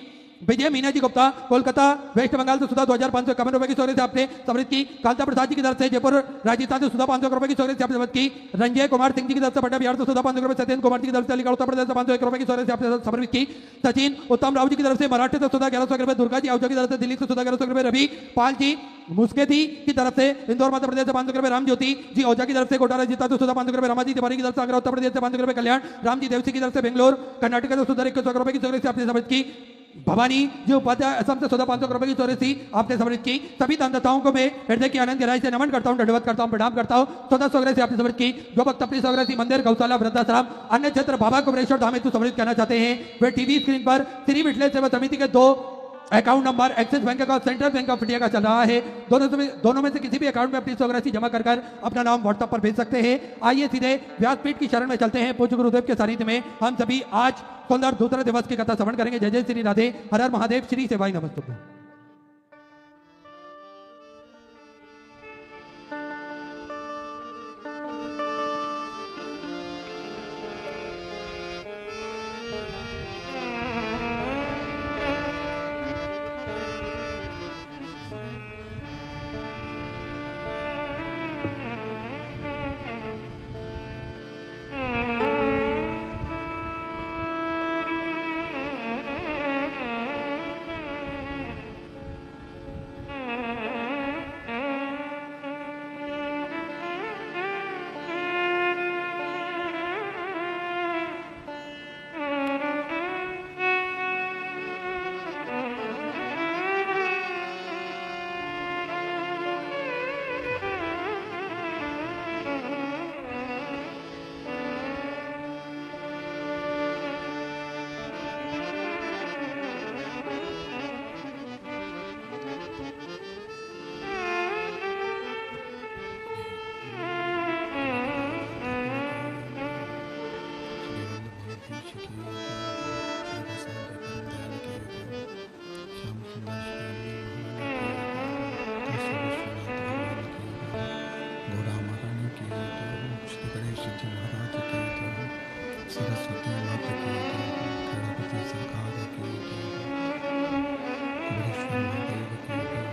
विजय मीना जी गुप्ता कोलकाता वेस्ट बंगाल से 2551 रुपए की सौराशि आपने समर्पित की। कांता प्रसाद जी की तरफ से जयपुर राजस्थान से 500 रुपए की सौराशि आपने समर्पित की। रंजय कुमार सिंह जी की तरफ से पट्टा बिहार से 500 रुपए। सत्येंद्र कुमार जी की तरफ से अलीगढ़ उत्तर प्रदेश से 501 रुपए की सौराशि आपने समर्पित की। सचिन उत्तम राव जी की तरफ से महाराष्ट्र से 1100 रुपए। दुर्गा जी आहूजा की तरफ से दिल्ली से 1100 रुपए। रवि पाल जी मुस्केती की तरफ से इंदौर मध्य प्रदेश से 500 रुपए। राम ज्योति जी ओझा की तरफ से कोटा राजस्थान से 500 रुपए। रमाजी तिवारी की तरफ से आगरा उत्तर प्रदेश से 500 रुपए। कल्याण राम जी देवसी की तरफ से बेंगलोर कर्नाटक से 2100 रुपए की सौराशि आपने समर्पित की। भवानी जी उपाध्याय असम से 500 रुपए की सौराशि आपने समर्पित की। सभी दानदाताओं को मैं हृदय की आनंद गहराई से नमन करता हूं, दंडवत करता हूं, प्रणाम करता हूं। 14 सौराशि आपने समर्पित की। जो भक्त अपनी सौराशि मंदिर, गौशाला, वृद्धाश्रम, अन्य क्षेत्र बाबा कुमरेश्वर धाम हेतु समर्पित करना चाहते हैं, वे टीवी स्क्रीन पर श्री विठले सेवा समिति के 2 अकाउंट नंबर एक्सिस बैंक का, सेंट्रल बैंक ऑफ इंडिया का चल रहा है। दोनों में से किसी भी अकाउंट में अपनी सौराशि जमा कर अपना नाम व्हाट्सएप पर भेज सकते हैं। आइए सीधे व्यासपीठ की शरण में चलते हैं। पूज्य गुरुदेव के सानिध्य में हम सभी आज सुंदर दूसरे दिवस की कथा श्रवण करेंगे। जय जय श्री राधे, हर हर महादेव, श्री सेवाई नमस्तुभ्यं। सरस्वती माता की जय, गणपति सरकार की जय, कुबेरेश्वर महादेव की जय,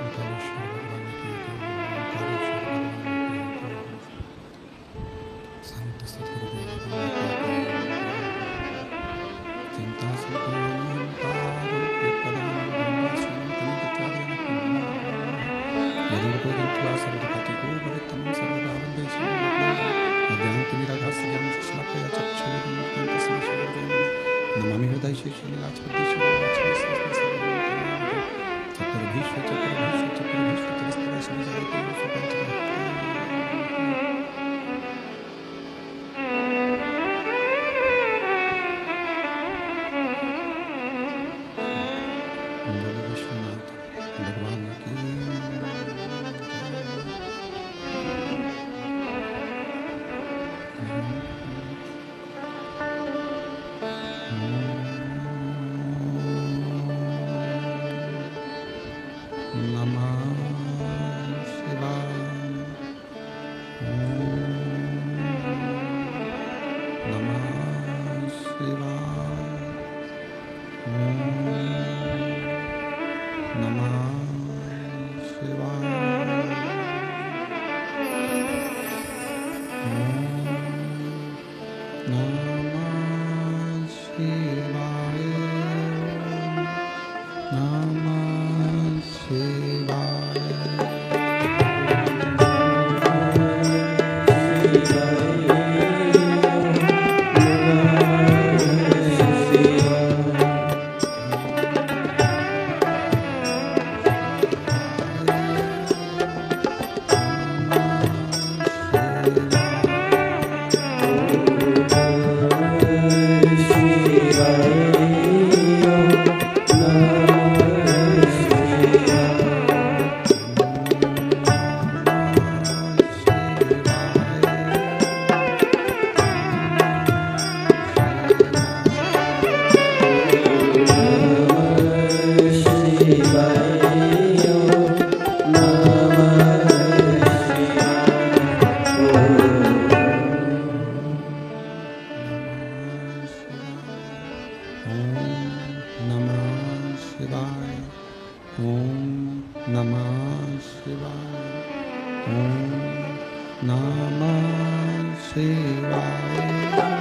ओंकारेश्वर भगवान की जय, ओंकारेश्वर भगवान की जय, संत सतगुरुदेव भगवान की जय, चिंता संतान सर्वपति को बलितम सर्वदावंदेशं अज्ञानति निराघास ज्ञान शिलाकया चक्षुरुन्मिलितं तस्मै श्रीगुरुवे नमामि हृदय शेषनीलाचलदेशं चतुर्भीष्व चतुर्स्तरशनिजायते सुपञ्चमे विश्वनाथ भगवान की नमः शिवाय, नमः शिवाय, नमः शिवाय, नमः शिवाय, नमः शिवाय। नमः शिवाय।